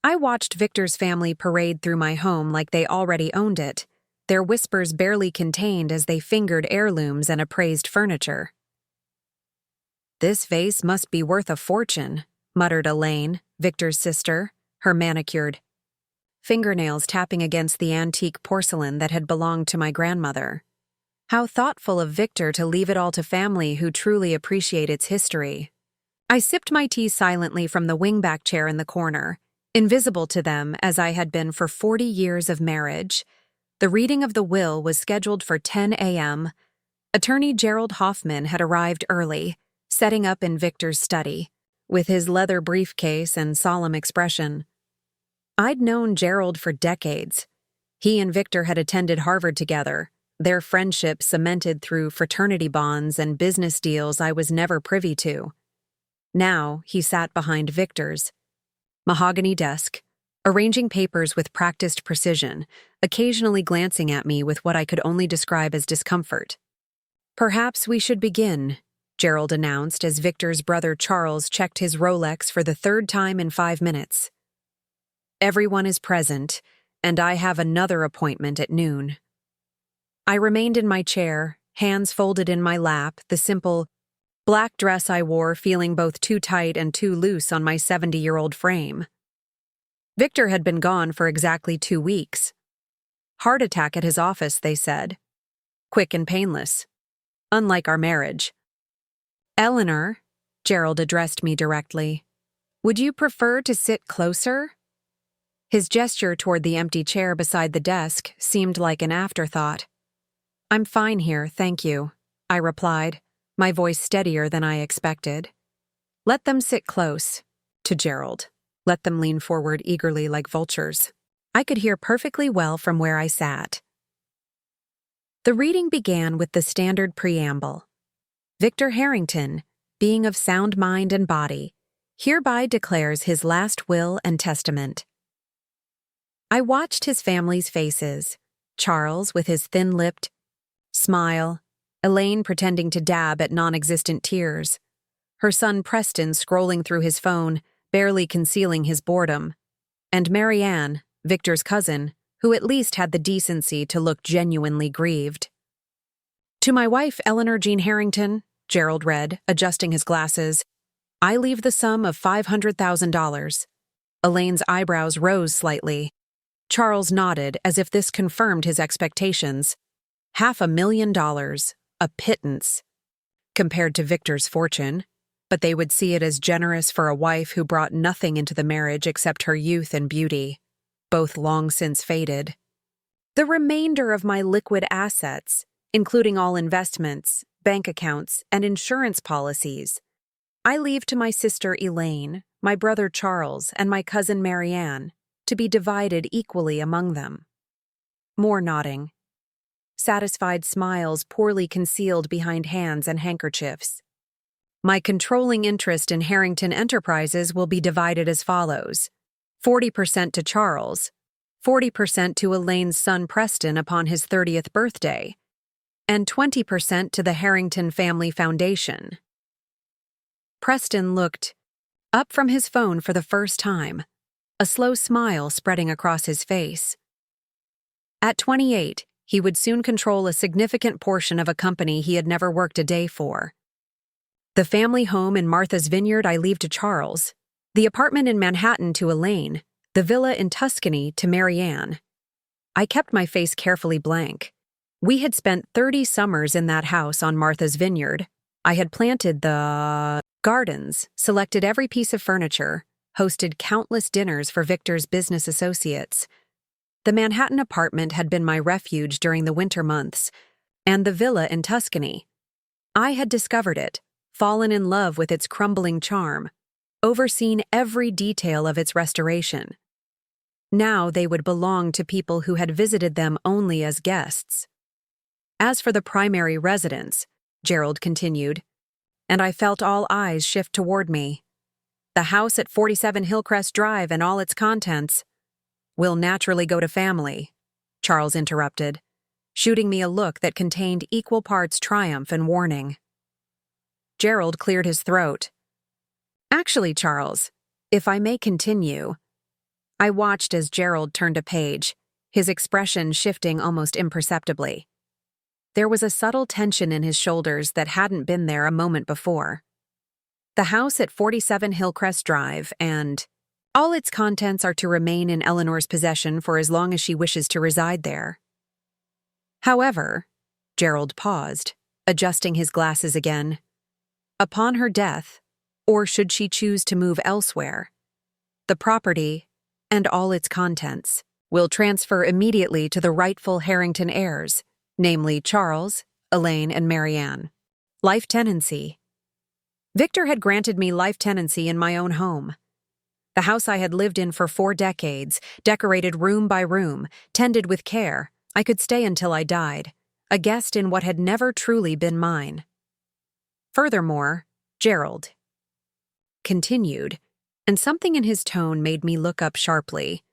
I watched Victor's family parade through my home like they already owned it, their whispers barely contained as they fingered heirlooms and appraised furniture. "This vase must be worth a fortune," muttered Elaine, Victor's sister, her manicured fingernails tapping against the antique porcelain that had belonged to my grandmother. How thoughtful of Victor to leave it all to family who truly appreciate its history. I sipped my tea silently from the wingback chair in the corner, invisible to them as I had been for 40 years of marriage. The reading of the will was scheduled for 10 a.m. Attorney Gerald Hoffman had arrived early, setting up in Victor's study, with his leather briefcase and solemn expression. I'd known Gerald for decades. He and Victor had attended Harvard together, their friendship cemented through fraternity bonds and business deals I was never privy to. Now he sat behind Victor's mahogany desk, arranging papers with practiced precision, occasionally glancing at me with what I could only describe as discomfort. "Perhaps we should begin," Gerald announced as Victor's brother Charles checked his Rolex for the third time in 5 minutes. "Everyone is present, and I have another appointment at noon." I remained in my chair, hands folded in my lap, the simple black dress I wore feeling both too tight and too loose on my 70-year-old frame. Victor had been gone for exactly 2 weeks. Heart attack at his office, they said. Quick and painless. Unlike our marriage. "Eleanor," Gerald addressed me directly, "would you prefer to sit closer?" His gesture toward the empty chair beside the desk seemed like an afterthought. "I'm fine here, thank you," I replied, my voice steadier than I expected. "Let them sit close," to Gerald. Let them lean forward eagerly like vultures. I could hear perfectly well from where I sat. The reading began with the standard preamble. "Victor Harrington, being of sound mind and body, hereby declares his last will and testament." I watched his family's faces, Charles with his thin-lipped smile, Elaine pretending to dab at non-existent tears, her son Preston scrolling through his phone, barely concealing his boredom, and Marianne, Victor's cousin, who at least had the decency to look genuinely grieved. "To my wife, Eleanor Jean Harrington," Gerald read, adjusting his glasses, "I leave the sum of $500,000. Elaine's eyebrows rose slightly. Charles nodded as if this confirmed his expectations. $500,000, a pittance, compared to Victor's fortune, but they would see it as generous for a wife who brought nothing into the marriage except her youth and beauty, both long since faded. The remainder of my liquid assets, including all investments, bank accounts, and insurance policies, I leave to my sister Elaine, my brother Charles, and my cousin Marianne, to be divided equally among them." More nodding. Satisfied smiles poorly concealed behind hands and handkerchiefs. "My controlling interest in Harrington Enterprises will be divided as follows: 40% to Charles, 40% to Elaine's son Preston upon his 30th birthday, and 20% to the Harrington Family Foundation." Preston looked up from his phone for the first time, a slow smile spreading across his face. At 28, he would soon control a significant portion of a company he had never worked a day for. The family home in Martha's Vineyard I leave to Charles, the apartment in Manhattan to Elaine, the villa in Tuscany to Marianne. I kept my face carefully blank. We had spent 30 summers in that house on Martha's Vineyard. I had planted the gardens, selected every piece of furniture, hosted countless dinners for Victor's business associates. The Manhattan apartment had been my refuge during the winter months, and the villa in Tuscany. I had discovered it, fallen in love with its crumbling charm, overseen every detail of its restoration. Now they would belong to people who had visited them only as guests. As for the primary residence, Gerald continued, and I felt all eyes shift toward me. The house at 47 Hillcrest Drive and all its contents will naturally go to family, Charles interrupted, shooting me a look that contained equal parts triumph and warning. Gerald cleared his throat. Actually, Charles, if I may continue, I watched as Gerald turned a page, his expression shifting almost imperceptibly. There was a subtle tension in his shoulders that hadn't been there a moment before. The house at 47 Hillcrest Drive and all its contents are to remain in Eleanor's possession for as long as she wishes to reside there. However, Gerald paused, adjusting his glasses again. Upon her death, or should she choose to move elsewhere, the property, and all its contents, will transfer immediately to the rightful Harrington heirs, namely Charles, Elaine, and Marianne. Life tenancy. Victor had granted me life tenancy in my own home. The house I had lived in for 4 decades, decorated room by room, tended with care. I could stay until I died, a guest in what had never truly been mine. Furthermore, Gerald continued, and something in his tone made me look up sharply.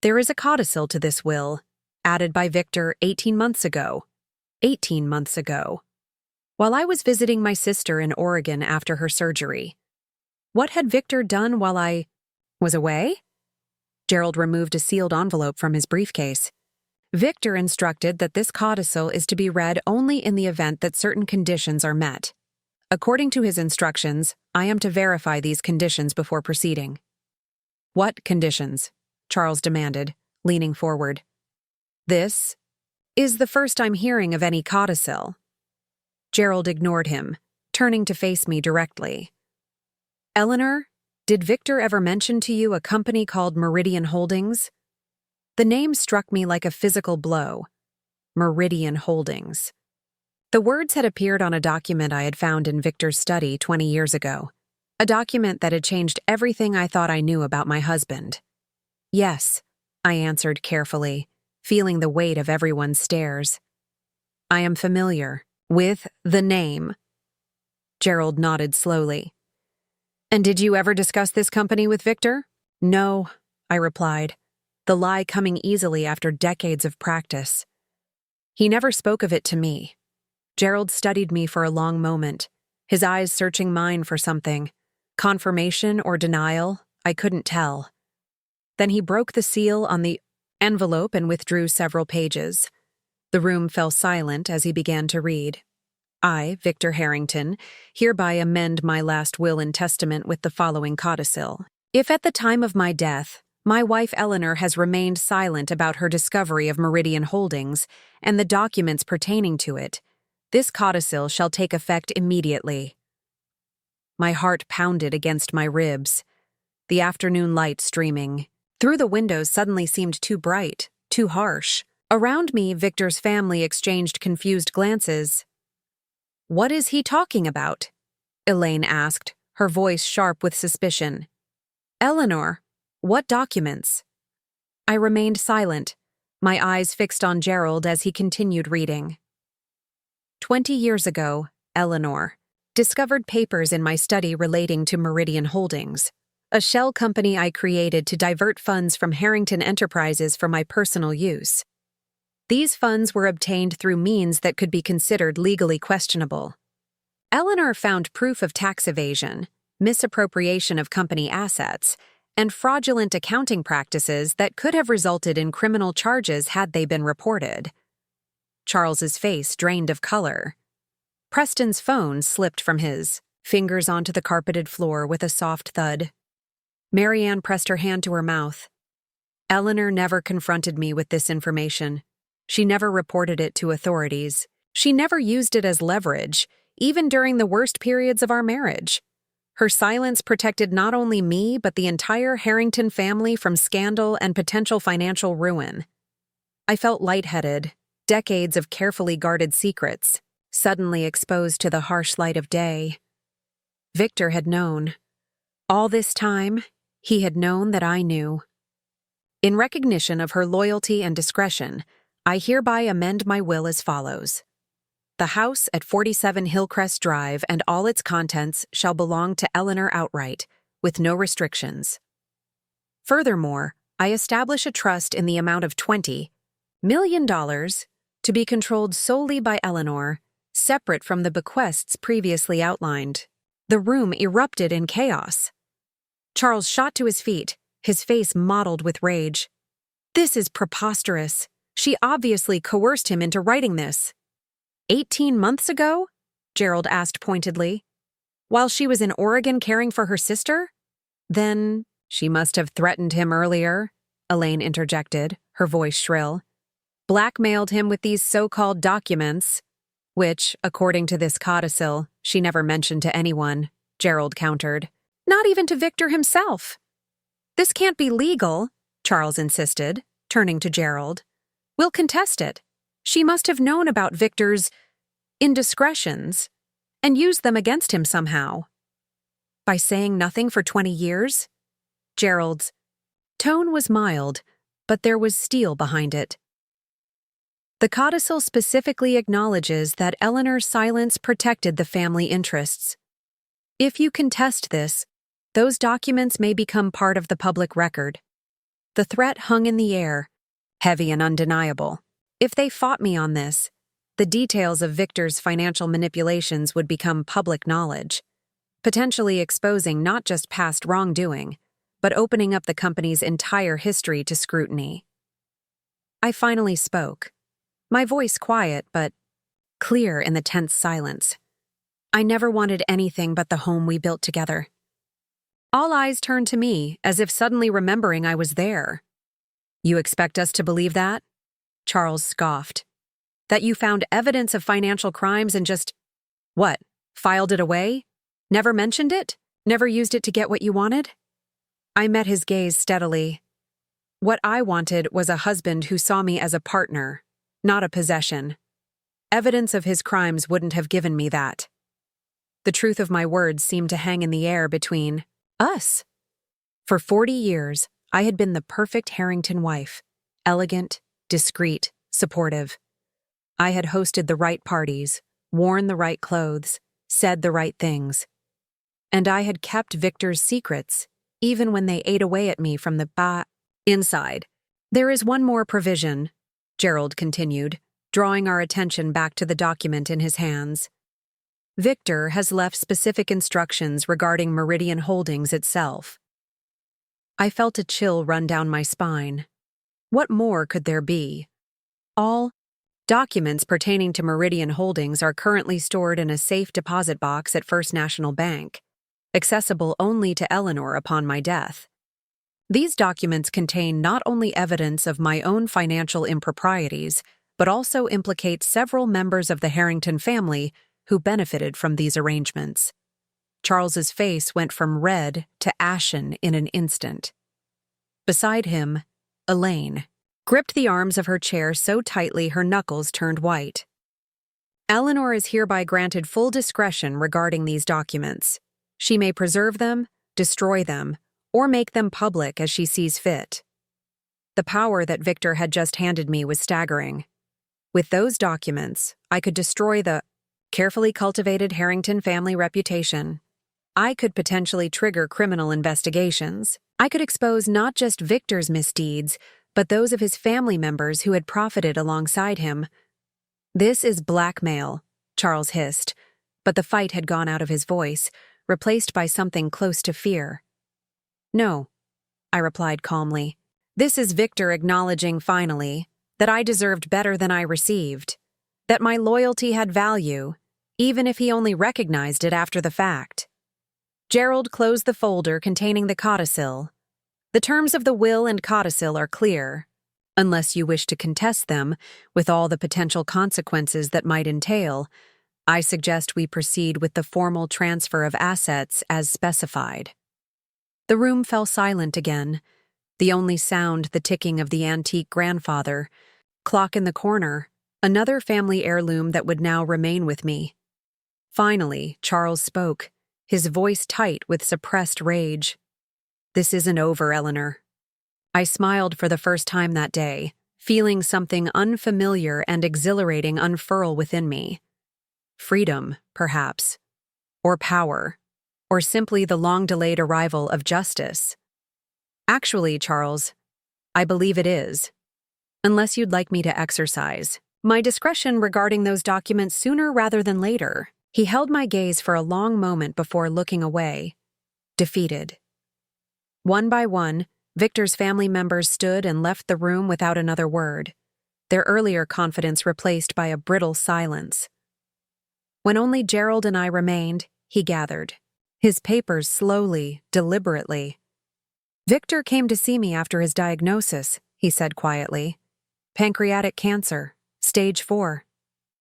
There is a codicil to this will, added by Victor 18 months ago. 18 months ago. While I was visiting my sister in Oregon after her surgery. What had Victor done while I was away? Gerald removed a sealed envelope from his briefcase. Victor instructed that this codicil is to be read only in the event that certain conditions are met. According to his instructions, I am to verify these conditions before proceeding. What conditions? Charles demanded, leaning forward. This is the first I'm hearing of any codicil. Gerald ignored him, turning to face me directly. Eleanor, did Victor ever mention to you a company called Meridian Holdings? The name struck me like a physical blow. Meridian Holdings. The words had appeared on a document I had found in Victor's study 20 years ago. A document that had changed everything I thought I knew about my husband. Yes, I answered carefully, feeling the weight of everyone's stares. I am familiar with the name. Gerald nodded slowly. And did you ever discuss this company with Victor? No, I replied, the lie coming easily after decades of practice. He never spoke of it to me. Gerald studied me for a long moment, his eyes searching mine for something. Confirmation or denial, I couldn't tell. Then he broke the seal on the envelope and withdrew several pages. The room fell silent as he began to read. I, Victor Harrington, hereby amend my last will and testament with the following codicil. If at the time of my death, my wife Eleanor has remained silent about her discovery of Meridian Holdings and the documents pertaining to it, this codicil shall take effect immediately. My heart pounded against my ribs. The afternoon light streaming through the windows suddenly seemed too bright, too harsh. Around me, Victor's family exchanged confused glances. What is he talking about? Elaine asked, her voice sharp with suspicion. Eleanor, what documents? I remained silent, my eyes fixed on Gerald as he continued reading. 20 years ago, Eleanor discovered papers in my study relating to Meridian Holdings, a shell company I created to divert funds from Harrington Enterprises for my personal use. These funds were obtained through means that could be considered legally questionable. Eleanor found proof of tax evasion, misappropriation of company assets, and fraudulent accounting practices that could have resulted in criminal charges had they been reported. Charles's face drained of color. Preston's phone slipped from his fingers onto the carpeted floor with a soft thud. Marianne pressed her hand to her mouth. Eleanor never confronted me with this information. She never reported it to authorities. She never used it as leverage, even during the worst periods of our marriage. Her silence protected not only me but the entire Harrington family from scandal and potential financial ruin. I felt lightheaded, decades of carefully guarded secrets, suddenly exposed to the harsh light of day. Victor had known. All this time, he had known that I knew. In recognition of her loyalty and discretion, I hereby amend my will as follows. The house at 47 Hillcrest Drive and all its contents shall belong to Eleanor outright, with no restrictions. Furthermore, I establish a trust in the amount of $20 million to be controlled solely by Eleanor, separate from the bequests previously outlined. The room erupted in chaos. Charles shot to his feet, his face mottled with rage. This is preposterous. She obviously coerced him into writing this. 18 months ago? Gerald asked pointedly. While she was in Oregon caring for her sister? Then she must have threatened him earlier, Elaine interjected, her voice shrill. Blackmailed him with these so-called documents, which, according to this codicil, she never mentioned to anyone, Gerald countered. Not even to Victor himself. This can't be legal, Charles insisted, turning to Gerald. We'll contest it. She must have known about Victor's indiscretions and used them against him somehow. By saying nothing for 20 years? Gerald's tone was mild, but there was steel behind it. The codicil specifically acknowledges that Eleanor's silence protected the family interests. If you contest this, those documents may become part of the public record. The threat hung in the air, heavy and undeniable. If they fought me on this, the details of Victor's financial manipulations would become public knowledge, potentially exposing not just past wrongdoing, but opening up the company's entire history to scrutiny. I finally spoke, my voice quiet but clear in the tense silence. I never wanted anything but the home we built together. All eyes turned to me, as if suddenly remembering I was there. You expect us to believe that? Charles scoffed. That you found evidence of financial crimes and just, what, filed it away? Never mentioned it? Never used it to get what you wanted? I met his gaze steadily. What I wanted was a husband who saw me as a partner, not a possession. Evidence of his crimes wouldn't have given me that. The truth of my words seemed to hang in the air between us. For 40 years, I had been the perfect Harrington wife, elegant, discreet, supportive. I had hosted the right parties, worn the right clothes, said the right things. And I had kept Victor's secrets, even when they ate away at me from the inside. There is one more provision, Gerald continued, drawing our attention back to the document in his hands. Victor has left specific instructions regarding Meridian Holdings itself. I felt a chill run down my spine. What more could there be? All documents pertaining to Meridian Holdings are currently stored in a safe deposit box at First National Bank, accessible only to Eleanor upon my death. These documents contain not only evidence of my own financial improprieties, but also implicate several members of the Harrington family who benefited from these arrangements. Charles's face went from red to ashen in an instant. Beside him, Elaine gripped the arms of her chair so tightly her knuckles turned white. Eleanor is hereby granted full discretion regarding these documents. She may preserve them, destroy them, or make them public as she sees fit. The power that Victor had just handed me was staggering. With those documents, I could destroy the carefully cultivated Harrington family reputation. I could potentially trigger criminal investigations. I could expose not just Victor's misdeeds, but those of his family members who had profited alongside him. This is blackmail, Charles hissed, but the fight had gone out of his voice, replaced by something close to fear. No, I replied calmly. This is Victor acknowledging finally that I deserved better than I received, that my loyalty had value, even if he only recognized it after the fact. Gerald closed the folder containing the codicil. The terms of the will and codicil are clear, unless you wish to contest them with all the potential consequences that might entail. I suggest we proceed with the formal transfer of assets as specified. The room fell silent again, the only sound the ticking of the antique grandfather clock in the corner, another family heirloom that would now remain with me. Finally, Charles spoke, his voice tight with suppressed rage. This isn't over, Eleanor. I smiled for the first time that day, feeling something unfamiliar and exhilarating unfurl within me. Freedom, perhaps, or power, or simply the long-delayed arrival of justice. Actually, Charles, I believe it is. Unless you'd like me to exercise my discretion regarding those documents sooner rather than later. He held my gaze for a long moment before looking away, defeated. One by one, Victor's family members stood and left the room without another word, their earlier confidence replaced by a brittle silence. When only Gerald and I remained, he gathered his papers slowly, deliberately. "Victor came to see me after his diagnosis," he said quietly. "Pancreatic cancer, stage 4.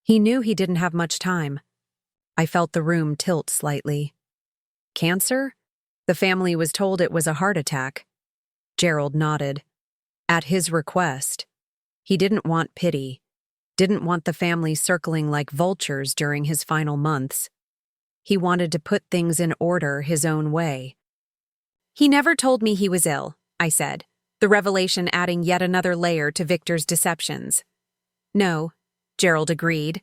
He knew he didn't have much time." I felt the room tilt slightly. "Cancer?" The family was told it was a heart attack. Gerald nodded. At his request. He didn't want pity, didn't want the family circling like vultures during his final months. He wanted to put things in order his own way. "He never told me he was ill," I said, the revelation adding yet another layer to Victor's deceptions. "No," Gerald agreed.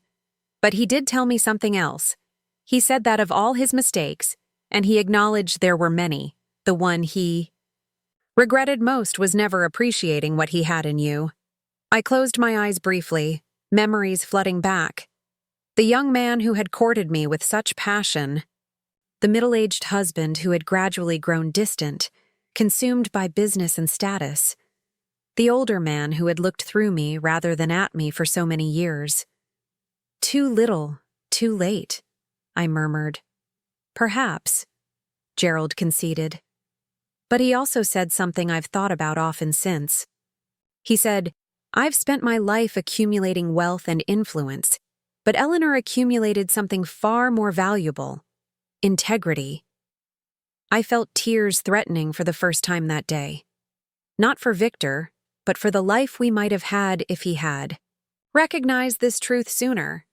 "But he did tell me something else. He said that of all his mistakes, and he acknowledged there were many, the one he regretted most was never appreciating what he had in you." I closed my eyes briefly, memories flooding back. The young man who had courted me with such passion, the middle-aged husband who had gradually grown distant, consumed by business and status, the older man who had looked through me rather than at me for so many years. "Too little, too late," I murmured. "Perhaps," Gerald conceded. But he also said something I've thought about often since. He said, "I've spent my life accumulating wealth and influence, but Eleanor accumulated something far more valuable: integrity." I felt tears threatening for the first time that day. Not for Victor, but for the life we might have had if he had recognized this truth sooner.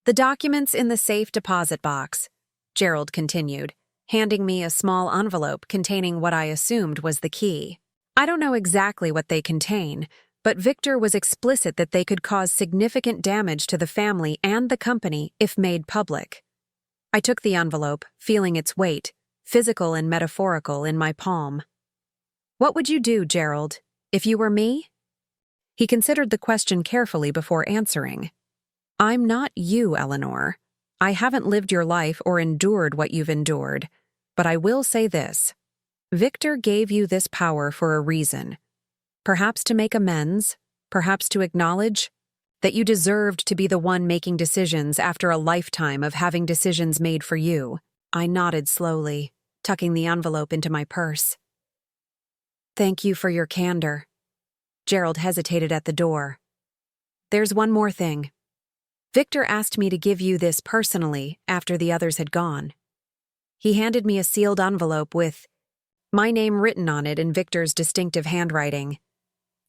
"The documents in the safe deposit box," Gerald continued, handing me a small envelope containing what I assumed was the key. "I don't know exactly what they contain, but Victor was explicit that they could cause significant damage to the family and the company if made public." I took the envelope, feeling its weight, physical and metaphorical, in my palm. "What would you do, Gerald, if you were me?" He considered the question carefully before answering. "I'm not you, Eleanor. I haven't lived your life or endured what you've endured, but I will say this. Victor gave you this power for a reason. Perhaps to make amends, perhaps to acknowledge that you deserved to be the one making decisions after a lifetime of having decisions made for you." I nodded slowly, tucking the envelope into my purse. "Thank you for your candor." Gerald hesitated at the door. "There's one more thing. Victor asked me to give you this personally after the others had gone. He handed me a sealed envelope with my name written on it in Victor's distinctive handwriting.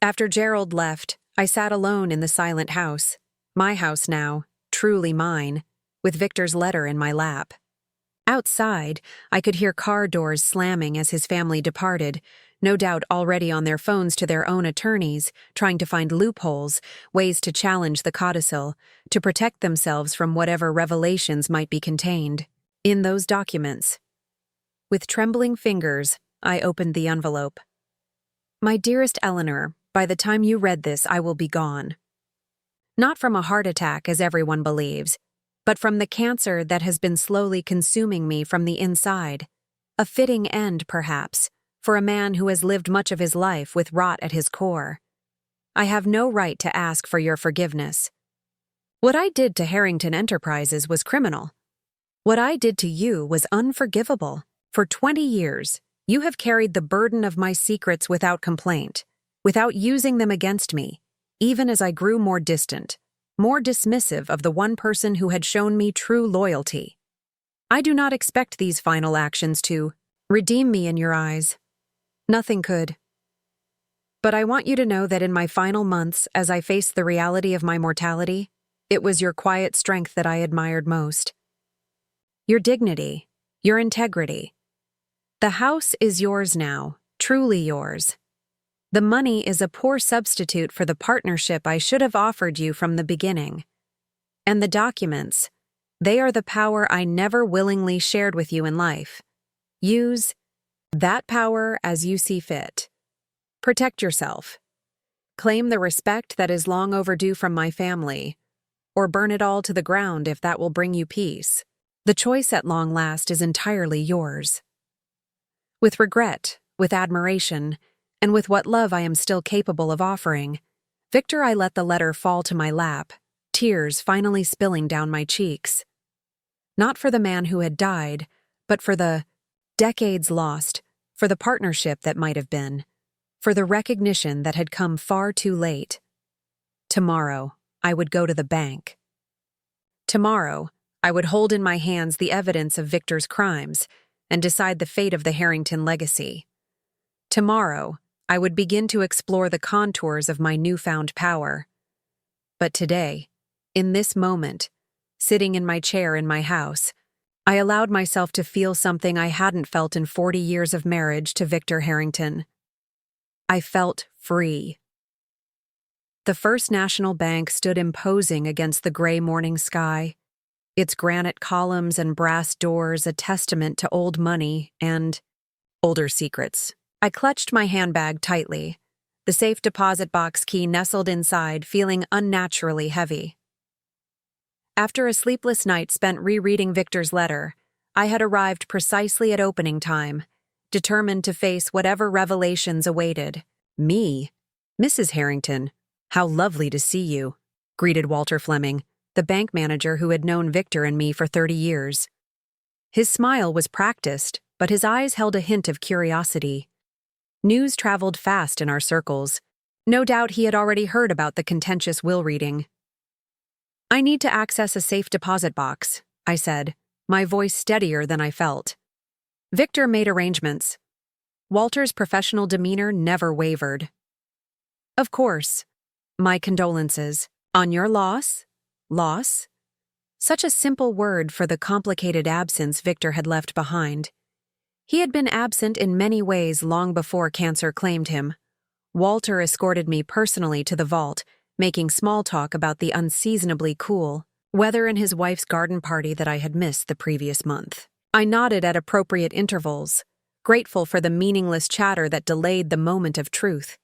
After Gerald left, I sat alone in the silent house, my house now, truly mine, with Victor's letter in my lap. Outside, I could hear car doors slamming as his family departed, no doubt already on their phones to their own attorneys, trying to find loopholes, ways to challenge the codicil, to protect themselves from whatever revelations might be contained in those documents. With trembling fingers, I opened the envelope. "My dearest Eleanor, by the time you read this, I will be gone. Not from a heart attack, as everyone believes, but from the cancer that has been slowly consuming me from the inside. A fitting end, perhaps, for a man who has lived much of his life with rot at his core. I have no right to ask for your forgiveness. What I did to Harrington Enterprises was criminal. What I did to you was unforgivable. For 20 years, you have carried the burden of my secrets without complaint, without using them against me, even as I grew more distant, more dismissive of the one person who had shown me true loyalty. I do not expect these final actions to redeem me in your eyes. Nothing could. But I want you to know that in my final months, as I faced the reality of my mortality, it was your quiet strength that I admired most. Your dignity, your integrity. The house is yours now, truly yours. The money is a poor substitute for the partnership I should have offered you from the beginning. And the documents, they are the power I never willingly shared with you in life. Use that power as you see fit. Protect yourself. Claim the respect that is long overdue from my family, or burn it all to the ground if that will bring you peace. The choice at long last is entirely yours. With regret, with admiration, and with what love I am still capable of offering. Victor, I let the letter fall to my lap, tears finally spilling down my cheeks. Not for the man who had died, but for the decades lost, for the partnership that might have been, for the recognition that had come far too late. Tomorrow, I would go to the bank. Tomorrow, I would hold in my hands the evidence of Victor's crimes and decide the fate of the Harrington legacy. Tomorrow, I would begin to explore the contours of my newfound power. But today, in this moment, sitting in my chair in my house, I allowed myself to feel something I hadn't felt in 40 years of marriage to Victor Harrington. I felt free. The First National Bank stood imposing against the gray morning sky, its granite columns and brass doors a testament to old money and older secrets. I clutched my handbag tightly, the safe deposit box key nestled inside, feeling unnaturally heavy. After a sleepless night spent rereading Victor's letter, I had arrived precisely at opening time, determined to face whatever revelations awaited. Me? Mrs. Harrington, how lovely to see you, greeted Walter Fleming, the bank manager who had known Victor and me for 30 years. His smile was practiced, but his eyes held a hint of curiosity. News traveled fast in our circles. No doubt he had already heard about the contentious will reading. I need to access a safe deposit box, I said, my voice steadier than I felt. Victor made arrangements. Walter's professional demeanor never wavered. Of course. My condolences. On your loss? Loss? Such a simple word for the complicated absence Victor had left behind. He had been absent in many ways long before cancer claimed him. Walter escorted me personally to the vault, making small talk about the unseasonably cool weather and his wife's garden party that I had missed the previous month. I nodded at appropriate intervals, grateful for the meaningless chatter that delayed the moment of truth.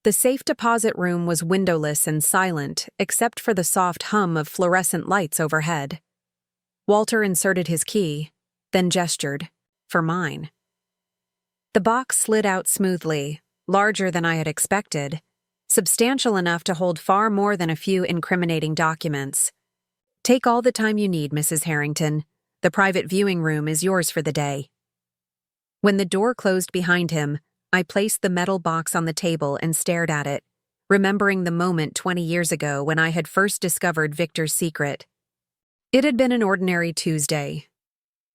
The safe deposit room was windowless and silent, except for the soft hum of fluorescent lights overhead. Walter inserted his key, then gestured, for mine. The box slid out smoothly, larger than I had expected, substantial enough to hold far more than a few incriminating documents. Take all the time you need, Mrs. Harrington. The private viewing room is yours for the day. When the door closed behind him, I placed the metal box on the table and stared at it, remembering the moment 20 years ago when I had first discovered Victor's secret. It had been an ordinary Tuesday.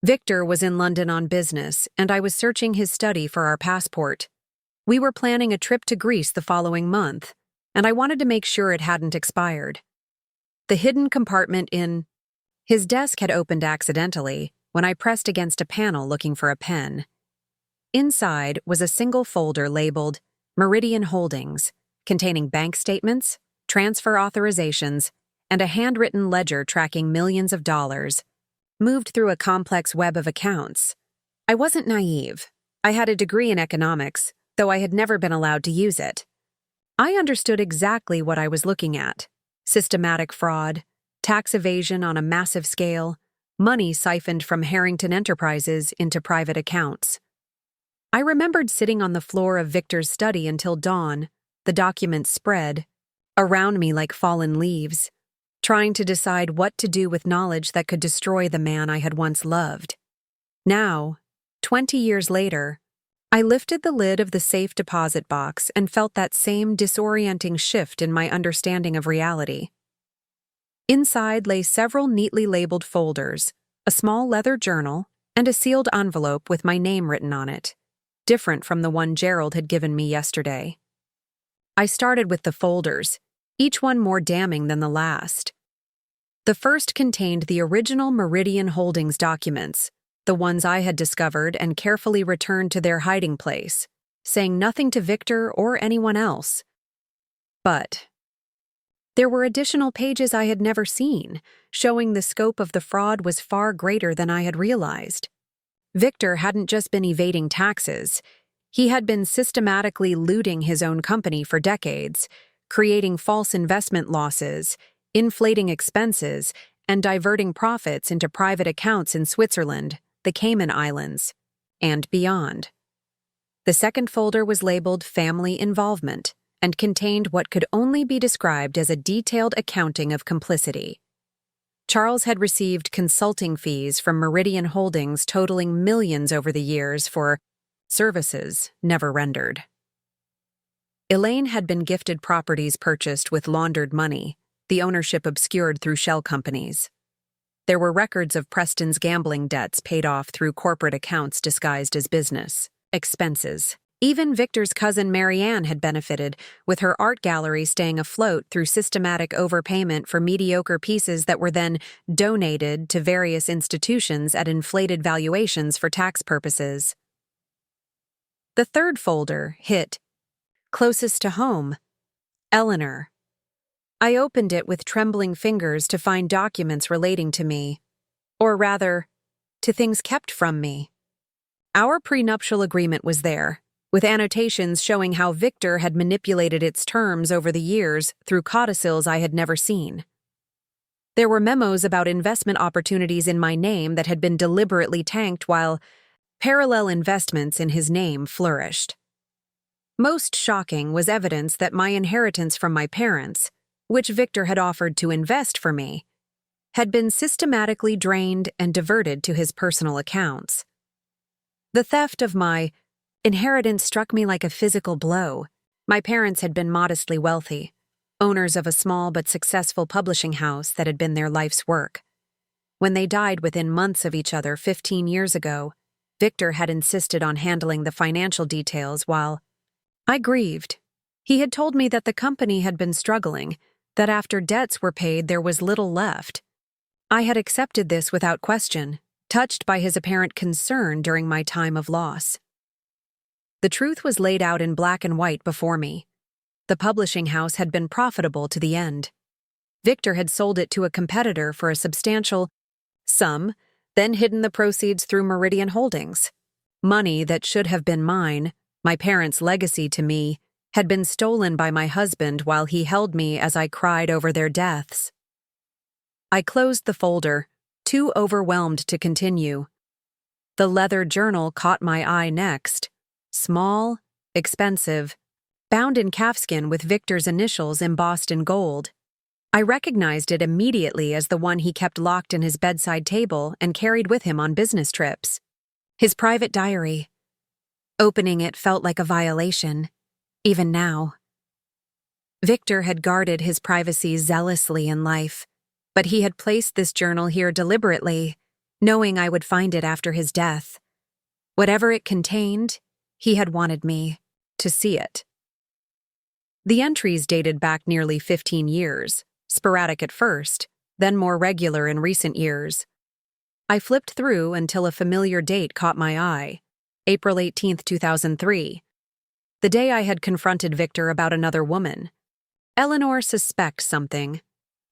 Victor was in London on business, and I was searching his study for our passport. We were planning a trip to Greece the following month, and I wanted to make sure it hadn't expired. The hidden compartment in his desk had opened accidentally when I pressed against a panel looking for a pen. Inside was a single folder labeled Meridian Holdings, containing bank statements, transfer authorizations, and a handwritten ledger tracking millions of dollars, moved through a complex web of accounts. I wasn't naive. I had a degree in economics, though I had never been allowed to use it. I understood exactly what I was looking at: systematic fraud, tax evasion on a massive scale, money siphoned from Harrington Enterprises into private accounts. I remembered sitting on the floor of Victor's study until dawn, the documents spread around me like fallen leaves, trying to decide what to do with knowledge that could destroy the man I had once loved. Now, 20 years later, I lifted the lid of the safe deposit box and felt that same disorienting shift in my understanding of reality. Inside lay several neatly labeled folders, a small leather journal, and a sealed envelope with my name written on it, different from the one Gerald had given me yesterday. I started with the folders, each one more damning than the last. The first contained the original Meridian Holdings documents, the ones I had discovered and carefully returned to their hiding place, saying nothing to Victor or anyone else. But there were additional pages I had never seen, showing the scope of the fraud was far greater than I had realized. Victor hadn't just been evading taxes. He had been systematically looting his own company for decades, creating false investment losses, inflating expenses, and diverting profits into private accounts in Switzerland, the Cayman Islands, and beyond. The second folder was labeled Family Involvement and contained what could only be described as a detailed accounting of complicity. Charles had received consulting fees from Meridian Holdings totaling millions over the years for services never rendered. Elaine had been gifted properties purchased with laundered money, the ownership obscured through shell companies. There were records of Preston's gambling debts paid off through corporate accounts disguised as business expenses. Even Victor's cousin Marianne had benefited, with her art gallery staying afloat through systematic overpayment for mediocre pieces that were then donated to various institutions at inflated valuations for tax purposes. The third folder hit closest to home, Eleanor. I opened it with trembling fingers to find documents relating to me, or rather, to things kept from me. Our prenuptial agreement was there, with annotations showing how Victor had manipulated its terms over the years through codicils I had never seen. There were memos about investment opportunities in my name that had been deliberately tanked while parallel investments in his name flourished. Most shocking was evidence that my inheritance from my parents, which Victor had offered to invest for me, had been systematically drained and diverted to his personal accounts. The theft of my inheritance struck me like a physical blow. My parents had been modestly wealthy, owners of a small but successful publishing house that had been their life's work. When they died within months of each other 15 years ago, Victor had insisted on handling the financial details while I grieved. He had told me that the company had been struggling, that after debts were paid there was little left. I had accepted this without question, touched by his apparent concern during my time of loss. The truth was laid out in black and white before me. The publishing house had been profitable to the end. Victor had sold it to a competitor for a substantial sum, then hidden the proceeds through Meridian Holdings. Money that should have been mine, my parents' legacy to me, had been stolen by my husband while he held me as I cried over their deaths. I closed the folder, too overwhelmed to continue. The leather journal caught my eye next. Small, expensive, bound in calfskin with Victor's initials embossed in gold. I recognized it immediately as the one he kept locked in his bedside table and carried with him on business trips. His private diary. Opening it felt like a violation, even now. Victor had guarded his privacy zealously in life, but he had placed this journal here deliberately, knowing I would find it after his death. Whatever it contained, he had wanted me to see it. The entries dated back nearly 15 years, sporadic at first, then more regular in recent years. I flipped through until a familiar date caught my eye. April 18, 2003, the day I had confronted Victor about another woman. Eleanor suspects something.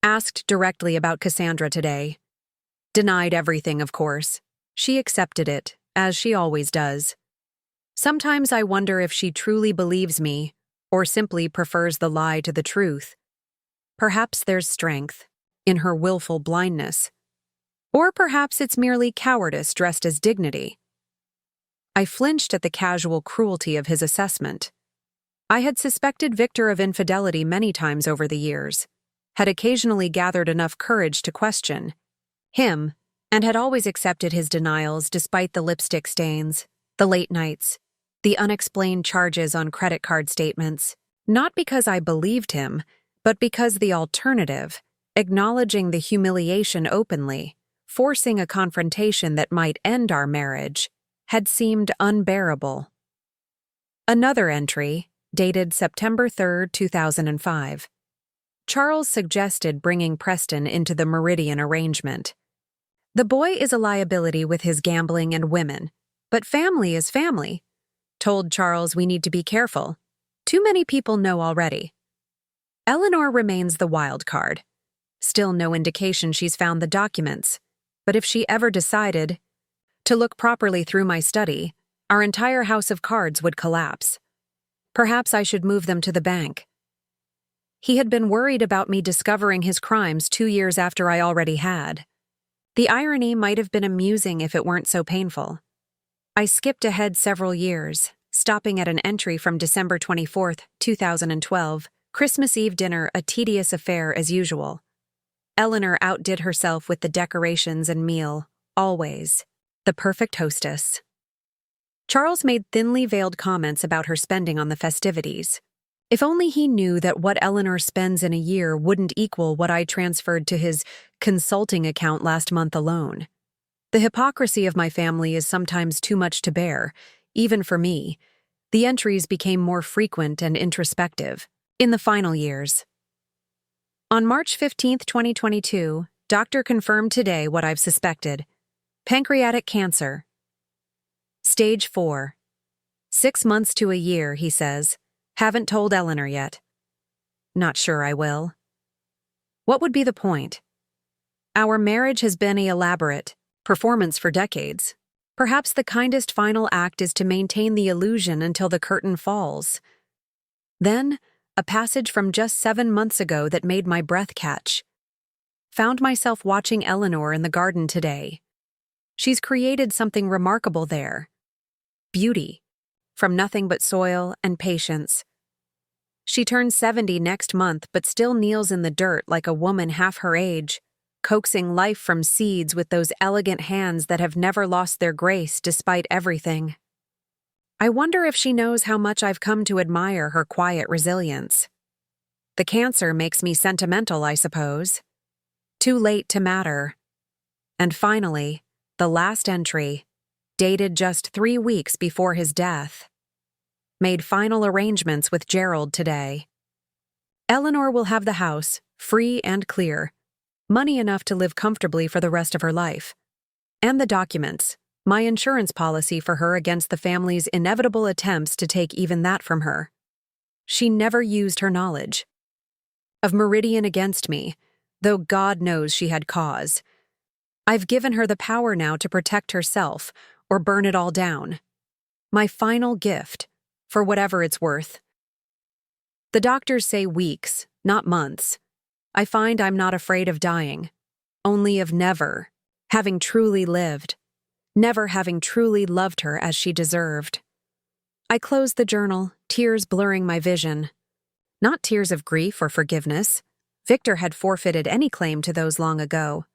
Asked directly about Cassandra today. Denied everything, of course. She accepted it, as she always does. Sometimes I wonder if she truly believes me, or simply prefers the lie to the truth. Perhaps there's strength in her willful blindness. Or perhaps it's merely cowardice dressed as dignity. I flinched at the casual cruelty of his assessment. I had suspected Victor of infidelity many times over the years, had occasionally gathered enough courage to question him, and had always accepted his denials despite the lipstick stains, the late nights, the unexplained charges on credit card statements, not because I believed him, but because the alternative, acknowledging the humiliation openly, forcing a confrontation that might end our marriage, had seemed unbearable. Another entry, dated September 3, 2005. Charles suggested bringing Preston into the Meridian arrangement. The boy is a liability with his gambling and women, but family is family. Told Charles we need to be careful. Too many people know already. Eleanor remains the wild card. Still no indication she's found the documents, but if she ever decided to look properly through my study, our entire house of cards would collapse. Perhaps I should move them to the bank. He had been worried about me discovering his crimes 2 years after I already had. The irony might have been amusing if it weren't so painful. I skipped ahead several years, stopping at an entry from December 24, 2012, Christmas Eve dinner a tedious affair as usual. Eleanor outdid herself with the decorations and meal, always. The perfect hostess. Charles made thinly veiled comments about her spending on the festivities. If only he knew that what Eleanor spends in a year wouldn't equal what I transferred to his consulting account last month alone. The hypocrisy of my family is sometimes too much to bear, even for me. The entries became more frequent and introspective in the final years. On March 15, 2022, doctor confirmed today what I've suspected. Pancreatic cancer. Stage 4. 6 months to a year, he says. Haven't told Eleanor yet. Not sure I will. What would be the point? Our marriage has been an elaborate performance for decades. Perhaps the kindest final act is to maintain the illusion until the curtain falls. Then, a passage from just 7 months ago that made my breath catch. Found myself watching Eleanor in the garden today. She's created something remarkable there. Beauty, from nothing but soil and patience. She turns 70 next month but still kneels in the dirt like a woman half her age, coaxing life from seeds with those elegant hands that have never lost their grace despite everything. I wonder if she knows how much I've come to admire her quiet resilience. The cancer makes me sentimental, I suppose. Too late to matter. And finally, the last entry, dated just 3 weeks before his death. Made final arrangements with Gerald today. Eleanor will have the house, free and clear, money enough to live comfortably for the rest of her life. And the documents, my insurance policy for her against the family's inevitable attempts to take even that from her. She never used her knowledge of Meridian against me, though God knows she had cause. I've given her the power now to protect herself or burn it all down. My final gift, for whatever it's worth. The doctors say weeks, not months. I find I'm not afraid of dying, only of never having truly lived, never having truly loved her as she deserved. I closed the journal, tears blurring my vision. Not tears of grief or forgiveness. Victor had forfeited any claim to those long ago.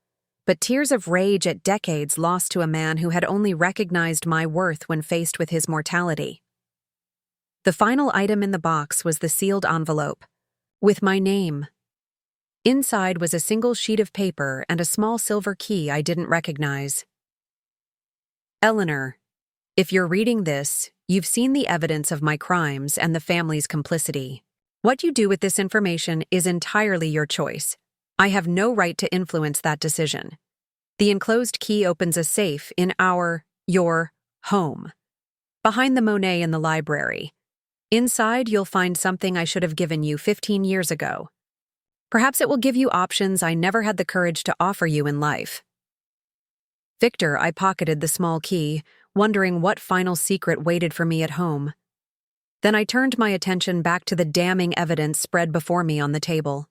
But tears of rage at decades lost to a man who had only recognized my worth when faced with his mortality. The final item in the box was the sealed envelope, with my name. Inside was a single sheet of paper and a small silver key I didn't recognize. Eleanor, if you're reading this, you've seen the evidence of my crimes and the family's complicity. What you do with this information is entirely your choice. I have no right to influence that decision. The enclosed key opens a safe in your home, behind the Monet in the library. Inside, you'll find something I should have given you 15 years ago. Perhaps it will give you options I never had the courage to offer you in life. Victor, I pocketed the small key, wondering what final secret waited for me at home. Then I turned my attention back to the damning evidence spread before me on the table.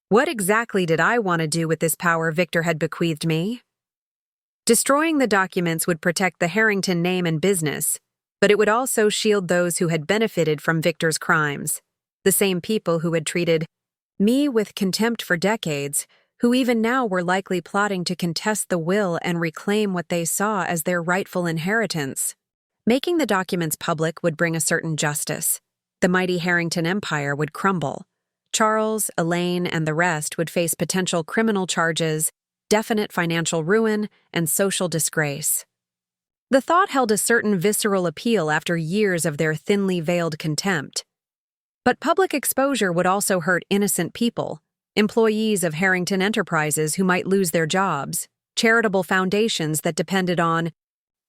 What exactly did I want to do with this power Victor had bequeathed me? Destroying the documents would protect the Harrington name and business, but it would also shield those who had benefited from Victor's crimes, the same people who had treated me with contempt for decades, who even now were likely plotting to contest the will and reclaim what they saw as their rightful inheritance. Making the documents public would bring a certain justice. The mighty Harrington Empire would crumble. Charles, Elaine, and the rest would face potential criminal charges, definite financial ruin, and social disgrace. The thought held a certain visceral appeal after years of their thinly veiled contempt. But public exposure would also hurt innocent people, employees of Harrington Enterprises who might lose their jobs, charitable foundations that depended on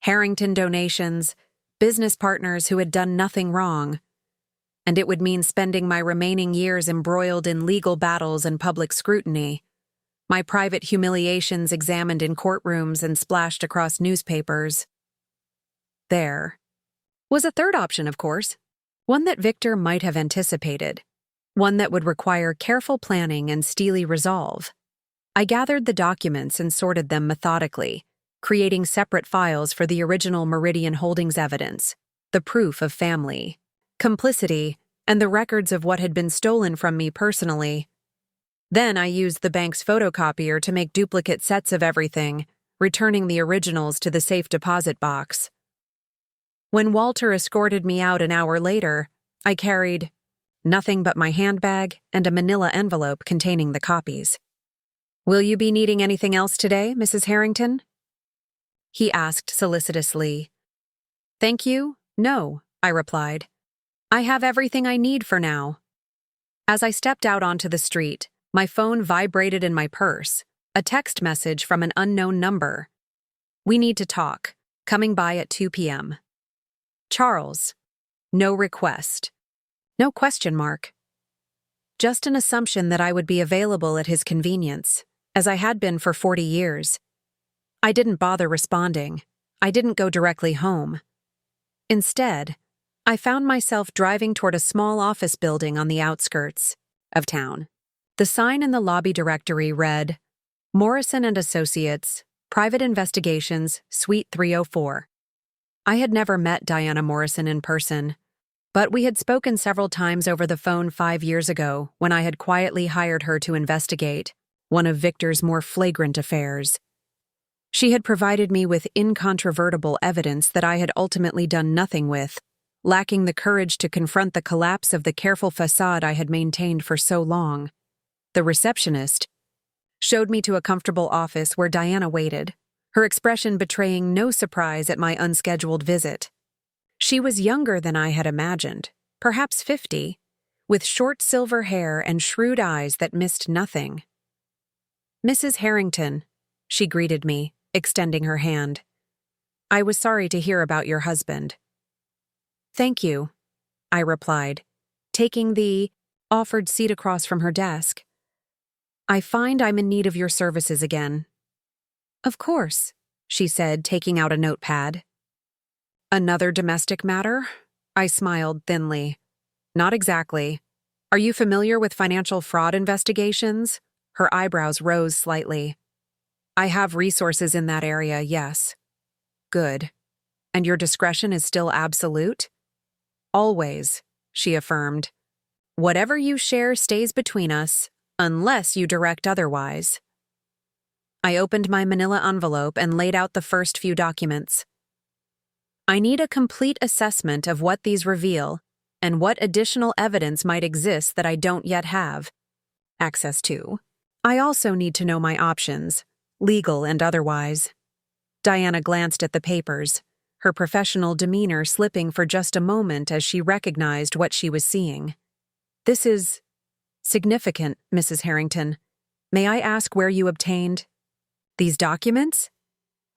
Harrington donations, business partners who had done nothing wrong. And it would mean spending my remaining years embroiled in legal battles and public scrutiny, my private humiliations examined in courtrooms and splashed across newspapers. There was a third option, of course, one that Victor might have anticipated, one that would require careful planning and steely resolve. I gathered the documents and sorted them methodically, creating separate files for the original Meridian Holdings evidence, the proof of family, complicity, and the records of what had been stolen from me personally. Then I used the bank's photocopier to make duplicate sets of everything, returning the originals to the safe deposit box. When Walter escorted me out an hour later, I carried nothing but my handbag and a manila envelope containing the copies. "Will you be needing anything else today, Mrs. Harrington?" he asked solicitously. "Thank you, no," I replied. "I have everything I need for now." As I stepped out onto the street, my phone vibrated in my purse, a text message from an unknown number. "We need to talk. Coming by at 2 p.m. Charles. No request. No question mark. Just an assumption that I would be available at his convenience, as I had been for 40 years. I didn't bother responding. I didn't go directly home. Instead, I found myself driving toward a small office building on the outskirts of town. The sign in the lobby directory read, "Morrison and Associates, Private Investigations, Suite 304. I had never met Diana Morrison in person, but we had spoken several times over the phone 5 years ago when I had quietly hired her to investigate one of Victor's more flagrant affairs. She had provided me with incontrovertible evidence that I had ultimately done nothing with, lacking the courage to confront the collapse of the careful facade I had maintained for so long. The receptionist showed me to a comfortable office where Diana waited, her expression betraying no surprise at my unscheduled visit. She was younger than I had imagined, perhaps 50, with short silver hair and shrewd eyes that missed nothing. "Mrs. Harrington," she greeted me, extending her hand. "I was sorry to hear about your husband." "Thank you," I replied, taking the offered seat across from her desk. "I find I'm in need of your services again." "Of course," she said, taking out a notepad. "Another domestic matter?" I smiled thinly. "Not exactly. Are you familiar with financial fraud investigations?" Her eyebrows rose slightly. "I have resources in that area, yes." "Good. And your discretion is still absolute?" "Always," she affirmed. "Whatever you share stays between us, unless you direct otherwise." I opened my manila envelope and laid out the first few documents. "I need a complete assessment of what these reveal and what additional evidence might exist that I don't yet have access to. I also need to know my options, legal and otherwise." Diana glanced at the papers, her professional demeanor slipping for just a moment as she recognized what she was seeing. "This is significant, Mrs. Harrington. May I ask where you obtained these documents?"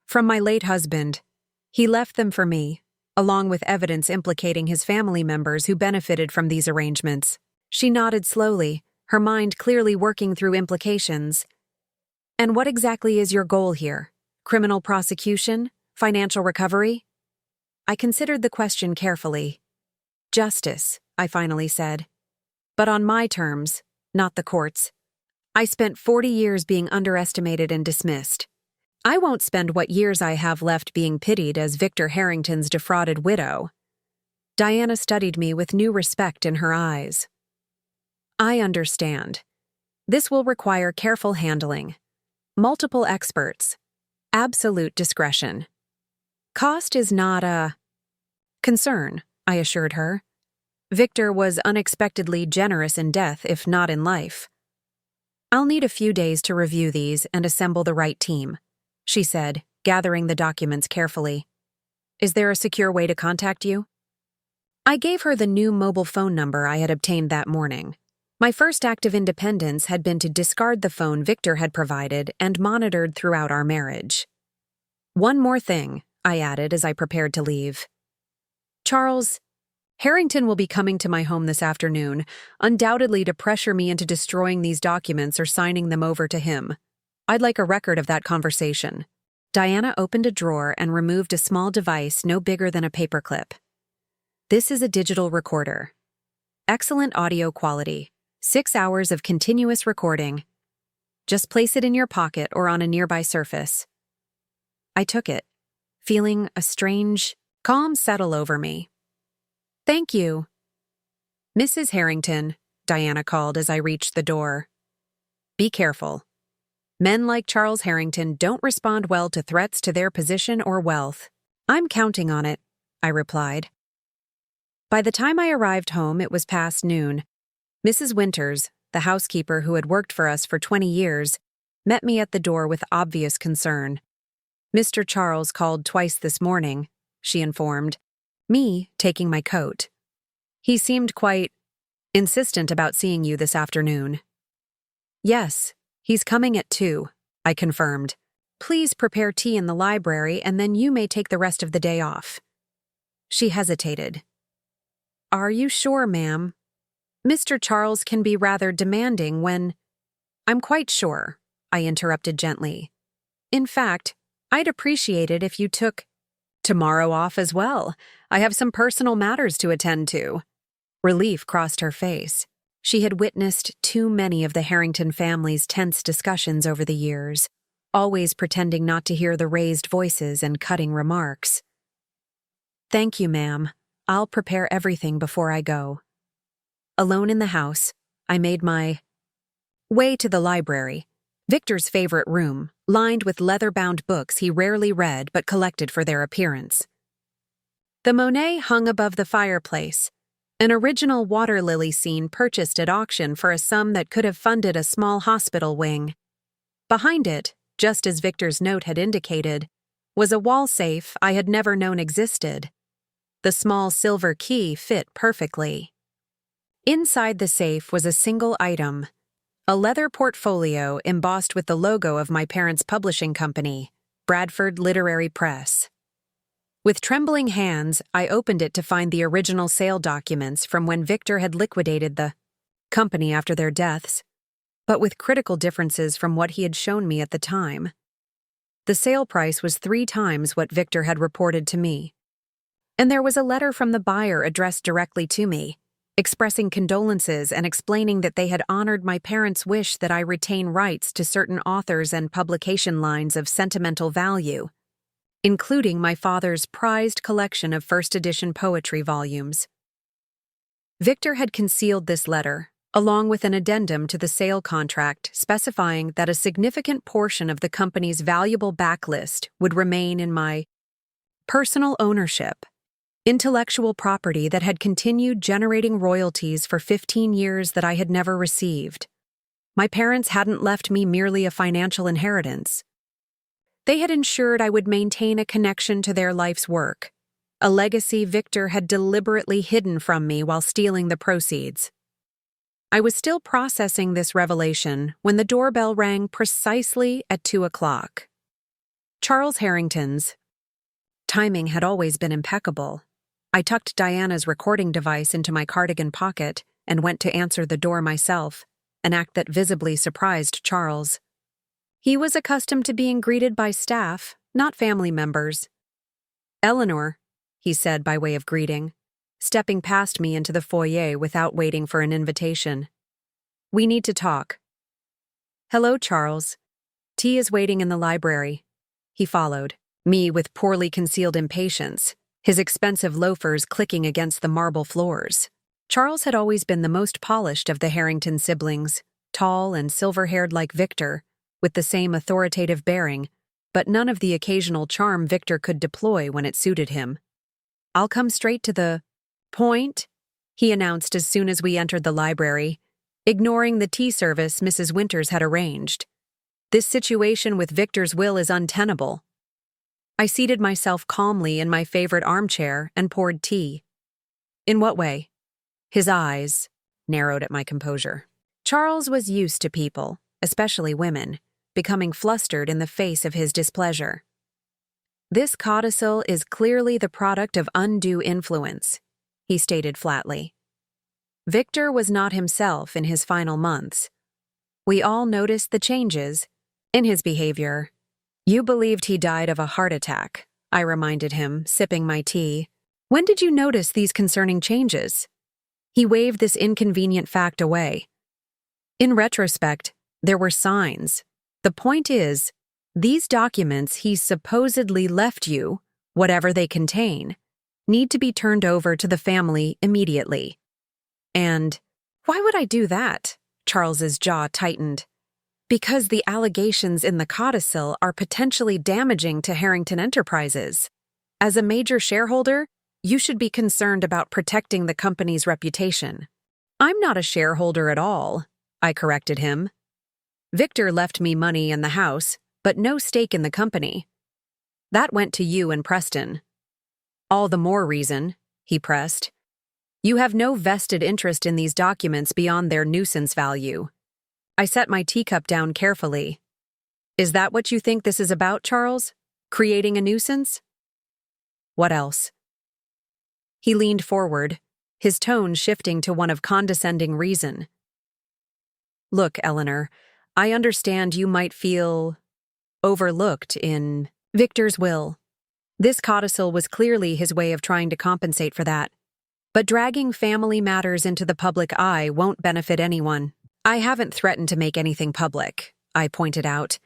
"From my late husband. He left them for me, along with evidence implicating his family members who benefited from these arrangements." She nodded slowly, her mind clearly working through implications. "And what exactly is your goal here? Criminal prosecution? Financial recovery?" I considered the question carefully. "Justice," I finally said. "But on my terms, not the court's. I spent 40 years being underestimated and dismissed. I won't spend what years I have left being pitied as Victor Harrington's defrauded widow." Diana studied me with new respect in her eyes. "I understand. This will require careful handling, multiple experts, absolute discretion. Cost is not a concern," I assured her. "Victor was unexpectedly generous in death, if not in life." "I'll need a few days to review these and assemble the right team," she said, gathering the documents carefully. "Is there a secure way to contact you?" I gave her the new mobile phone number I had obtained that morning. My first act of independence had been to discard the phone Victor had provided and monitored throughout our marriage. "One more thing," I added as I prepared to leave. "Charles, Harrington will be coming to my home this afternoon, undoubtedly to pressure me into destroying these documents or signing them over to him. I'd like a record of that conversation." Diana opened a drawer and removed a small device no bigger than a paperclip. "This is a digital recorder. Excellent audio quality. 6 hours of continuous recording. Just place it in your pocket or on a nearby surface." I took it, feeling a strange calm settle over me. Thank you. Mrs. Harrington, Diana called as I reached the door. Be careful. Men like Charles Harrington don't respond well to threats to their position or wealth. I'm counting on it, I replied. By the time I arrived home, it was past noon. Mrs. Winters, the housekeeper who had worked for us for 20 years, met me at the door with obvious concern. Mr. Charles called twice this morning, she informed, me taking my coat. He seemed quite insistent about seeing you this afternoon. Yes, he's coming at 2, I confirmed. Please prepare tea in the library and then you may take the rest of the day off. She hesitated. Are you sure, ma'am? Mr. Charles can be rather demanding when— I'm quite sure, I interrupted gently. In fact, I'd appreciate it if you took tomorrow off as well. I have some personal matters to attend to. Relief crossed her face. She had witnessed too many of the Harrington family's tense discussions over the years, always pretending not to hear the raised voices and cutting remarks. Thank you, ma'am. I'll prepare everything before I go. Alone in the house, I made my way to the library, Victor's favorite room, lined with leather-bound books he rarely read but collected for their appearance. The Monet hung above the fireplace, an original water lily scene purchased at auction for a sum that could have funded a small hospital wing. Behind it, just as Victor's note had indicated, was a wall safe I had never known existed. The small silver key fit perfectly. Inside the safe was a single item, a leather portfolio embossed with the logo of my parents' publishing company, Bradford Literary Press. With trembling hands, I opened it to find the original sale documents from when Victor had liquidated the company after their deaths, but with critical differences from what he had shown me at the time. The sale price was 3 times what Victor had reported to me. And there was a letter from the buyer addressed directly to me, expressing condolences and explaining that they had honored my parents' wish that I retain rights to certain authors and publication lines of sentimental value, including my father's prized collection of first edition poetry volumes. Victor had concealed this letter, along with an addendum to the sale contract specifying that a significant portion of the company's valuable backlist would remain in my personal ownership, intellectual property that had continued generating royalties for 15 years that I had never received. My parents hadn't left me merely a financial inheritance. They had ensured I would maintain a connection to their life's work, a legacy Victor had deliberately hidden from me while stealing the proceeds. I was still processing this revelation when the doorbell rang precisely at 2 o'clock. Charles Harrington's timing had always been impeccable. I tucked Diana's recording device into my cardigan pocket and went to answer the door myself, an act that visibly surprised Charles. He was accustomed to being greeted by staff, not family members. "Eleanor," he said by way of greeting, stepping past me into the foyer without waiting for an invitation. "We need to talk." "Hello, Charles. Tea is waiting in the library." He followed, me with poorly concealed impatience, his expensive loafers clicking against the marble floors. Charles had always been the most polished of the Harrington siblings, tall and silver-haired like Victor, with the same authoritative bearing, but none of the occasional charm Victor could deploy when it suited him. "I'll come straight to the point," he announced as soon as we entered the library, ignoring the tea service Mrs. Winters had arranged. "This situation with Victor's will is untenable." I seated myself calmly in my favorite armchair and poured tea. "In what way?" His eyes narrowed at my composure. Charles was used to people, especially women, becoming flustered in the face of his displeasure. "This codicil is clearly the product of undue influence," he stated flatly. Victor was not himself in his final months. We all noticed the changes in his behavior. "You believed he died of a heart attack," I reminded him, sipping my tea. "When did you notice these concerning changes?" He waved this inconvenient fact away. "In retrospect, there were signs. The point is, these documents he supposedly left you, whatever they contain, need to be turned over to the family immediately. And why would I do that? Charles's jaw tightened. Because the allegations in the codicil are potentially damaging to Harrington Enterprises. As a major shareholder, you should be concerned about protecting the company's reputation. I'm not a shareholder at all, I corrected him. Victor left me money in the house, but no stake in the company. That went to you and Preston. All the more reason, he pressed. You have no vested interest in these documents beyond their nuisance value. I set my teacup down carefully. Is that what you think this is about, Charles? Creating a nuisance? What else? He leaned forward, his tone shifting to one of condescending reason. Look, Eleanor, I understand you might feel overlooked in Victor's will. This codicil was clearly his way of trying to compensate for that. But dragging family matters into the public eye won't benefit anyone. I haven't threatened to make anything public, I pointed out.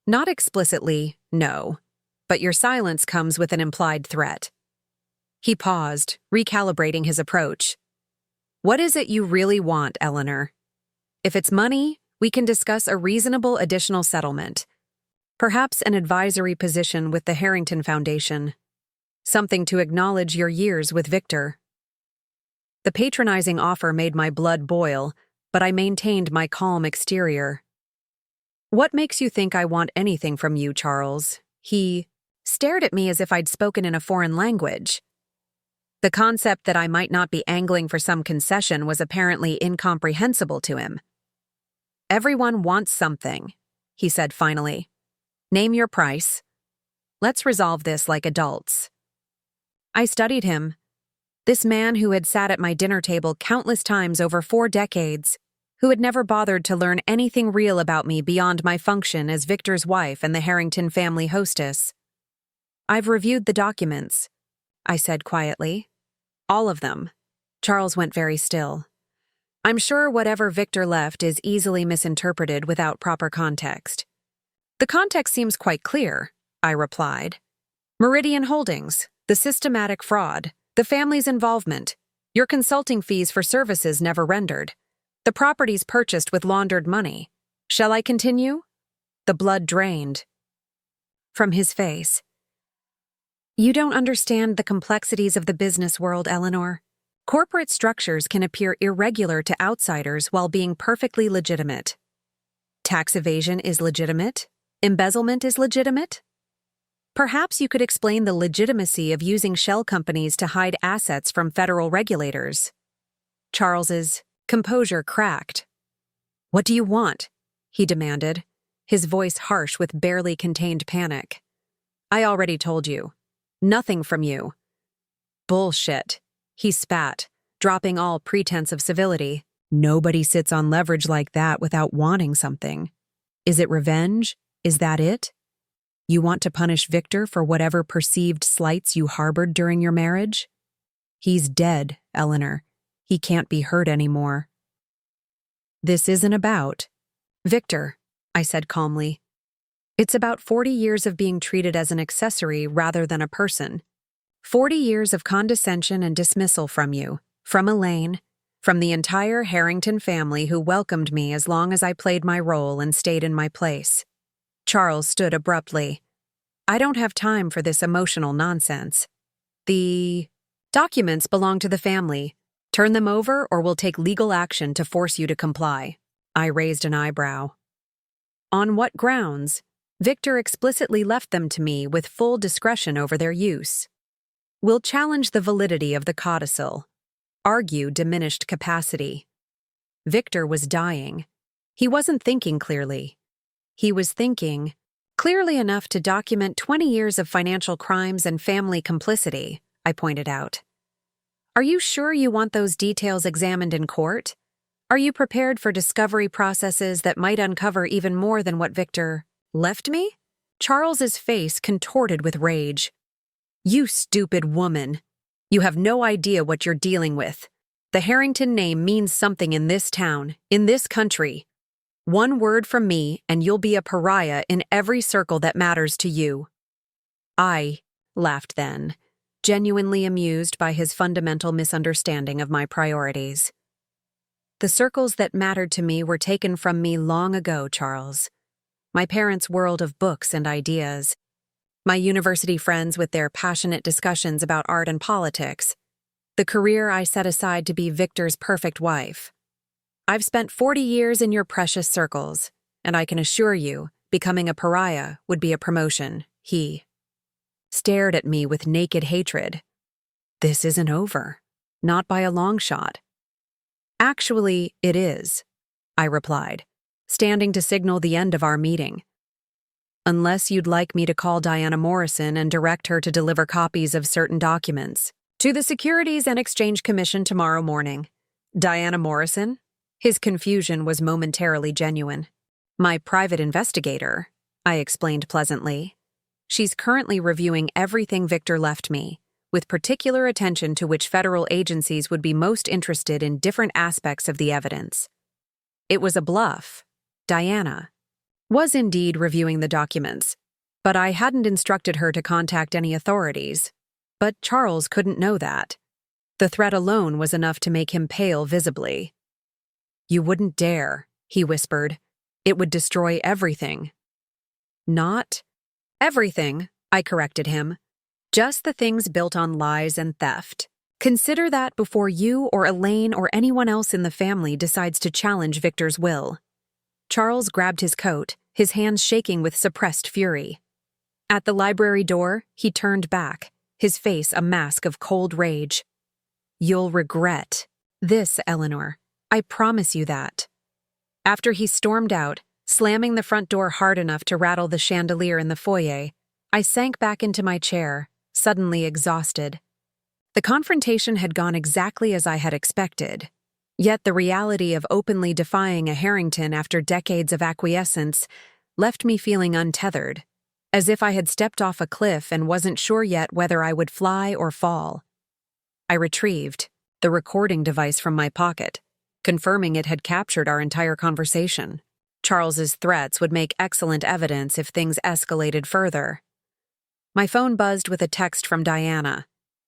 Not explicitly, no. But your silence comes with an implied threat. He paused, recalibrating his approach. What is it you really want, Eleanor? If it's money, we can discuss a reasonable additional settlement. Perhaps an advisory position with the Harrington Foundation. Something to acknowledge your years with Victor. The patronizing offer made my blood boil, but I maintained my calm exterior. What makes you think I want anything from you, Charles? He stared at me as if I'd spoken in a foreign language. The concept that I might not be angling for some concession was apparently incomprehensible to him. Everyone wants something, he said finally. Name your price. Let's resolve this like adults. I studied him. This man who had sat at my dinner table countless times over 4 decades, who had never bothered to learn anything real about me beyond my function as Victor's wife and the Harrington family hostess. I've reviewed the documents, I said quietly. All of them. Charles went very still. I'm sure whatever Victor left is easily misinterpreted without proper context. The context seems quite clear, I replied. Meridian Holdings, the systematic fraud, the family's involvement, your consulting fees for services never rendered, the properties purchased with laundered money. Shall I continue? The blood drained from his face. You don't understand the complexities of the business world, Eleanor. Corporate structures can appear irregular to outsiders while being perfectly legitimate. Tax evasion is legitimate. Embezzlement is legitimate. Perhaps you could explain the legitimacy of using shell companies to hide assets from federal regulators. Charles's composure cracked. What do you want? He demanded, his voice harsh with barely contained panic. I already told you. Nothing from you. Bullshit, he spat, dropping all pretense of civility. Nobody sits on leverage like that without wanting something. Is it revenge? Is that it? You want to punish Victor for whatever perceived slights you harbored during your marriage? He's dead, Eleanor. He can't be hurt anymore. This isn't about Victor, I said calmly. It's about 40 years of being treated as an accessory rather than a person. 40 years of condescension and dismissal from you, from Elaine, from the entire Harrington family who welcomed me as long as I played my role and stayed in my place. Charles stood abruptly. I don't have time for this emotional nonsense. The documents belong to the family. Turn them over or we'll take legal action to force you to comply. I raised an eyebrow. On what grounds? Victor explicitly left them to me with full discretion over their use. We'll challenge the validity of the codicil. Argue diminished capacity. Victor was dying. He wasn't thinking clearly. He was thinking clearly enough to document 20 years of financial crimes and family complicity, I pointed out. Are you sure you want those details examined in court? Are you prepared for discovery processes that might uncover even more than what Victor left me? Charles's face contorted with rage. You stupid woman. You have no idea what you're dealing with. The Harrington name means something in this town, in this country. One word from me and you'll be a pariah in every circle that matters to you. I laughed then. genuinely amused by his fundamental misunderstanding of my priorities. The circles that mattered to me were taken from me long ago, Charles. My parents' world of books and ideas. My university friends with their passionate discussions about art and politics. The career I set aside to be Victor's perfect wife. I've spent 40 years in your precious circles, and I can assure you, becoming a pariah would be a promotion. He stared at me with naked hatred. This isn't over. Not by a long shot. Actually, it is, I replied, standing to signal the end of our meeting. Unless you'd like me to call Diana Morrison and direct her to deliver copies of certain documents to the Securities and Exchange Commission tomorrow morning. Diana Morrison? His confusion was momentarily genuine. My private investigator, I explained pleasantly. She's currently reviewing everything Victor left me, with particular attention to which federal agencies would be most interested in different aspects of the evidence. It was a bluff. Diana was indeed reviewing the documents, but I hadn't instructed her to contact any authorities. But Charles couldn't know that. The threat alone was enough to make him pale visibly. You wouldn't dare, he whispered. It would destroy everything. Not everything, I corrected him. Just the things built on lies and theft. Consider that before you or Elaine or anyone else in the family decides to challenge Victor's will. Charles grabbed his coat, his hands shaking with suppressed fury. At the library door, he turned back, his face a mask of cold rage. You'll regret this, Eleanor. I promise you that. After he stormed out, slamming the front door hard enough to rattle the chandelier in the foyer, I sank back into my chair, suddenly exhausted. The confrontation had gone exactly as I had expected. Yet the reality of openly defying a Harrington after decades of acquiescence left me feeling untethered, as if I had stepped off a cliff and wasn't sure yet whether I would fly or fall. I retrieved the recording device from my pocket, confirming it had captured our entire conversation. Charles's threats would make excellent evidence if things escalated further. My phone buzzed with a text from Diana.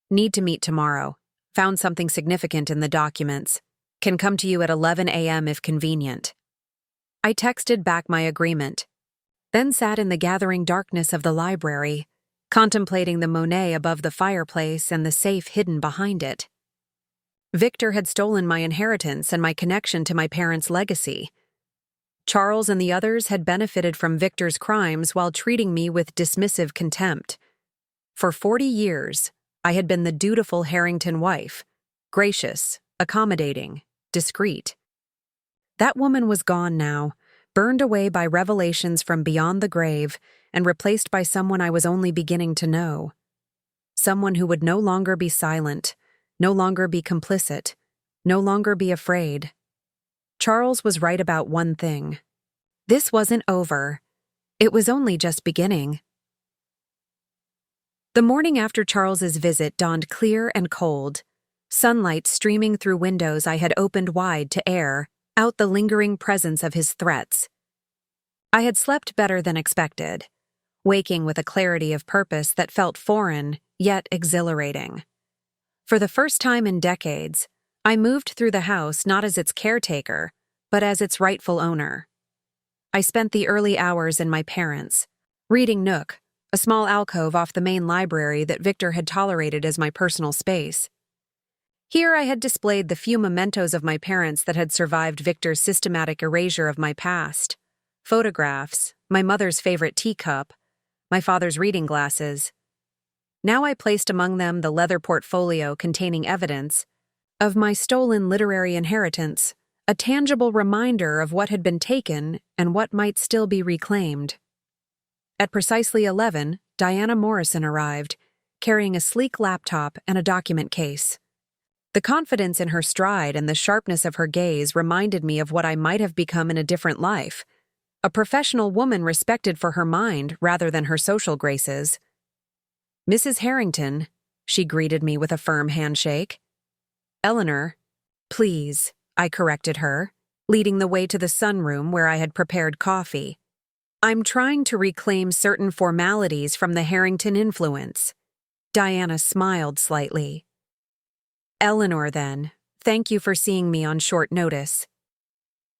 Need to meet tomorrow. Found something significant in the documents. Can come to you at 11 a.m. if convenient. I texted back my agreement, then sat in the gathering darkness of the library, contemplating the Monet above the fireplace and the safe hidden behind it. Victor had stolen my inheritance and my connection to my parents' legacy. Charles and the others had benefited from Victor's crimes while treating me with dismissive contempt. For 40 years, I had been the dutiful Harrington wife, gracious, accommodating, discreet. That woman was gone now, burned away by revelations from beyond the grave and replaced by someone I was only beginning to know. Someone who would no longer be silent, no longer be complicit, no longer be afraid. Charles was right about one thing. This wasn't over. It was only just beginning. The morning after Charles's visit dawned clear and cold, sunlight streaming through windows I had opened wide to air out the lingering presence of his threats. I had slept better than expected, waking with a clarity of purpose that felt foreign, yet exhilarating. For the first time in decades, I moved through the house not as its caretaker, but as its rightful owner. I spent the early hours in my parents' reading nook, a small alcove off the main library that Victor had tolerated as my personal space. Here I had displayed the few mementos of my parents that had survived Victor's systematic erasure of my past. Photographs, my mother's favorite teacup, my father's reading glasses. Now I placed among them the leather portfolio containing evidence of my stolen literary inheritance, a tangible reminder of what had been taken and what might still be reclaimed. At precisely 11, Diana Morrison arrived, carrying a sleek laptop and a document case. The confidence in her stride and the sharpness of her gaze reminded me of what I might have become in a different life, a professional woman respected for her mind rather than her social graces. Mrs. Harrington, she greeted me with a firm handshake. Eleanor, please, I corrected her, leading the way to the sunroom where I had prepared coffee. I'm trying to reclaim certain formalities from the Harrington influence. Diana smiled slightly. Eleanor, then. Thank you for seeing me on short notice.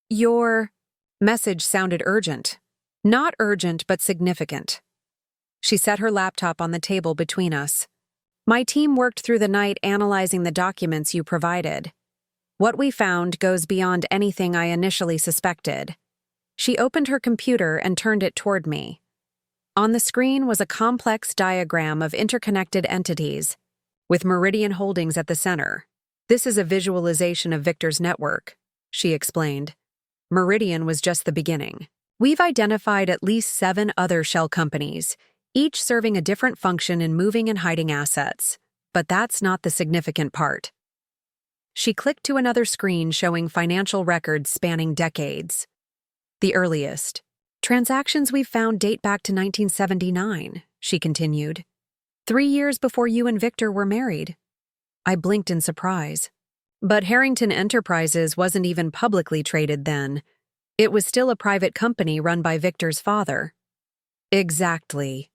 Your message sounded urgent. Not urgent, but significant. She set her laptop on the table between us. My team worked through the night analyzing the documents you provided. What we found goes beyond anything I initially suspected. She opened her computer and turned it toward me. On the screen was a complex diagram of interconnected entities, with Meridian Holdings at the center. This is a visualization of Victor's network, she explained. Meridian was just the beginning. We've identified at least 7 other shell companies, each serving a different function in moving and hiding assets. But that's not the significant part. She clicked to another screen showing financial records spanning decades. The earliest. Transactions we've found date back to 1979, she continued. 3 years before you and Victor were married. I blinked in surprise. But Harrington Enterprises wasn't even publicly traded then. It was still a private company run by Victor's father. Exactly.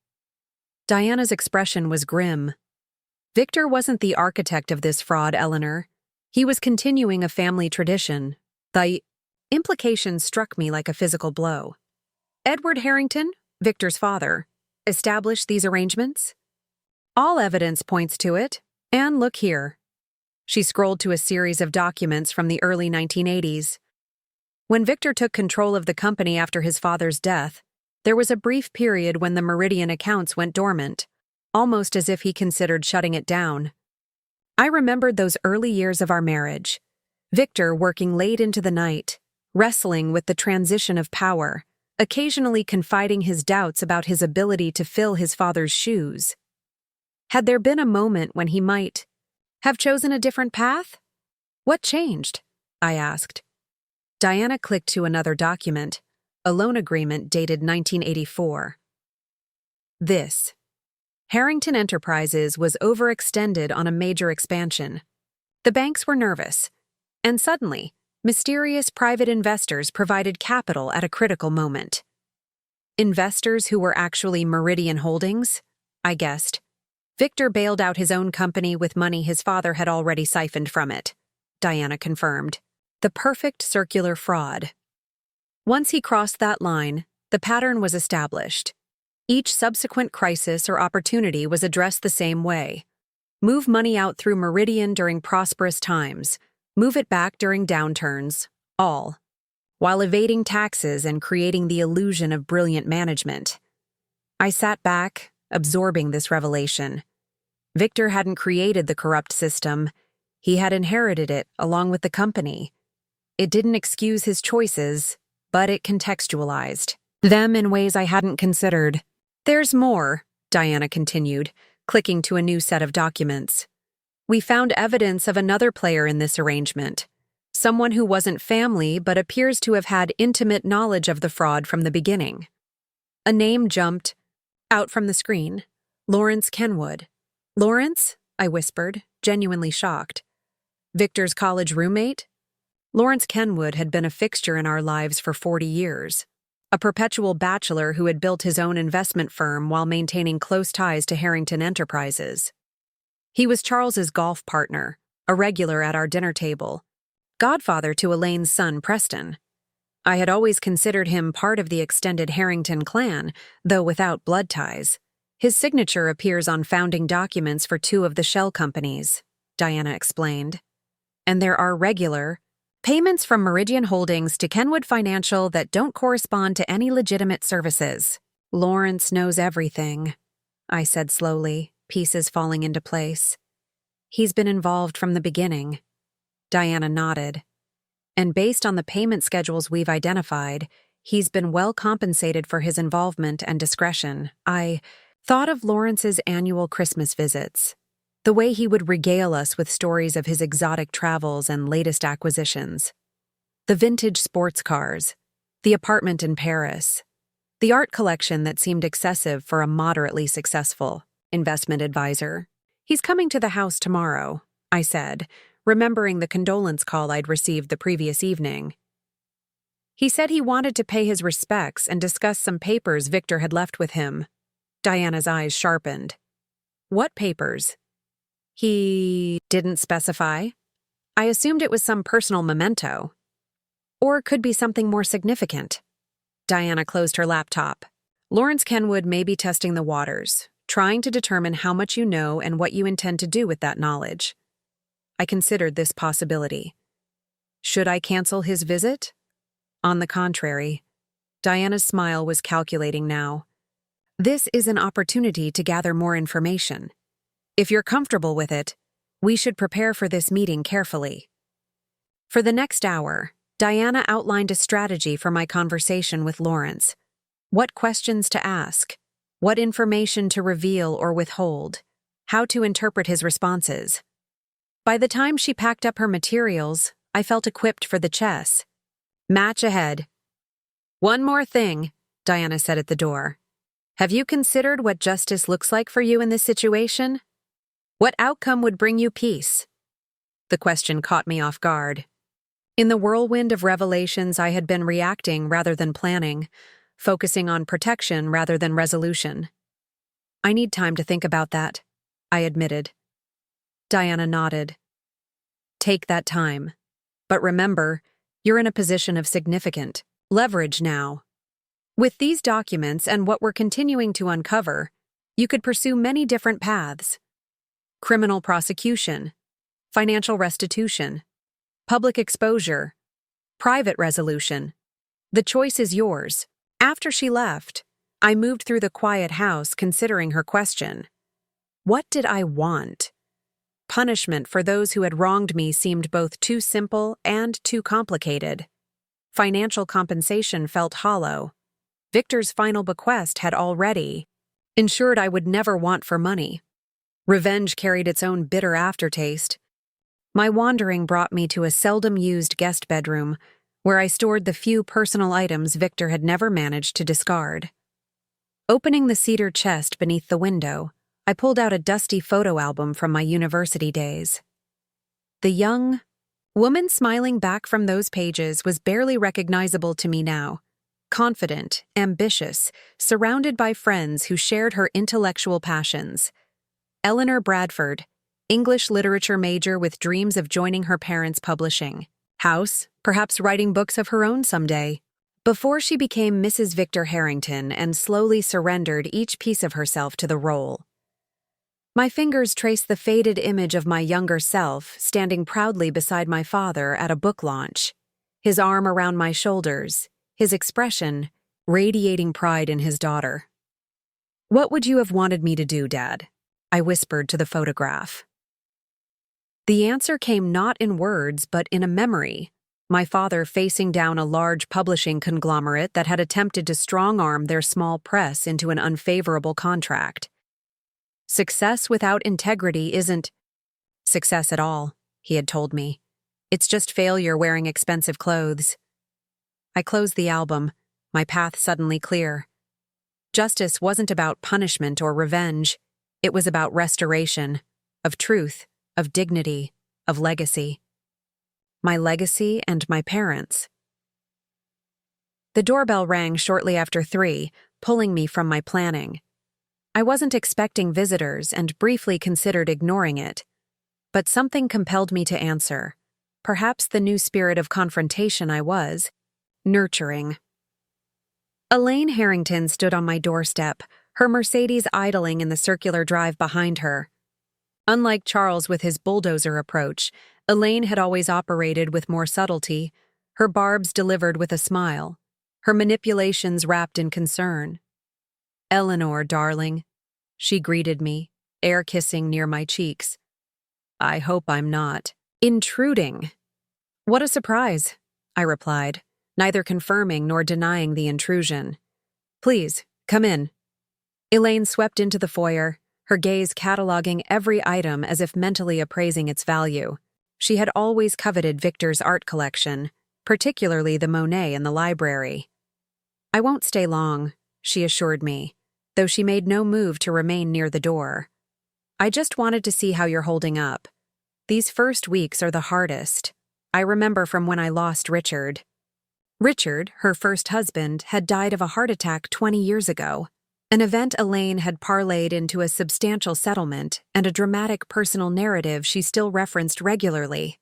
Diana's expression was grim. Victor wasn't the architect of this fraud, Eleanor. He was continuing a family tradition. The implication struck me like a physical blow. Edward Harrington, Victor's father, established these arrangements? All evidence points to it. And look here. She scrolled to a series of documents from the early 1980s. When Victor took control of the company after his father's death, there was a brief period when the Meridian accounts went dormant, almost as if he considered shutting it down. I remembered those early years of our marriage. Victor working late into the night, wrestling with the transition of power, occasionally confiding his doubts about his ability to fill his father's shoes. Had there been a moment when he might have chosen a different path? What changed? I asked. Diana clicked to another document, a loan agreement dated 1984. This. Harrington Enterprises was overextended on a major expansion. The banks were nervous, and suddenly, mysterious private investors provided capital at a critical moment. Investors who were actually Meridian Holdings? I guessed. Victor bailed out his own company with money his father had already siphoned from it, Diana confirmed. The perfect circular fraud. Once he crossed that line, the pattern was established. Each subsequent crisis or opportunity was addressed the same way. Move money out through Meridian during prosperous times, move it back during downturns, all, while evading taxes and creating the illusion of brilliant management. I sat back, absorbing this revelation. Victor hadn't created the corrupt system. He had inherited it along with the company. It didn't excuse his choices, but it contextualized them in ways I hadn't considered. There's more, Diana continued, clicking to a new set of documents. We found evidence of another player in this arrangement, someone who wasn't family but appears to have had intimate knowledge of the fraud from the beginning. A name jumped out from the screen. Lawrence Kenwood. Lawrence? I whispered, genuinely shocked. Victor's college roommate? Lawrence Kenwood had been a fixture in our lives for 40 years. A perpetual bachelor who had built his own investment firm while maintaining close ties to Harrington Enterprises. He was Charles's golf partner, a regular at our dinner table, godfather to Elaine's son Preston. I had always considered him part of the extended Harrington clan, though without blood ties. His signature appears on founding documents for 2 of the shell companies, Diana explained. And there are regular payments from Meridian Holdings to Kenwood Financial that don't correspond to any legitimate services. Lawrence knows everything, I said slowly, pieces falling into place. He's been involved from the beginning. Diana nodded. And based on the payment schedules we've identified, he's been well compensated for his involvement and discretion. I thought of Lawrence's annual Christmas visits, the way he would regale us with stories of his exotic travels and latest acquisitions. The vintage sports cars, the apartment in Paris, the art collection that seemed excessive for a moderately successful investment advisor. He's coming to the house tomorrow, I said, remembering the condolence call I'd received the previous evening. He said he wanted to pay his respects and discuss some papers Victor had left with him. Diana's eyes sharpened. What papers? He didn't specify. I assumed it was some personal memento. Or could be something more significant. Diana closed her laptop. Lawrence Kenwood may be testing the waters, trying to determine how much you know and what you intend to do with that knowledge. I considered this possibility. Should I cancel his visit? On the contrary, Diana's smile was calculating now. This is an opportunity to gather more information. If you're comfortable with it, we should prepare for this meeting carefully. For the next hour, Diana outlined a strategy for my conversation with Lawrence. What questions to ask, what information to reveal or withhold, how to interpret his responses. By the time she packed up her materials, I felt equipped for the chess. Match ahead. One more thing, Diana said at the door. Have you considered what justice looks like for you in this situation? What outcome would bring you peace? The question caught me off guard. In the whirlwind of revelations, I had been reacting rather than planning, focusing on protection rather than resolution. I need time to think about that, I admitted. Diana nodded. Take that time. But remember, you're in a position of significant leverage now. With these documents and what we're continuing to uncover, you could pursue many different paths. Criminal prosecution, financial restitution, public exposure, private resolution. The choice is yours. After she left, I moved through the quiet house considering her question. What did I want? Punishment for those who had wronged me seemed both too simple and too complicated. Financial compensation felt hollow. Victor's final bequest had already ensured I would never want for money. Revenge carried its own bitter aftertaste. My wandering brought me to a seldom-used guest bedroom, where I stored the few personal items Victor had never managed to discard. Opening the cedar chest beneath the window, I pulled out a dusty photo album from my university days. The young woman smiling back from those pages was barely recognizable to me now. Confident, ambitious, surrounded by friends who shared her intellectual passions. Eleanor Bradford, English literature major with dreams of joining her parents' publishing house, perhaps writing books of her own someday. Before she became Mrs. Victor Harrington and slowly surrendered each piece of herself to the role. My fingers traced the faded image of my younger self standing proudly beside my father at a book launch, his arm around my shoulders, his expression radiating pride in his daughter. What would you have wanted me to do, Dad? I whispered to the photograph. The answer came not in words, but in a memory, my father facing down a large publishing conglomerate that had attempted to strong-arm their small press into an unfavorable contract. Success without integrity isn't success at all, he had told me. It's just failure wearing expensive clothes. I closed the album, my path suddenly clear. Justice wasn't about punishment or revenge. It was about restoration, of truth, of dignity, of legacy. My legacy and my parents. The doorbell rang shortly after 3, pulling me from my planning. I wasn't expecting visitors and briefly considered ignoring it. But something compelled me to answer. Perhaps the new spirit of confrontation I was nurturing. Elaine Harrington stood on my doorstep, her Mercedes idling in the circular drive behind her. Unlike Charles with his bulldozer approach, Elaine had always operated with more subtlety, her barbs delivered with a smile, her manipulations wrapped in concern. "Eleanor, darling," she greeted me, air kissing near my cheeks. "I hope I'm not intruding." "What a surprise," I replied, neither confirming nor denying the intrusion. "Please, come in." Elaine swept into the foyer, her gaze cataloging every item as if mentally appraising its value. She had always coveted Victor's art collection, particularly the Monet in the library. "I won't stay long," she assured me, though she made no move to remain near the door. "I just wanted to see how you're holding up. These first weeks are the hardest. I remember from when I lost Richard. Richard, her first husband, had died of a heart attack 20 years ago. An event Elaine had parlayed into a substantial settlement and a dramatic personal narrative she still referenced regularly.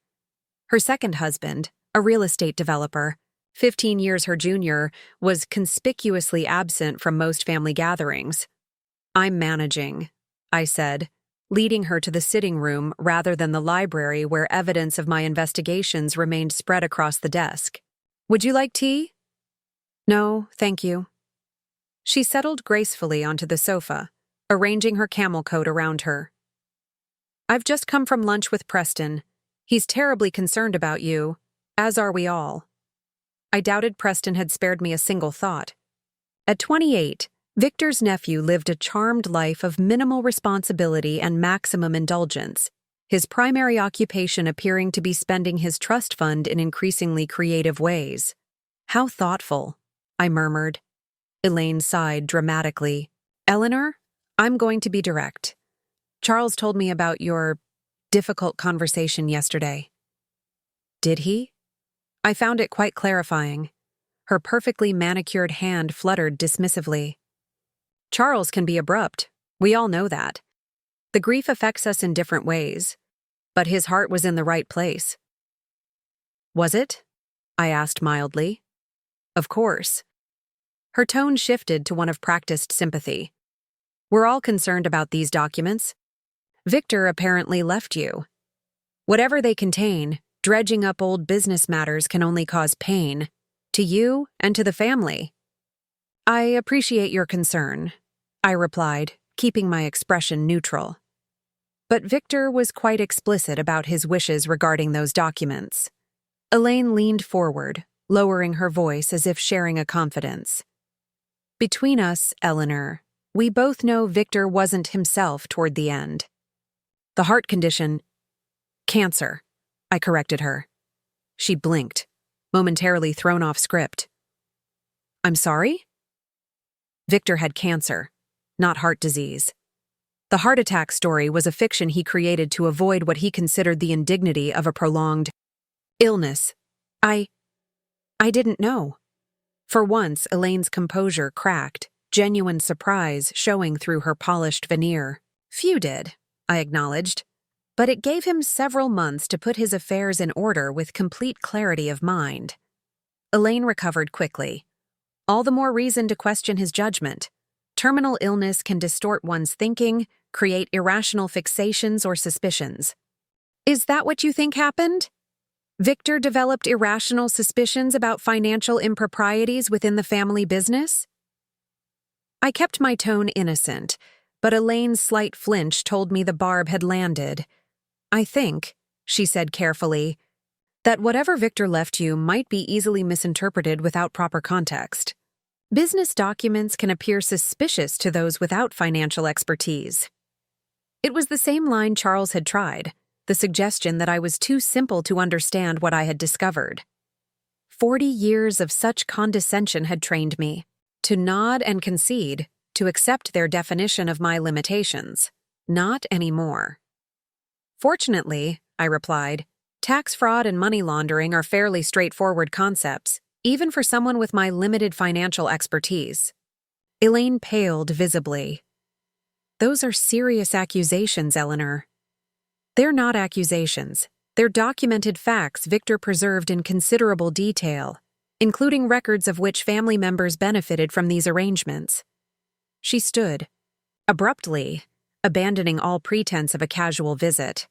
Her second husband, a real estate developer, 15 years her junior, was conspicuously absent from most family gatherings. "I'm managing," I said, leading her to the sitting room rather than the library where evidence of my investigations remained spread across the desk. "Would you like tea?" "No, thank you." She settled gracefully onto the sofa, arranging her camel coat around her. "I've just come from lunch with Preston. He's terribly concerned about you, as are we all." I doubted Preston had spared me a single thought. At 28, Victor's nephew lived a charmed life of minimal responsibility and maximum indulgence, his primary occupation appearing to be spending his trust fund in increasingly creative ways. "How thoughtful," I murmured. Elaine sighed dramatically. "Eleanor, I'm going to be direct. Charles told me about your difficult conversation yesterday." "Did he?" I found it quite clarifying. Her perfectly manicured hand fluttered dismissively. "Charles can be abrupt. We all know that. The grief affects us in different ways. But his heart was in the right place." "Was it?" I asked mildly. "Of course." Her tone shifted to one of practiced sympathy. "We're all concerned about these documents. Victor apparently left you. Whatever they contain, dredging up old business matters can only cause pain, to you and to the family." "I appreciate your concern," I replied, keeping my expression neutral. But Victor was quite explicit about his wishes regarding those documents. Elaine leaned forward, lowering her voice as if sharing a confidence. "Between us, Eleanor, we both know Victor wasn't himself toward the end. The heart condition— cancer," I corrected her. She blinked, momentarily thrown off script. "I'm sorry?" Victor had cancer, not heart disease. The heart attack story was a fiction he created to avoid what he considered the indignity of a prolonged illness. I didn't know." For once, Elaine's composure cracked, genuine surprise showing through her polished veneer. "Few did," I acknowledged, but it gave him several months to put his affairs in order with complete clarity of mind. Elaine recovered quickly. All the more reason to question his judgment. Terminal illness can distort one's thinking, create irrational fixations or suspicions. "Is that what you think happened? Victor developed irrational suspicions about financial improprieties within the family business?" I kept my tone innocent, but Elaine's slight flinch told me the barb had landed. "I think," she said carefully, "that whatever Victor left you might be easily misinterpreted without proper context. Business documents can appear suspicious to those without financial expertise." It was the same line Charles had tried, the suggestion that I was too simple to understand what I had discovered. 40 years of such condescension had trained me to nod and concede, to accept their definition of my limitations. Not anymore. "Fortunately," I replied, "tax fraud and money laundering are fairly straightforward concepts, even for someone with my limited financial expertise." Elaine paled visibly. "Those are serious accusations, Eleanor." "They're not accusations. They're documented facts Victor preserved in considerable detail, including records of which family members benefited from these arrangements." She stood, abruptly, abandoning all pretense of a casual visit.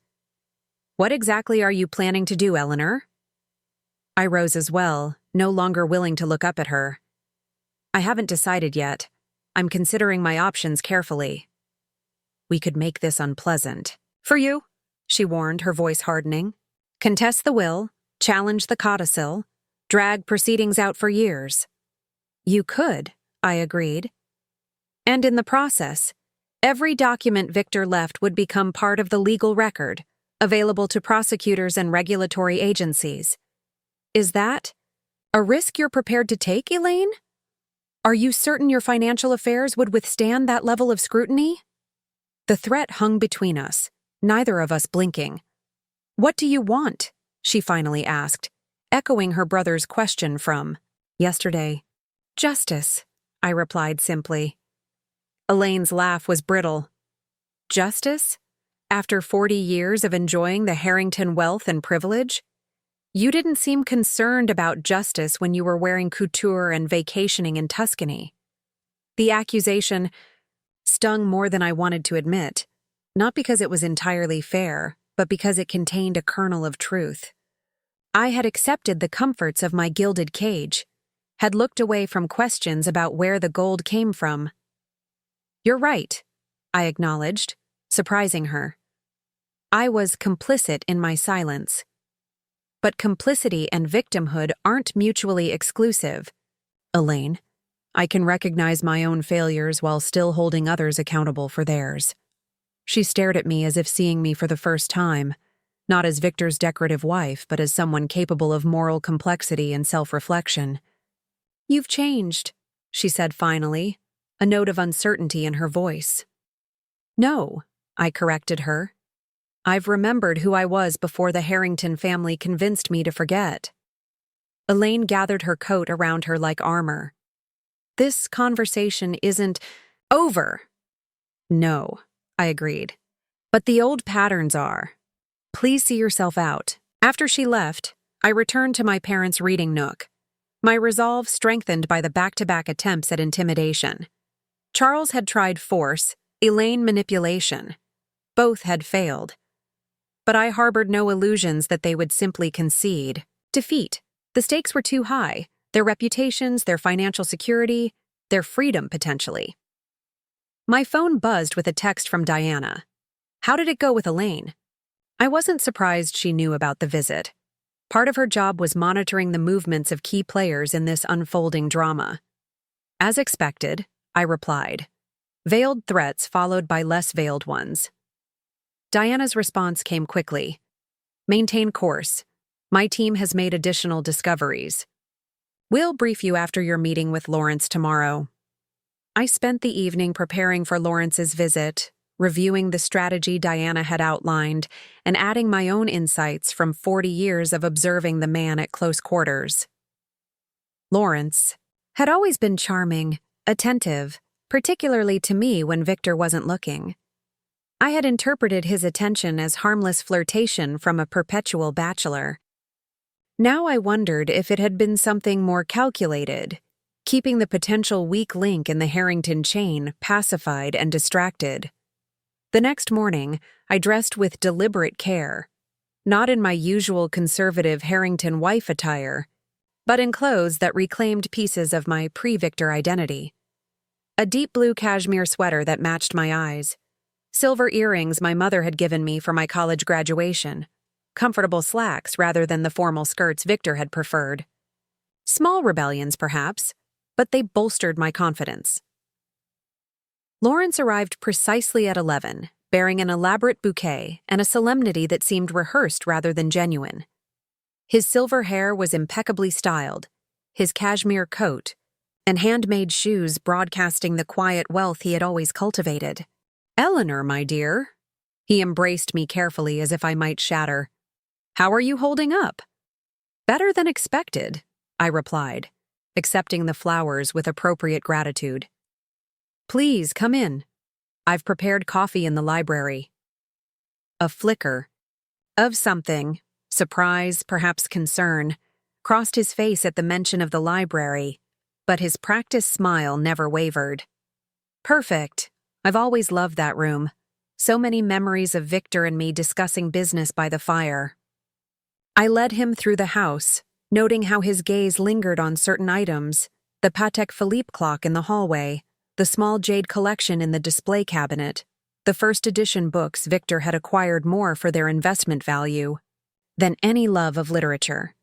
"What exactly are you planning to do, Eleanor?" I rose as well, no longer willing to look up at her. "I haven't decided yet. I'm considering my options carefully." "We could make this unpleasant." "For you," she warned, her voice hardening. "Contest the will, challenge the codicil, drag proceedings out for years." "You could," I agreed. "And in the process, every document Victor left would become part of the legal record, available to prosecutors and regulatory agencies. Is that a risk you're prepared to take, Elaine? Are you certain your financial affairs would withstand that level of scrutiny?" The threat hung between us, neither of us blinking. "What do you want?" she finally asked, echoing her brother's question from yesterday. "Justice," I replied simply. Elaine's laugh was brittle. Justice? After 40 years of enjoying the Harrington wealth and privilege? You didn't seem concerned about justice when you were wearing couture and vacationing in Tuscany. The accusation stung more than I wanted to admit, not because it was entirely fair, but because it contained a kernel of truth. I had accepted the comforts of my gilded cage, had looked away from questions about where the gold came from. "You're right," I acknowledged, surprising her. I was complicit in my silence. But complicity and victimhood aren't mutually exclusive. Elaine, I can recognize my own failures while still holding others accountable for theirs. She stared at me as if seeing me for the first time, not as Victor's decorative wife, but as someone capable of moral complexity and self-reflection. "You've changed," she said finally, a note of uncertainty in her voice. "No," I corrected her. "I've remembered who I was before the Harrington family convinced me to forget." Elaine gathered her coat around her like armor. "This conversation isn't over." "No," I agreed. "But the old patterns are. Please see yourself out." After she left, I returned to my parents' reading nook, my resolve strengthened by the back-to-back attempts at intimidation. Charles had tried force, Elaine manipulation. Both had failed. But I harbored no illusions that they would simply concede. Defeat. The stakes were too high. Their reputations, their financial security, their freedom potentially. My phone buzzed with a text from Diana. How did it go with Elaine? I wasn't surprised she knew about the visit. Part of her job was monitoring the movements of key players in this unfolding drama. As expected, I replied. Veiled threats followed by less veiled ones. Diana's response came quickly. Maintain course. My team has made additional discoveries. We'll brief you after your meeting with Lawrence tomorrow. I spent the evening preparing for Lawrence's visit, reviewing the strategy Diana had outlined, and adding my own insights from 40 years of observing the man at close quarters. Lawrence had always been charming, attentive, particularly to me when Victor wasn't looking. I had interpreted his attention as harmless flirtation from a perpetual bachelor. Now I wondered if it had been something more calculated, keeping the potential weak link in the Harrington chain pacified and distracted. The next morning, I dressed with deliberate care, not in my usual conservative Harrington wife attire, but in clothes that reclaimed pieces of my pre-Victor identity. A deep blue cashmere sweater that matched my eyes, silver earrings my mother had given me for my college graduation, comfortable slacks rather than the formal skirts Victor had preferred. Small rebellions, perhaps, but they bolstered my confidence. Lawrence arrived precisely at 11, bearing an elaborate bouquet and a solemnity that seemed rehearsed rather than genuine. His silver hair was impeccably styled, his cashmere coat, and handmade shoes broadcasting the quiet wealth he had always cultivated. "Eleanor, my dear." He embraced me carefully as if I might shatter. "How are you holding up?" "Better than expected," I replied, accepting the flowers with appropriate gratitude. "Please, come in. I've prepared coffee in the library." A flicker of something, surprise, perhaps concern, crossed his face at the mention of the library, but his practiced smile never wavered. "Perfect. I've always loved that room. So many memories of Victor and me discussing business by the fire." I led him through the house, noting how his gaze lingered on certain items, the Patek Philippe clock in the hallway, the small jade collection in the display cabinet, the first edition books Victor had acquired more for their investment value than any love of literature.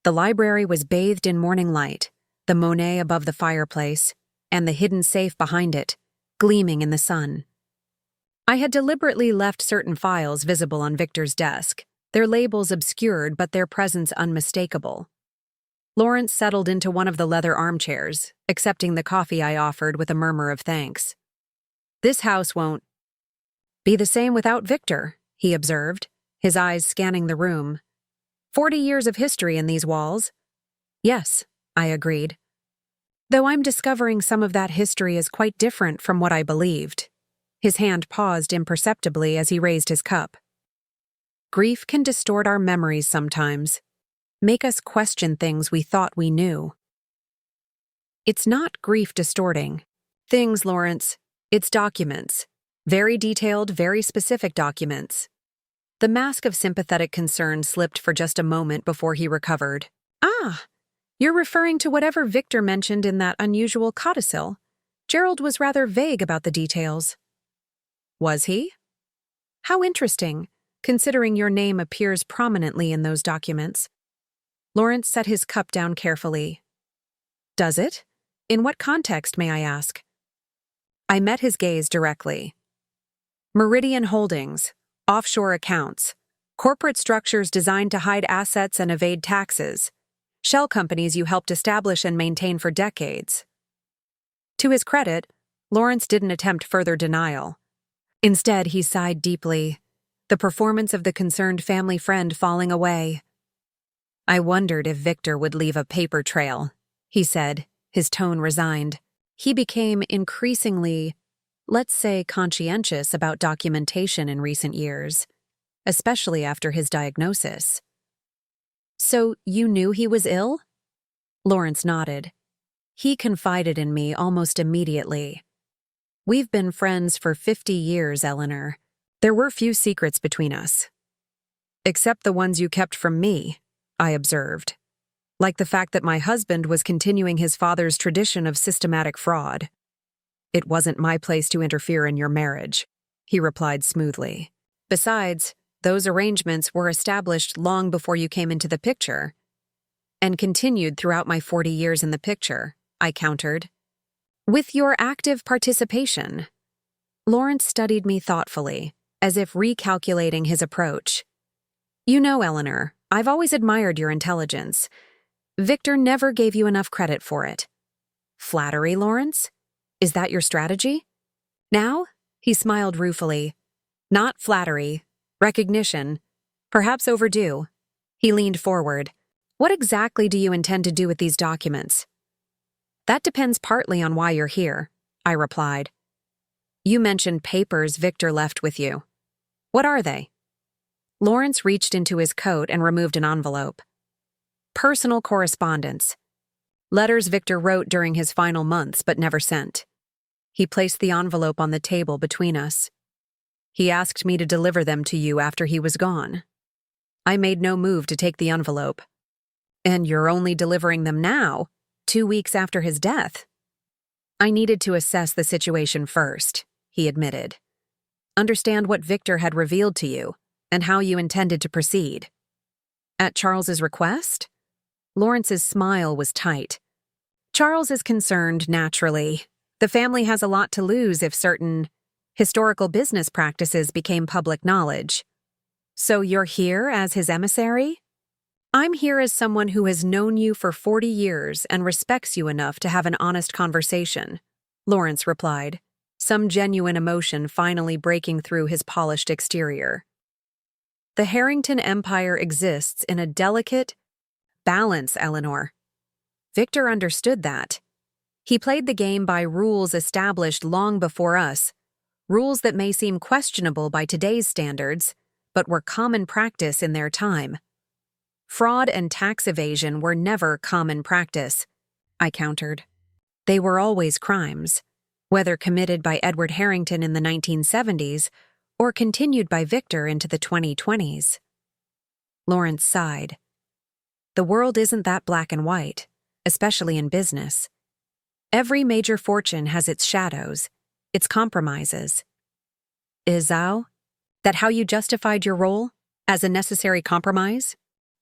The library was bathed in morning light, the Monet above the fireplace, and the hidden safe behind it, gleaming in the sun. I had deliberately left certain files visible on Victor's desk, their labels obscured but their presence unmistakable. Lawrence settled into one of the leather armchairs, accepting the coffee I offered with a murmur of thanks. "This house won't be the same without Victor," he observed, his eyes scanning the room. 40 years of history in these walls." "Yes," I agreed. Though I'm discovering some of that history is quite different from what I believed. His hand paused imperceptibly as he raised his cup. Grief can distort our memories sometimes, make us question things we thought we knew. It's not grief distorting things, Lawrence. It's documents. Very detailed, very specific documents. The mask of sympathetic concern slipped for just a moment before he recovered. Ah, you're referring to whatever Victor mentioned in that unusual codicil. Gerald was rather vague about the details. Was he? How interesting, considering your name appears prominently in those documents. Lawrence set his cup down carefully. Does it? In what context, may I ask? I met his gaze directly. Meridian Holdings, offshore accounts, corporate structures designed to hide assets and evade taxes, shell companies you helped establish and maintain for decades. To his credit, Lawrence didn't attempt further denial. Instead, he sighed deeply, the performance of the concerned family friend falling away. I wondered if Victor would leave a paper trail, he said, his tone resigned. He became increasingly, let's say, conscientious about documentation in recent years, especially after his diagnosis. So you knew he was ill? Lawrence nodded. He confided in me almost immediately. We've been friends for 50 years, Eleanor. There were few secrets between us. Except the ones you kept from me, I observed. Like the fact that my husband was continuing his father's tradition of systematic fraud. It wasn't my place to interfere in your marriage, he replied smoothly. Besides, those arrangements were established long before you came into the picture, and continued throughout my 40 years in the picture, I countered. With your active participation. Lawrence studied me thoughtfully, as if recalculating his approach. You know, Eleanor, I've always admired your intelligence. Victor never gave you enough credit for it. Flattery, Lawrence? Is that your strategy? Now? He smiled ruefully. Not flattery. Recognition. Perhaps overdue. He leaned forward. What exactly do you intend to do with these documents? That depends partly on why you're here, I replied. You mentioned papers Victor left with you. What are they? Lawrence reached into his coat and removed an envelope. Personal correspondence. Letters Victor wrote during his final months but never sent. He placed the envelope on the table between us. He asked me to deliver them to you after he was gone. I made no move to take the envelope. And you're only delivering them now, 2 weeks after his death. I needed to assess the situation first, he admitted. Understand what Victor had revealed to you, and how you intended to proceed. At Charles's request? Lawrence's smile was tight. Charles is concerned, naturally. The family has a lot to lose if certain historical business practices became public knowledge. So you're here as his emissary? I'm here as someone who has known you for 40 years and respects you enough to have an honest conversation, Lawrence replied, some genuine emotion finally breaking through his polished exterior. The Harrington Empire exists in a delicate balance, Eleanor. Victor understood that. He played the game by rules established long before us, rules that may seem questionable by today's standards, but were common practice in their time. Fraud and tax evasion were never common practice, I countered. They were always crimes, whether committed by Edward Harrington in the 1970s or continued by Victor into the 2020s. Lawrence sighed. The world isn't that black and white, especially in business. Every major fortune has its shadows, its compromises. Is that how you justified your role? As a necessary compromise?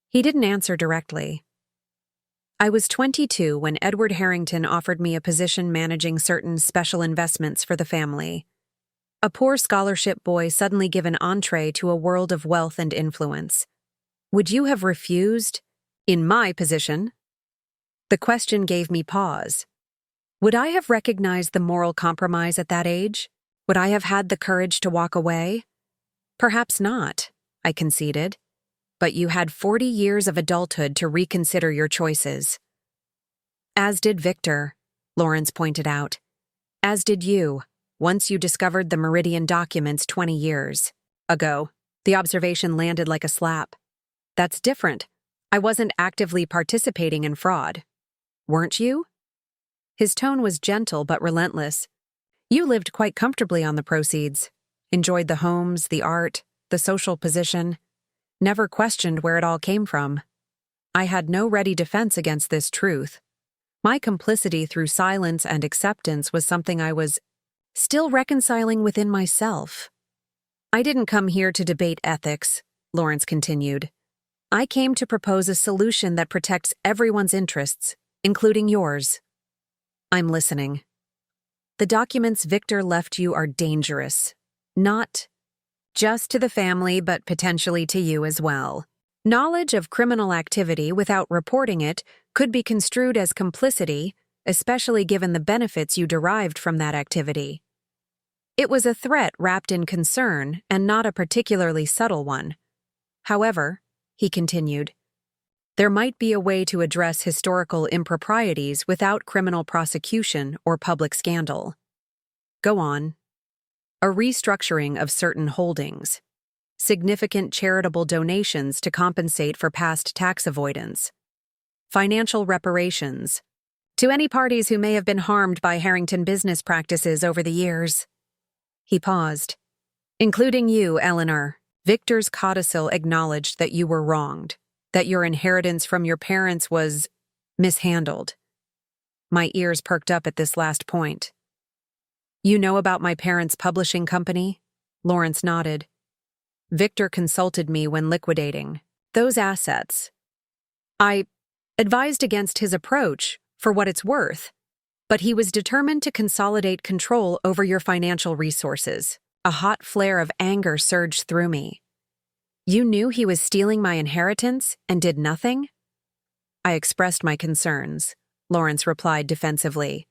He didn't answer directly. I was 22 when Edward Harrington offered me a position managing certain special investments for the family. A poor scholarship boy suddenly given entree to a world of wealth and influence. Would you have refused? In my position? The question gave me pause. Would I have recognized the moral compromise at that age? Would I have had the courage to walk away? Perhaps not, I conceded. But you had 40 years of adulthood to reconsider your choices. As did Victor. Lawrence pointed out. As did you, once you discovered the Meridian documents 20 years ago. The observation landed like a slap. That's different. I wasn't actively participating in fraud. Weren't you? His tone was gentle but relentless. You lived quite comfortably on the proceeds, enjoyed the homes, the art, the social position, never questioned where it all came from. I had no ready defense against this truth. My complicity through silence and acceptance was something I was still reconciling within myself. I didn't come here to debate ethics, Lawrence continued. I came to propose a solution that protects everyone's interests, including yours. I'm listening. The documents Victor left you are dangerous. Not just to the family, but potentially to you as well. Knowledge of criminal activity without reporting it could be construed as complicity, especially given the benefits you derived from that activity. It was a threat wrapped in concern and not a particularly subtle one. However, he continued, there might be a way to address historical improprieties without criminal prosecution or public scandal. Go on. A restructuring of certain holdings. Significant charitable donations to compensate for past tax avoidance. Financial reparations. To any parties who may have been harmed by Harrington business practices over the years. He paused. Including you, Eleanor. Victor's codicil acknowledged that you were wronged, that your inheritance from your parents was mishandled. My ears perked up at this last point. You know about my parents' publishing company? Lawrence nodded. Victor consulted me when liquidating those assets. I advised against his approach, for what it's worth, but he was determined to consolidate control over your financial resources. A hot flare of anger surged through me. You knew he was stealing my inheritance and did nothing? I expressed my concerns, Lawrence replied defensively.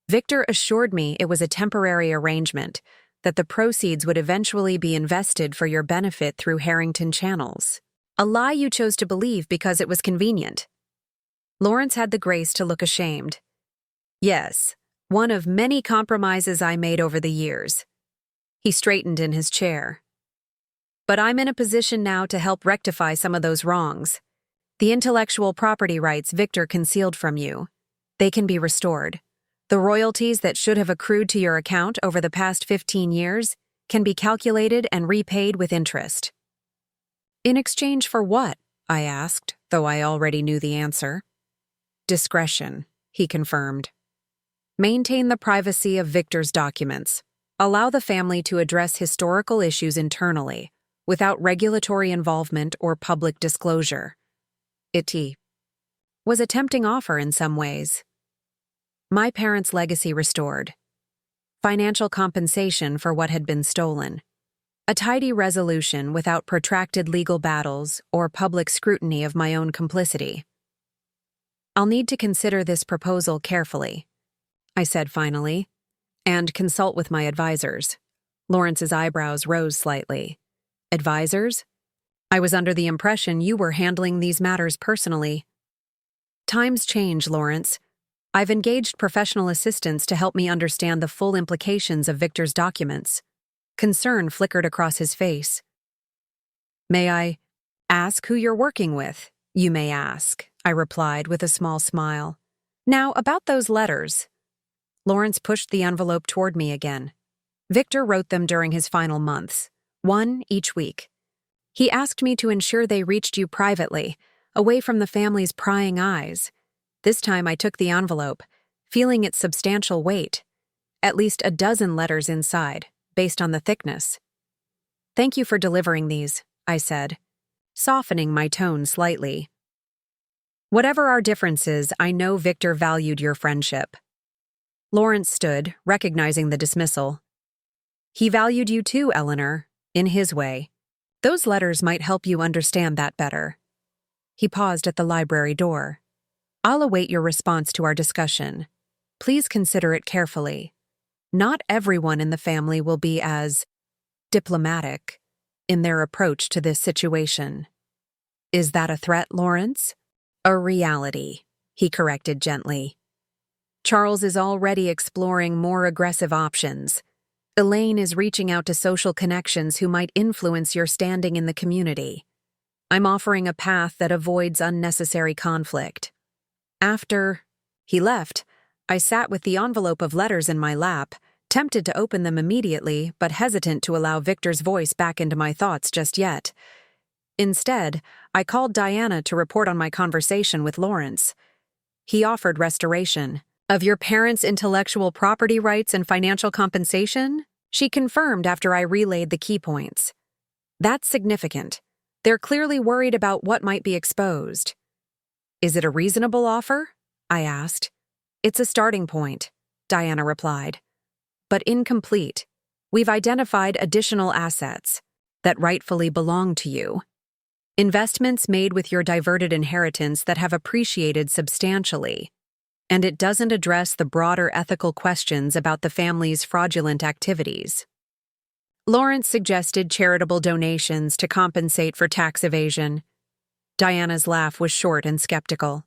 Victor assured me it was a temporary arrangement, that the proceeds would eventually be invested for your benefit through Harrington channels. A lie you chose to believe because it was convenient. Lawrence had the grace to look ashamed. Yes, one of many compromises I made over the years. He straightened in his chair. But I'm in a position now to help rectify some of those wrongs. The intellectual property rights Victor concealed from you, they can be restored. The royalties that should have accrued to your account over the past 15 years can be calculated and repaid with interest. In exchange for what? I asked, though I already knew the answer. Discretion, he confirmed. Maintain the privacy of Victor's documents. Allow the family to address historical issues internally, without regulatory involvement or public disclosure. It was a tempting offer in some ways. My parents' legacy restored. Financial compensation for what had been stolen. A tidy resolution without protracted legal battles or public scrutiny of my own complicity. I'll need to consider this proposal carefully, I said finally, and consult with my advisors. Lawrence's eyebrows rose slightly. Advisors? I was under the impression you were handling these matters personally. Times change, Lawrence. I've engaged professional assistants to help me understand the full implications of Victor's documents. Concern flickered across his face. May I ask who you're working with? You may ask, I replied with a small smile. Now, about those letters. Lawrence pushed the envelope toward me again. Victor wrote them during his final months, one each week. He asked me to ensure they reached you privately, away from the family's prying eyes. This time I took the envelope, feeling its substantial weight. At least a dozen letters inside, based on the thickness. Thank you for delivering these, I said, softening my tone slightly. Whatever our differences, I know Victor valued your friendship. Lawrence stood, recognizing the dismissal. He valued you too, Eleanor, in his way. Those letters might help you understand that better. He paused at the library door. I'll await your response to our discussion. Please consider it carefully. Not everyone in the family will be as diplomatic in their approach to this situation. Is that a threat, Lawrence? A reality, he corrected gently. Charles is already exploring more aggressive options. Elaine is reaching out to social connections who might influence your standing in the community. I'm offering a path that avoids unnecessary conflict. After he left, I sat with the envelope of letters in my lap, tempted to open them immediately, but hesitant to allow Victor's voice back into my thoughts just yet. Instead, I called Diana to report on my conversation with Lawrence. He offered restoration of your parents' intellectual property rights and financial compensation, she confirmed after I relayed the key points. That's significant. They're clearly worried about what might be exposed. Is it a reasonable offer? I asked. It's a starting point, Diana replied. But incomplete. We've identified additional assets that rightfully belong to you. Investments made with your diverted inheritance that have appreciated substantially. And it doesn't address the broader ethical questions about the family's fraudulent activities. Lawrence suggested charitable donations to compensate for tax evasion. Diana's laugh was short and skeptical.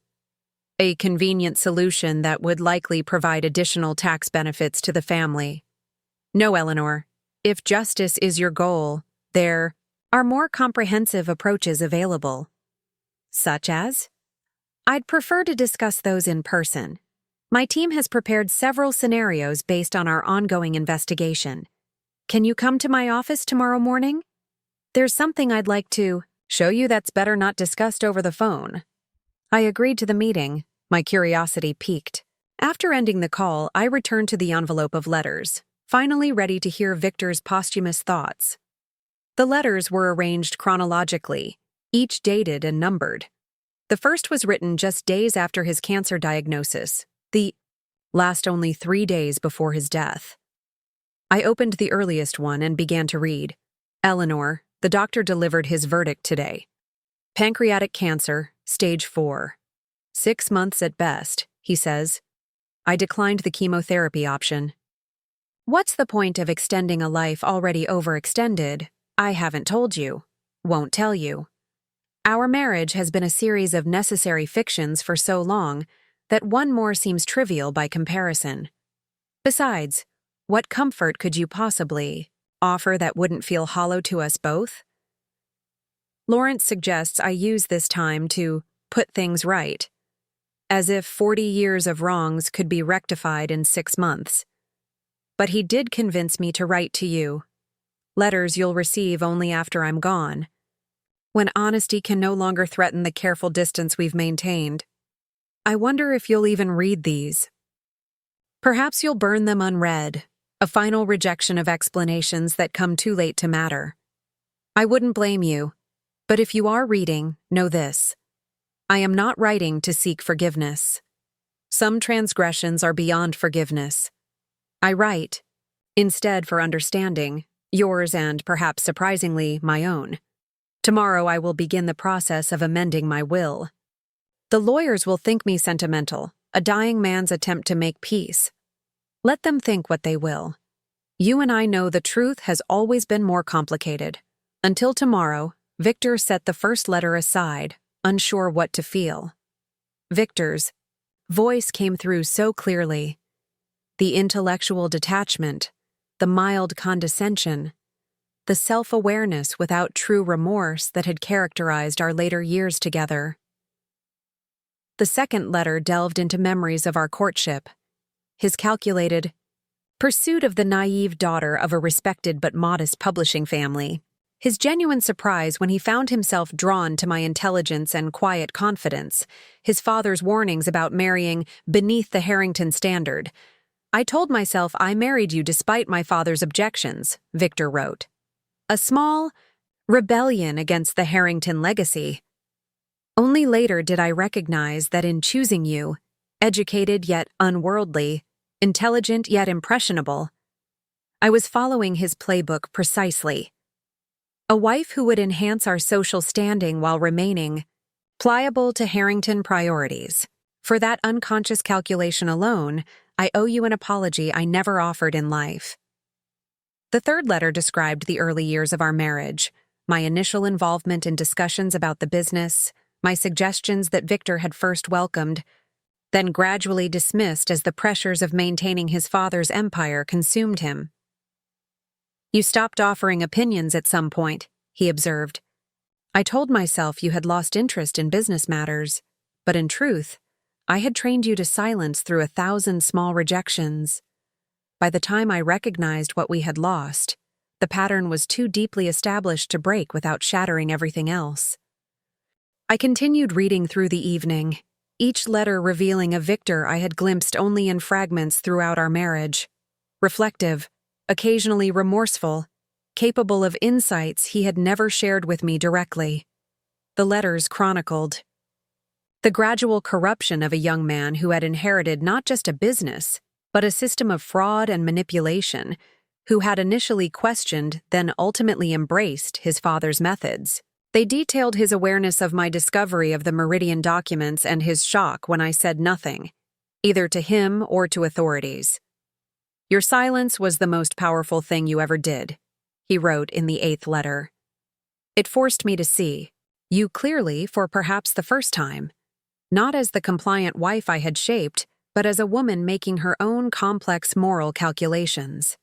A convenient solution that would likely provide additional tax benefits to the family. No, Eleanor. If justice is your goal, there are more comprehensive approaches available. Such as? I'd prefer to discuss those in person. My team has prepared several scenarios based on our ongoing investigation. Can you come to my office tomorrow morning? There's something I'd like to show you that's better not discussed over the phone. I agreed to the meeting, my curiosity piqued. After ending the call, I returned to the envelope of letters, finally ready to hear Victor's posthumous thoughts. The letters were arranged chronologically, each dated and numbered. The first was written just days after his cancer diagnosis, the last only 3 days before his death. I opened the earliest one and began to read. Eleanor, the doctor delivered his verdict today. Pancreatic cancer, stage 4. 6 months at best, he says. I declined the chemotherapy option. What's the point of extending a life already overextended? I haven't told you. Won't tell you. Our marriage has been a series of necessary fictions for so long that one more seems trivial by comparison. Besides, what comfort could you possibly offer that wouldn't feel hollow to us both? Lawrence suggests I use this time to put things right, as if 40 years of wrongs could be rectified in 6 months. But he did convince me to write to you. Letters you'll receive only after I'm gone, when honesty can no longer threaten the careful distance we've maintained. I wonder if you'll even read these. Perhaps you'll burn them unread, a final rejection of explanations that come too late to matter. I wouldn't blame you, but if you are reading, know this. I am not writing to seek forgiveness. Some transgressions are beyond forgiveness. I write, instead for understanding, yours and, perhaps surprisingly, my own. Tomorrow I will begin the process of amending my will. The lawyers will think me sentimental, a dying man's attempt to make peace. Let them think what they will. You and I know the truth has always been more complicated. Until tomorrow, Victor set the first letter aside, unsure what to feel. Victor's voice came through so clearly. The intellectual detachment, the mild condescension, the self-awareness without true remorse that had characterized our later years together. The second letter delved into memories of our courtship, his calculated pursuit of the naive daughter of a respected but modest publishing family, his genuine surprise when he found himself drawn to my intelligence and quiet confidence, his father's warnings about marrying beneath the Harrington standard. I told myself I married you despite my father's objections, Victor wrote. A small rebellion against the Harrington legacy. Only later did I recognize that in choosing you, educated yet unworldly, intelligent yet impressionable, I was following his playbook precisely. A wife who would enhance our social standing while remaining pliable to Harrington priorities. For that unconscious calculation alone, I owe you an apology I never offered in life. The third letter described the early years of our marriage, my initial involvement in discussions about the business, my suggestions that Victor had first welcomed, then gradually dismissed as the pressures of maintaining his father's empire consumed him. "You stopped offering opinions at some point," he observed. "I told myself you had lost interest in business matters, but in truth, I had trained you to silence through 1,000 small rejections. By the time I recognized what we had lost, the pattern was too deeply established to break without shattering everything else." I continued reading through the evening, each letter revealing a Victor I had glimpsed only in fragments throughout our marriage. Reflective, occasionally remorseful, capable of insights he had never shared with me directly. The letters chronicled the gradual corruption of a young man who had inherited not just a business, but a system of fraud and manipulation, who had initially questioned, then ultimately embraced his father's methods. They detailed his awareness of my discovery of the Meridian documents and his shock when I said nothing, either to him or to authorities. "Your silence was the most powerful thing you ever did," he wrote in the 8th letter. "It forced me to see you clearly for perhaps the first time, not as the compliant wife I had shaped, but as a woman making her own complex moral calculations.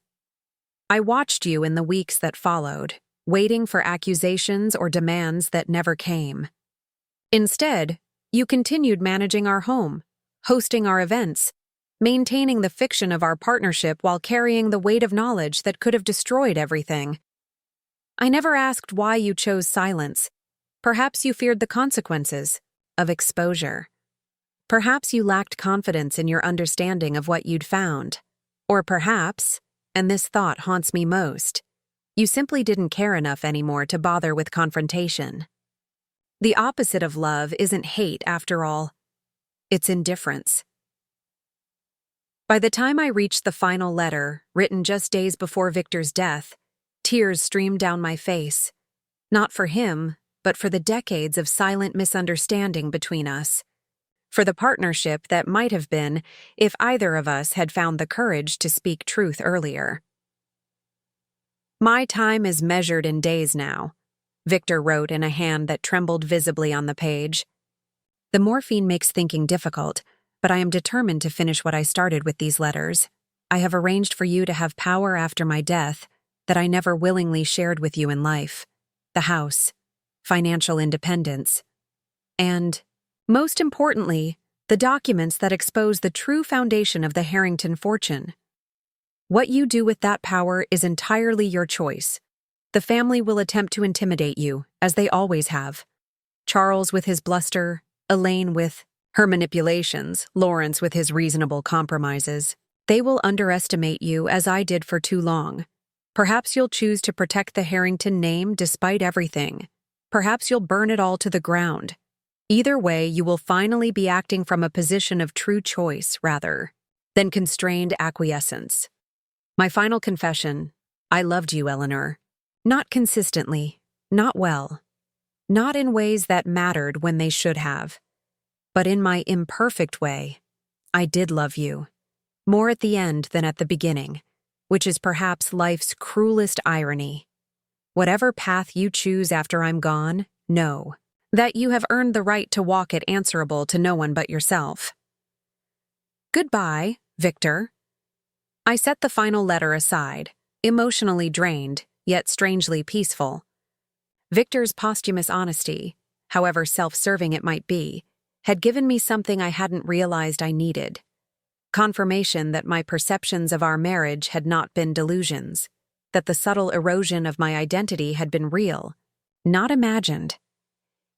I watched you in the weeks that followed, waiting for accusations or demands that never came. Instead, you continued managing our home, hosting our events, maintaining the fiction of our partnership while carrying the weight of knowledge that could have destroyed everything. I never asked why you chose silence. Perhaps you feared the consequences of exposure. Perhaps you lacked confidence in your understanding of what you'd found. Or perhaps, and this thought haunts me most, you simply didn't care enough anymore to bother with confrontation. The opposite of love isn't hate, after all. It's indifference." By the time I reached the final letter, written just days before Victor's death, tears streamed down my face. Not for him, but for the decades of silent misunderstanding between us. For the partnership that might have been if either of us had found the courage to speak truth earlier. "My time is measured in days now," Victor wrote in a hand that trembled visibly on the page. "The morphine makes thinking difficult, but I am determined to finish what I started with these letters. I have arranged for you to have power after my death that I never willingly shared with you in life. The house, financial independence, and, most importantly, the documents that expose the true foundation of the Harrington fortune. What you do with that power is entirely your choice. The family will attempt to intimidate you, as they always have. Charles with his bluster, Elaine with her manipulations, Lawrence with his reasonable compromises. They will underestimate you as I did for too long. Perhaps you'll choose to protect the Harrington name despite everything. Perhaps you'll burn it all to the ground. Either way, you will finally be acting from a position of true choice rather than constrained acquiescence. My final confession: I loved you, Eleanor. Not consistently, not well, not in ways that mattered when they should have. But in my imperfect way, I did love you. More at the end than at the beginning, which is perhaps life's cruelest irony. Whatever path you choose after I'm gone, know that you have earned the right to walk it answerable to no one but yourself. Goodbye, Victor. I set the final letter aside, emotionally drained, yet strangely peaceful. Victor's posthumous honesty, however self-serving it might be, had given me something I hadn't realized I needed. Confirmation that my perceptions of our marriage had not been delusions, that the subtle erosion of my identity had been real, not imagined.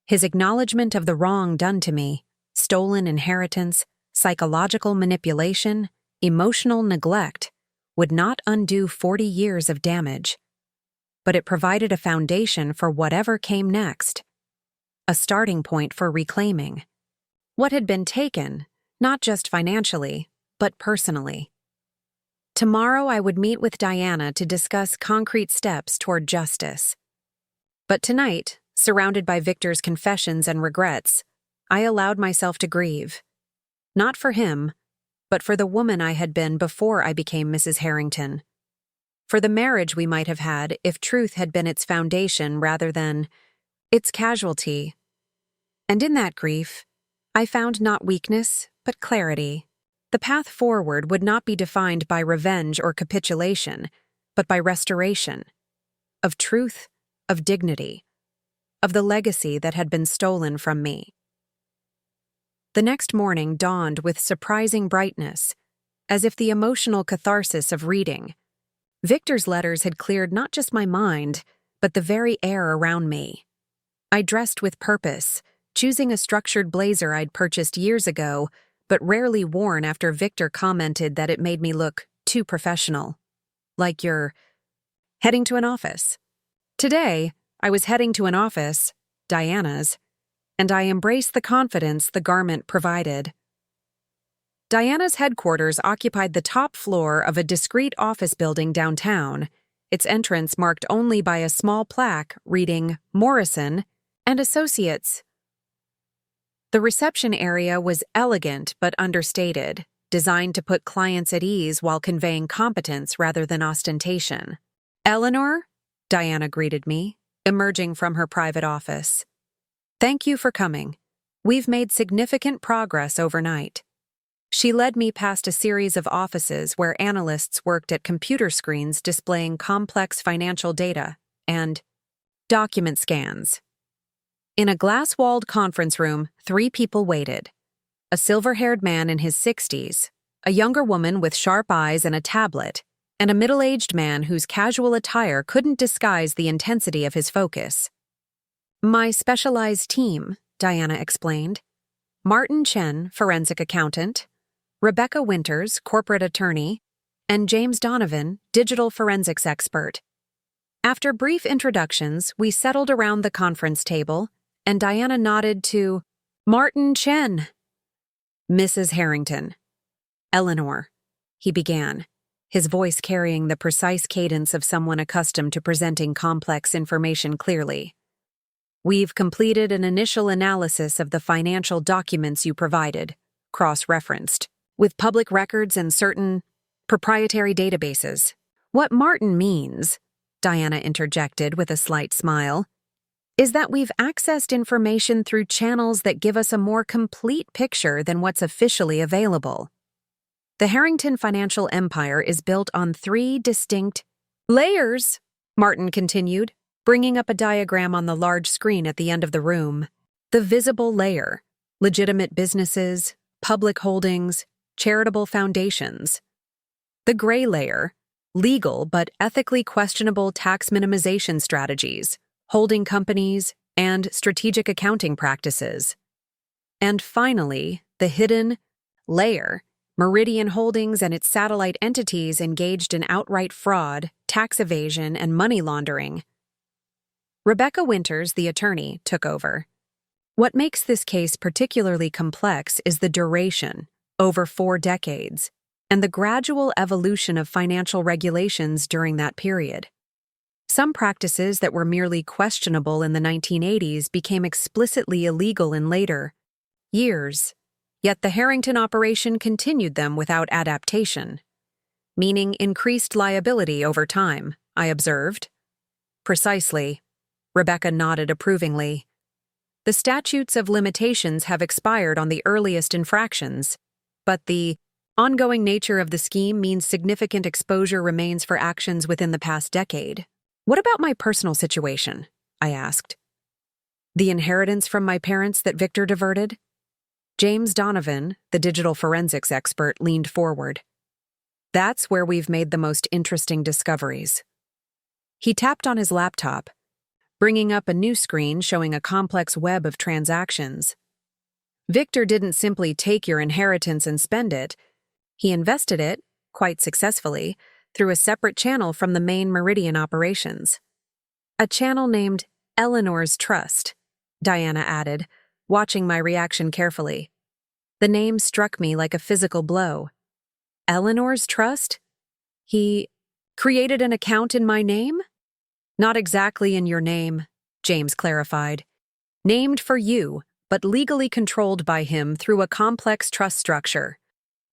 His acknowledgement of the wrong done to me, stolen inheritance, psychological manipulation, emotional neglect, would not undo 40 years of damage. But it provided a foundation for whatever came next, a starting point for reclaiming what had been taken, not just financially, but personally. Tomorrow I would meet with Diana to discuss concrete steps toward justice. But tonight, surrounded by Victor's confessions and regrets, I allowed myself to grieve. Not for him, but for the woman I had been before I became Mrs. Harrington. For the marriage we might have had if truth had been its foundation rather than its casualty. And in that grief, I found not weakness, but clarity. The path forward would not be defined by revenge or capitulation, but by restoration. Of truth, of dignity, of the legacy that had been stolen from me. The next morning dawned with surprising brightness, as if the emotional catharsis of reading. Victor's letters had cleared not just my mind, but the very air around me. I dressed with purpose, choosing a structured blazer I'd purchased years ago, but rarely worn after Victor commented that it made me look too professional. Like you're heading to an office. Today, I was heading to an office, Diana's, and I embraced the confidence the garment provided. Diana's headquarters occupied the top floor of a discreet office building downtown, its entrance marked only by a small plaque reading Morrison and Associates. The reception area was elegant but understated, designed to put clients at ease while conveying competence rather than ostentation. "Eleanor?" Diana greeted me, emerging from her private office. "Thank you for coming. We've made significant progress overnight." She led me past a series of offices where analysts worked at computer screens displaying complex financial data and document scans. In a glass-walled conference room, 3 people waited. A silver-haired man in his 60s, a younger woman with sharp eyes and a tablet, and a middle-aged man whose casual attire couldn't disguise the intensity of his focus. "My specialized team," Diana explained. "Martin Chen, forensic accountant, Rebecca Winters, corporate attorney, and James Donovan, digital forensics expert." After brief introductions, we settled around the conference table, and Diana nodded to Martin Chen. "Mrs. Harrington." "Eleanor," he began, his voice carrying the precise cadence of someone accustomed to presenting complex information clearly. "We've completed an initial analysis of the financial documents you provided, cross-referenced, with public records and certain proprietary databases." "What Martin means," Diana interjected with a slight smile, "is that we've accessed information through channels that give us a more complete picture than what's officially available. The Harrington financial empire is built on 3 distinct layers," Martin continued, bringing up a diagram on the large screen at the end of the room. "The visible layer, legitimate businesses, public holdings, charitable foundations. The gray layer, legal but ethically questionable tax minimization strategies, holding companies, and strategic accounting practices. And finally, the hidden layer, Meridian Holdings and its satellite entities engaged in outright fraud, tax evasion, and money laundering." Rebecca Winters, the attorney, took over. "What makes this case particularly complex is the duration, over 4 decades, and the gradual evolution of financial regulations during that period. Some practices that were merely questionable in the 1980s became explicitly illegal in later years, yet the Harrington operation continued them without adaptation, meaning increased liability over time," I observed. "Precisely," Rebecca nodded approvingly. "The statutes of limitations have expired on the earliest infractions, but the ongoing nature of the scheme means significant exposure remains for actions within the past decade." "What about my personal situation?" I asked. "The inheritance from my parents that Victor diverted?" James Donovan, the digital forensics expert, leaned forward. "That's where we've made the most interesting discoveries." He tapped on his laptop, bringing up a new screen showing a complex web of transactions. "Victor didn't simply take your inheritance and spend it. He invested it, quite successfully, through a separate channel from the main Meridian operations. A channel named Eleanor's Trust," Diana added, watching my reaction carefully. The name struck me like a physical blow. "Eleanor's Trust? He created an account in my name?" "Not exactly in your name," James clarified. "Named for you, but legally controlled by him through a complex trust structure.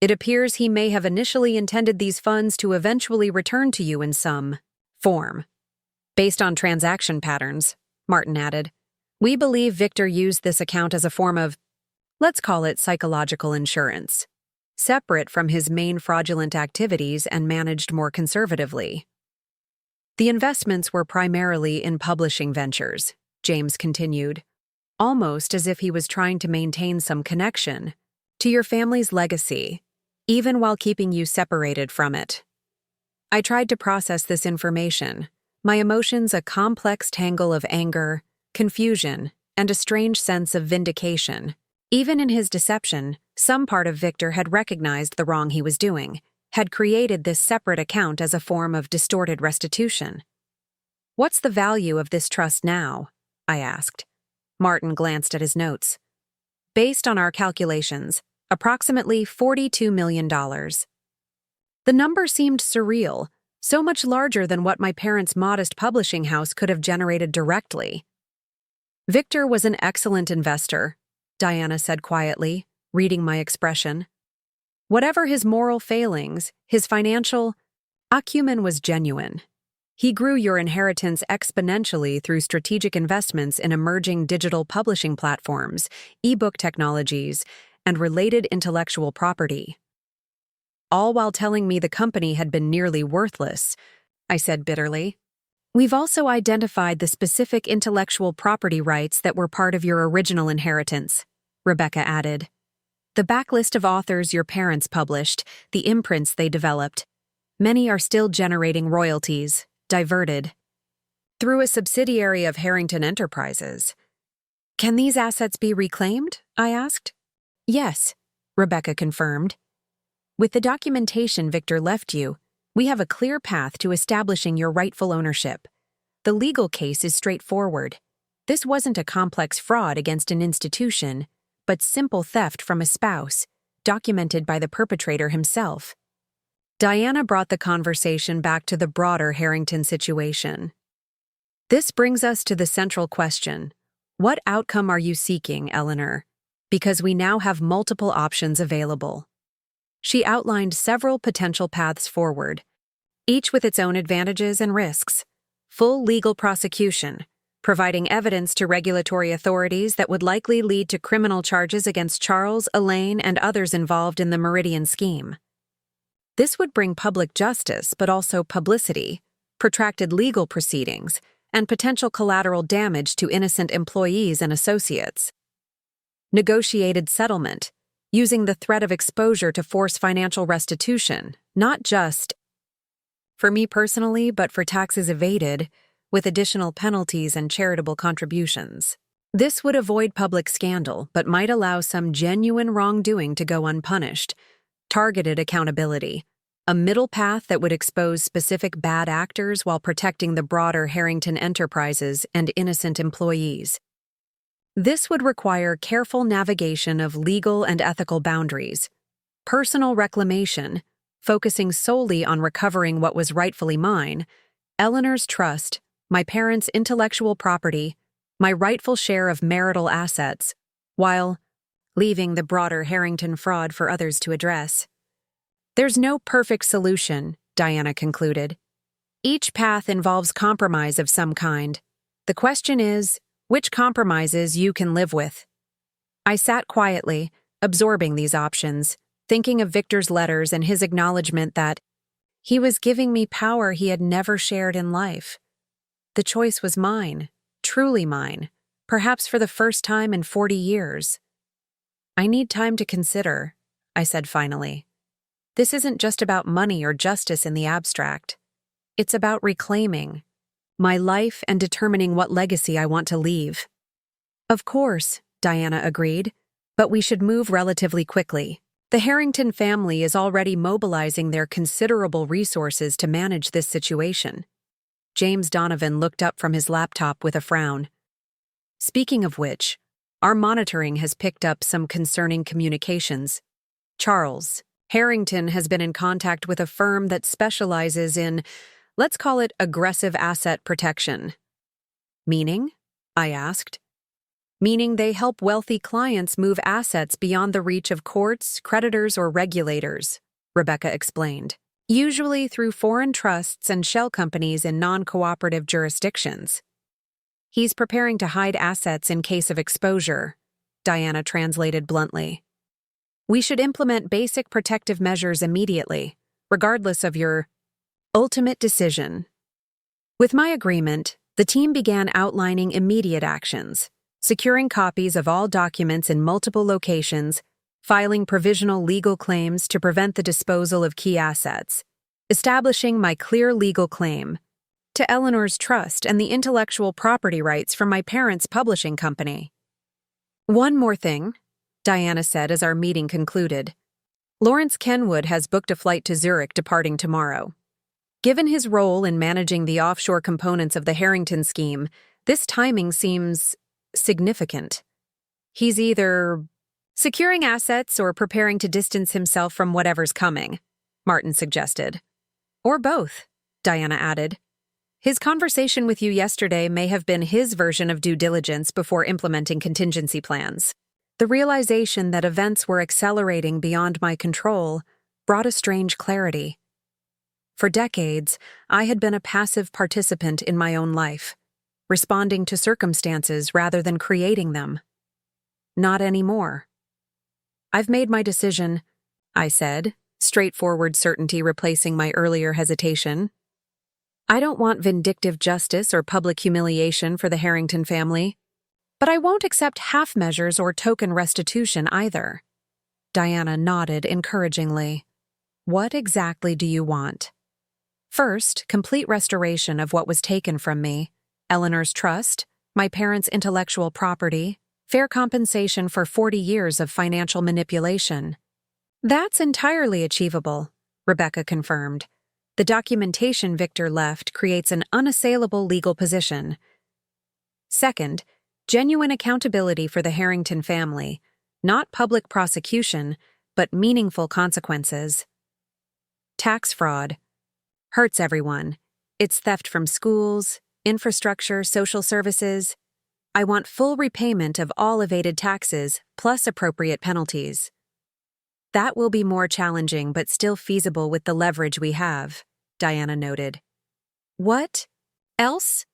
It appears he may have initially intended these funds to eventually return to you in some form. Based on transaction patterns," Martin added. "We believe Victor used this account as a form of Let's call it psychological insurance, separate from his main fraudulent activities and managed more conservatively. The investments were primarily in publishing ventures, James continued, almost as if he was trying to maintain some connection to your family's legacy, even while keeping you separated from it. I tried to process this information, my emotions a complex tangle of anger, confusion, and a strange sense of vindication. Even in his deception, some part of Victor had recognized the wrong he was doing, had created this separate account as a form of distorted restitution. "What's the value of this trust now?" I asked. Martin glanced at his notes. "Based on our calculations, approximately $42 million. The number seemed surreal, so much larger than what my parents' modest publishing house could have generated directly. "Victor was an excellent investor," Diana said quietly, reading my expression. "Whatever his moral failings, his financial acumen was genuine. He grew your inheritance exponentially through strategic investments in emerging digital publishing platforms, ebook technologies, and related intellectual property. All while telling me the company had been nearly worthless," I said bitterly. "We've also identified the specific intellectual property rights that were part of your original inheritance," Rebecca added. "The backlist of authors your parents published, the imprints they developed. Many are still generating royalties, diverted through a subsidiary of Harrington Enterprises. Can these assets be reclaimed?" I asked. "Yes," Rebecca confirmed. "With the documentation Victor left you, we have a clear path to establishing your rightful ownership. The legal case is straightforward. This wasn't a complex fraud against an institution, but simple theft from a spouse, documented by the perpetrator himself." Diana brought the conversation back to the broader Harrington situation. "This brings us to the central question. What outcome are you seeking, Eleanor? Because we now have multiple options available." She outlined several potential paths forward, each with its own advantages and risks. Full legal prosecution, providing evidence to regulatory authorities that would likely lead to criminal charges against Charles, Elaine, and others involved in the Meridian scheme. This would bring public justice, but also publicity, protracted legal proceedings, and potential collateral damage to innocent employees and associates. Negotiated settlement, using the threat of exposure to force financial restitution, not just for me personally, but for taxes evaded, with additional penalties and charitable contributions. This would avoid public scandal, but might allow some genuine wrongdoing to go unpunished. Targeted accountability, a middle path that would expose specific bad actors while protecting the broader Harrington Enterprises and innocent employees. This would require careful navigation of legal and ethical boundaries, personal reclamation, focusing solely on recovering what was rightfully mine, Eleanor's trust, my parents' intellectual property, my rightful share of marital assets, while leaving the broader Harrington fraud for others to address. "There's no perfect solution," Diana concluded. "Each path involves compromise of some kind. The question is, which compromises you can live with?" I sat quietly, absorbing these options, thinking of Victor's letters and his acknowledgement that he was giving me power he had never shared in life. The choice was mine, truly mine, perhaps for the first time in 40 years. "I need time to consider," I said finally. "This isn't just about money or justice in the abstract. It's about reclaiming my life and determining what legacy I want to leave." "Of course," Diana agreed, "but we should move relatively quickly. The Harrington family is already mobilizing their considerable resources to manage this situation." James Donovan looked up from his laptop with a frown. "Speaking of which, our monitoring has picked up some concerning communications. Charles, Harrington has been in contact with a firm that specializes in, let's call it, aggressive asset protection." "Meaning?" I asked. "Meaning they help wealthy clients move assets beyond the reach of courts, creditors, or regulators," Rebecca explained. "Usually through foreign trusts and shell companies in non-cooperative jurisdictions. He's preparing to hide assets in case of exposure. Diana translated bluntly. We should implement basic protective measures immediately, regardless of your ultimate decision. With my agreement, the team began outlining immediate actions, securing copies of all documents in multiple locations, filing provisional legal claims to prevent the disposal of key assets, establishing my clear legal claim to Eleanor's trust and the intellectual property rights from my parents' publishing company. One more thing, Diana said as our meeting concluded. Lawrence Kenwood has booked a flight to Zurich departing tomorrow. Given his role in managing the offshore components of the Harrington scheme, this timing seems significant. He's either securing assets or preparing to distance himself from whatever's coming, Martin suggested. Or both, Diana added. His conversation with you yesterday may have been his version of due diligence before implementing contingency plans. The realization that events were accelerating beyond my control brought a strange clarity. For decades, I had been a passive participant in my own life, responding to circumstances rather than creating them. Not anymore. I've made my decision, I said, straightforward certainty replacing my earlier hesitation. I don't want vindictive justice or public humiliation for the Harrington family, but I won't accept half measures or token restitution either. Diana nodded encouragingly. What exactly do you want? First, complete restoration of what was taken from me, Eleanor's trust, my parents' intellectual property, fair compensation for 40 years of financial manipulation. That's entirely achievable, Rebecca confirmed. The documentation Victor left creates an unassailable legal position. Second, genuine accountability for the Harrington family, not public prosecution, but meaningful consequences. Tax fraud hurts everyone. It's theft from schools, infrastructure, social services. I want full repayment of all evaded taxes, plus appropriate penalties. That will be more challenging but still feasible with the leverage we have, Diana noted. What else?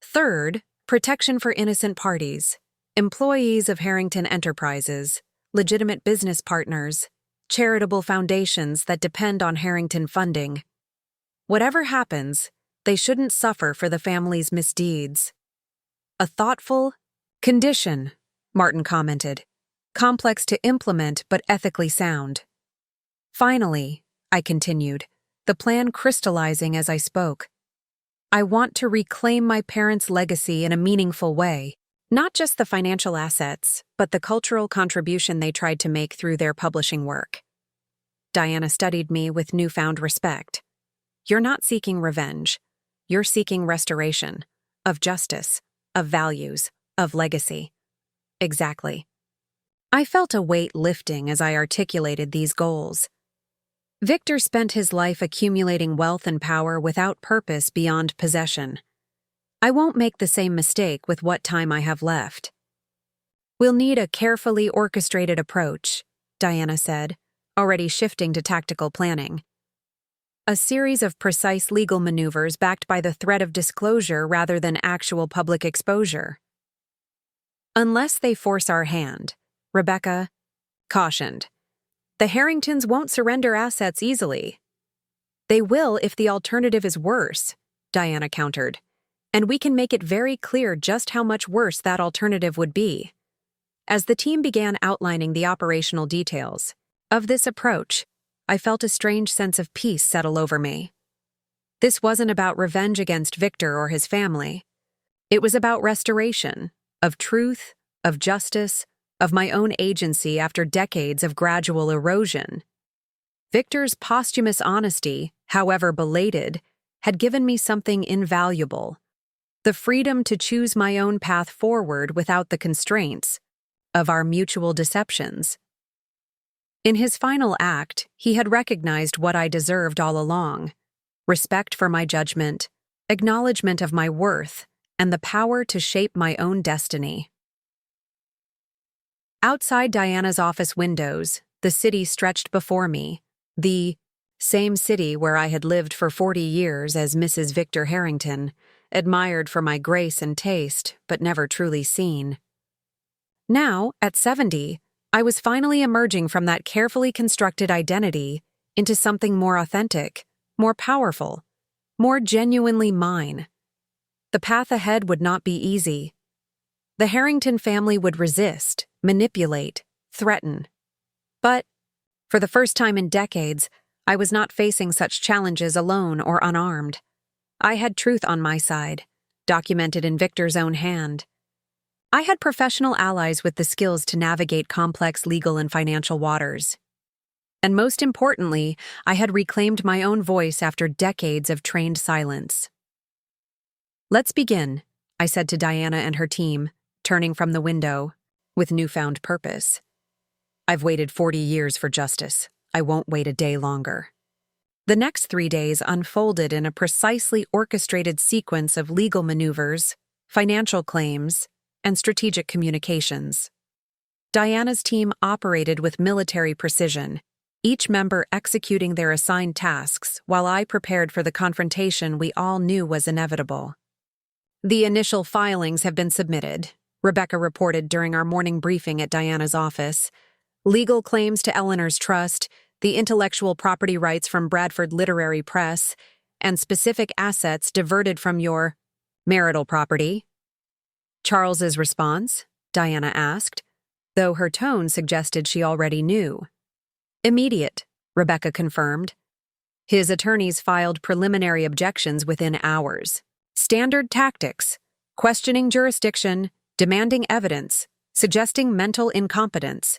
Third, protection for innocent parties, employees of Harrington Enterprises, legitimate business partners, charitable foundations that depend on Harrington funding. Whatever happens, they shouldn't suffer for the family's misdeeds. A thoughtful condition, Martin commented. Complex to implement but ethically sound. Finally, I continued, the plan crystallizing as I spoke. I want to reclaim my parents' legacy in a meaningful way, not just the financial assets, but the cultural contribution they tried to make through their publishing work. Diana studied me with newfound respect. You're not seeking revenge. You're seeking restoration, of justice, of values, of legacy. Exactly. I felt a weight lifting as I articulated these goals. Victor spent his life accumulating wealth and power without purpose beyond possession. I won't make the same mistake with what time I have left. We'll need a carefully orchestrated approach, Diana said, already shifting to tactical planning. A series of precise legal maneuvers backed by the threat of disclosure rather than actual public exposure. Unless they force our hand, Rebecca cautioned. The Harringtons won't surrender assets easily. They will if the alternative is worse, Diana countered, and we can make it very clear just how much worse that alternative would be. As the team began outlining the operational details of this approach, I felt a strange sense of peace settle over me. This wasn't about revenge against Victor or his family. It was about restoration, of truth, of justice, of my own agency after decades of gradual erosion. Victor's posthumous honesty, however belated, had given me something invaluable: the freedom to choose my own path forward without the constraints of our mutual deceptions. In his final act, he had recognized what I deserved all along: respect for my judgment, acknowledgement of my worth, and the power to shape my own destiny. Outside Diana's office windows, the city stretched before me, the same city where I had lived for 40 years as Mrs. Victor Harrington, admired for my grace and taste, but never truly seen. Now, at 70, I was finally emerging from that carefully constructed identity into something more authentic, more powerful, more genuinely mine. The path ahead would not be easy. The Harrington family would resist, manipulate, threaten. But, for the first time in decades, I was not facing such challenges alone or unarmed. I had truth on my side, documented in Victor's own hand. I had professional allies with the skills to navigate complex legal and financial waters. And most importantly, I had reclaimed my own voice after decades of trained silence. "Let's begin," I said to Diana and her team, turning from the window, with newfound purpose. "I've waited 40 years for justice. I won't wait a day longer." The next 3 days unfolded in a precisely orchestrated sequence of legal maneuvers, financial claims, and strategic communications. Diana's team operated with military precision, each member executing their assigned tasks while I prepared for the confrontation we all knew was inevitable. "The initial filings have been submitted," Rebecca reported during our morning briefing at Diana's office. "Legal claims to Eleanor's trust, the intellectual property rights from Bradford Literary Press, and specific assets diverted from your marital property." "Charles's response?" Diana asked, though her tone suggested she already knew. "Immediate," Rebecca confirmed. "His attorneys filed preliminary objections within hours. Standard tactics: questioning jurisdiction, demanding evidence, suggesting mental incompetence."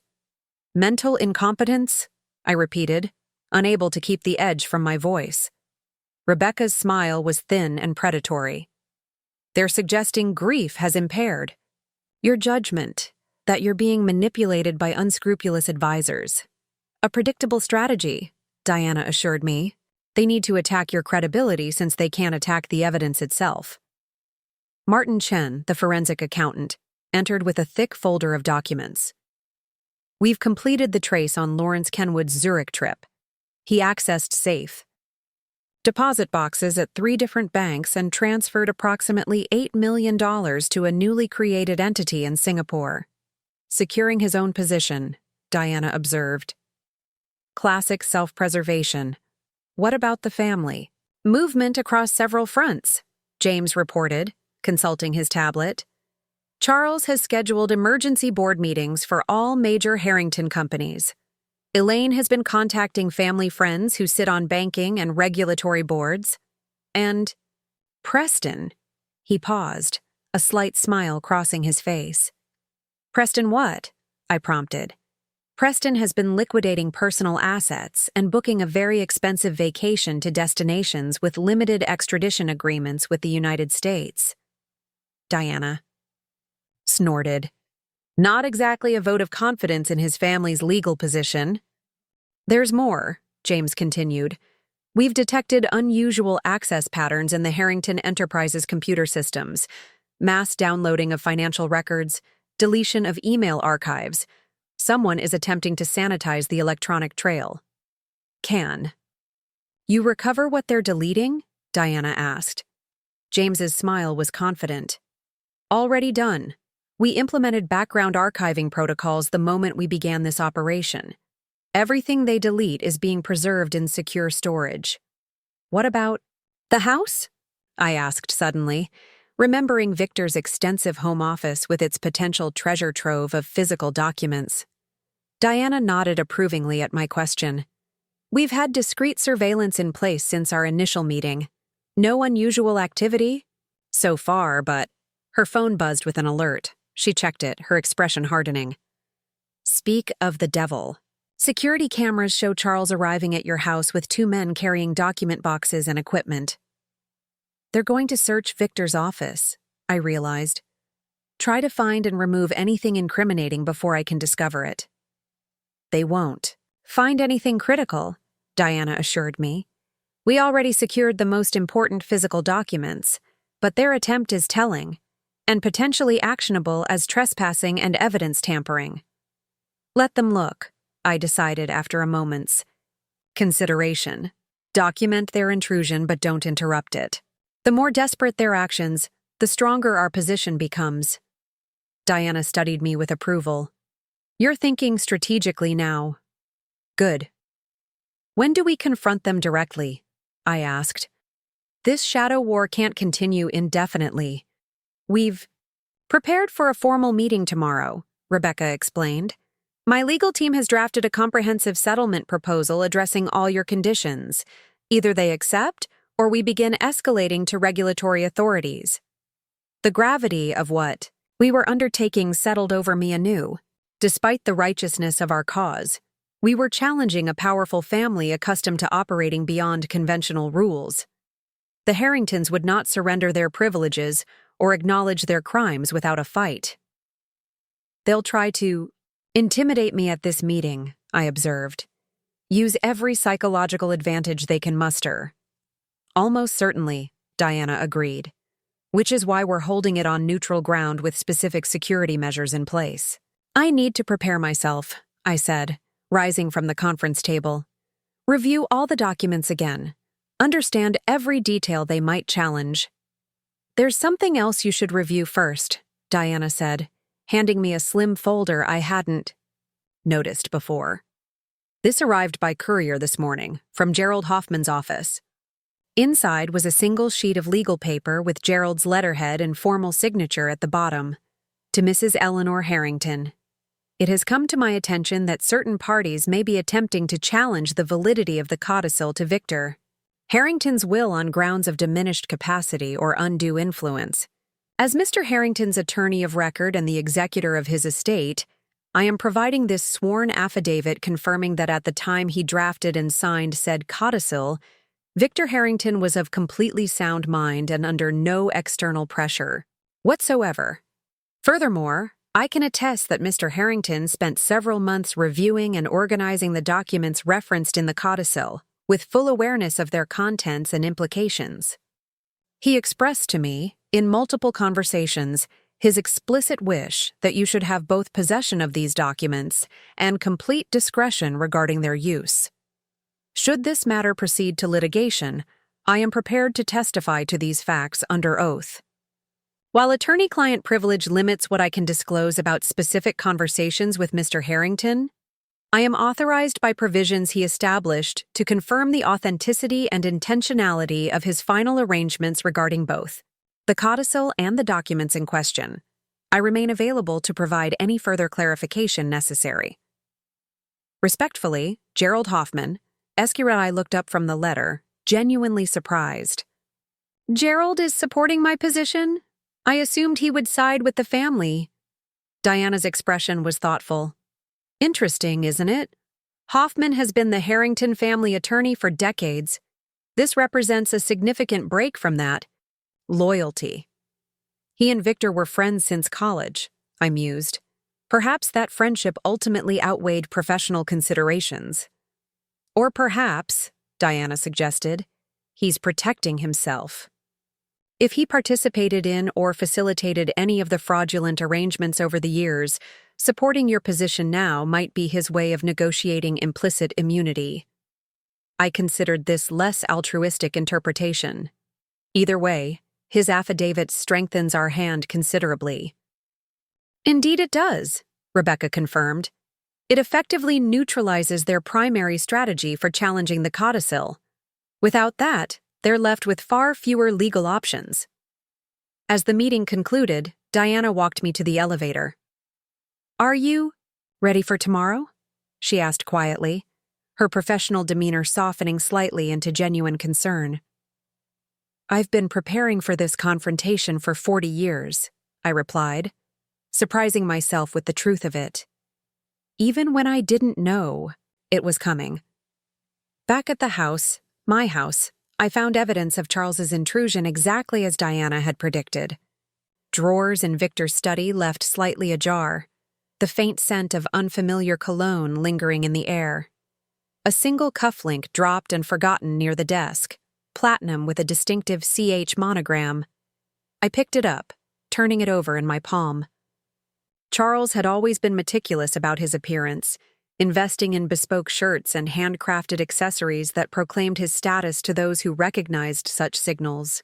"Mental incompetence?" I repeated, unable to keep the edge from my voice. Rebecca's smile was thin and predatory. "They're suggesting grief has impaired your judgment, that you're being manipulated by unscrupulous advisors." "A predictable strategy," Diana assured me. "They need to attack your credibility since they can't attack the evidence itself." Martin Chen, the forensic accountant, entered with a thick folder of documents. "We've completed the trace on Lawrence Kenwood's Zurich trip. He accessed safe deposit boxes at 3 different banks and transferred approximately $8 million to a newly created entity in Singapore. Securing his own position," Diana observed. "Classic self-preservation. What about the family?" "Movement across several fronts," James reported, consulting his tablet. "Charles has scheduled emergency board meetings for all major Harrington companies. Elaine has been contacting family friends who sit on banking and regulatory boards. And Preston," he paused, a slight smile crossing his face. "Preston what?" I prompted. "Preston has been liquidating personal assets and booking a very expensive vacation to destinations with limited extradition agreements with the United States." Diana snorted. "Not exactly a vote of confidence in his family's legal position." "There's more," James continued. "We've detected unusual access patterns in the Harrington Enterprises computer systems, mass downloading of financial records, deletion of email archives. Someone is attempting to sanitize the electronic trail." "Can you recover what they're deleting?" Diana asked. James's smile was confident. "Already done. We implemented background archiving protocols the moment we began this operation. Everything they delete is being preserved in secure storage." "What about the house?" I asked suddenly, remembering Victor's extensive home office with its potential treasure trove of physical documents. Diana nodded approvingly at my question. "We've had discreet surveillance in place since our initial meeting. No unusual activity?" "So far, but..." Her phone buzzed with an alert. She checked it, her expression hardening. "Speak of the devil. Security cameras show Charles arriving at your house with 2 men carrying document boxes and equipment." "They're going to search Victor's office," I realized. "Try to find and remove anything incriminating before I can discover it." "They won't find anything critical," Diana assured me. "We already secured the most important physical documents, but their attempt is telling, and potentially actionable as trespassing and evidence tampering." "Let them look," I decided after a moment's consideration. "Document their intrusion, but don't interrupt it. The more desperate their actions, the stronger our position becomes." Diana studied me with approval. You're thinking strategically now. Good. When do we confront them directly? I asked. This shadow war can't continue indefinitely. We've prepared for a formal meeting tomorrow, Rebecca explained. My legal team has drafted a comprehensive settlement proposal addressing all your conditions. Either they accept, or we begin escalating to regulatory authorities. The gravity of what we were undertaking settled over me anew. Despite the righteousness of our cause, we were challenging a powerful family accustomed to operating beyond conventional rules. The Harringtons would not surrender their privileges or acknowledge their crimes without a fight. They'll try to intimidate me at this meeting, I observed. Use every psychological advantage they can muster. Almost certainly, Diana agreed, which is why we're holding it on neutral ground with specific security measures in place. I need to prepare myself, I said, rising from the conference table. Review all the documents again. Understand every detail they might challenge. There's something else you should review first, Diana said, handing me a slim folder I hadn't noticed before. This arrived by courier this morning, from Gerald Hoffman's office. Inside was a single sheet of legal paper with Gerald's letterhead and formal signature at the bottom. To Mrs. Eleanor Harrington. It has come to my attention that certain parties may be attempting to challenge the validity of the codicil to Victor Harrington's will on grounds of diminished capacity or undue influence. As Mr. Harrington's attorney of record and the executor of his estate, I am providing this sworn affidavit confirming that at the time he drafted and signed said codicil, Victor Harrington was of completely sound mind and under no external pressure whatsoever. Furthermore, I can attest that Mr. Harrington spent several months reviewing and organizing the documents referenced in the codicil, with full awareness of their contents and implications. He expressed to me, in multiple conversations, his explicit wish that you should have both possession of these documents and complete discretion regarding their use. Should this matter proceed to litigation, I am prepared to testify to these facts under oath. While attorney-client privilege limits what I can disclose about specific conversations with Mr. Harrington, I am authorized by provisions he established to confirm the authenticity and intentionality of his final arrangements regarding both the codicil and the documents in question. I remain available to provide any further clarification necessary. Respectfully, Gerald Hoffman. Esquirel looked up from the letter, genuinely surprised. Gerald is supporting my position? I assumed he would side with the family. Diana's expression was thoughtful. Interesting, isn't it? Hoffman has been the Harrington family attorney for decades. This represents a significant break from that. Loyalty. He and Victor were friends since college, I mused. Perhaps that friendship ultimately outweighed professional considerations. Or perhaps, Diana suggested, he's protecting himself. If he participated in or facilitated any of the fraudulent arrangements over the years, supporting your position now might be his way of negotiating implicit immunity. I considered this less altruistic interpretation. Either way, his affidavit strengthens our hand considerably. Indeed it does, Rebecca confirmed. It effectively neutralizes their primary strategy for challenging the codicil. Without that, they're left with far fewer legal options. As the meeting concluded, Diana walked me to the elevator. Are you ready for tomorrow? She asked quietly, her professional demeanor softening slightly into genuine concern. I've been preparing for this confrontation for 40 years, I replied, surprising myself with the truth of it. Even when I didn't know it was coming. Back at the house, my house, I found evidence of Charles's intrusion exactly as Diana had predicted. Drawers in Victor's study left slightly ajar, the faint scent of unfamiliar cologne lingering in the air. A single cufflink dropped and forgotten near the desk, platinum with a distinctive CH monogram. I picked it up, turning it over in my palm. Charles had always been meticulous about his appearance, investing in bespoke shirts and handcrafted accessories that proclaimed his status to those who recognized such signals.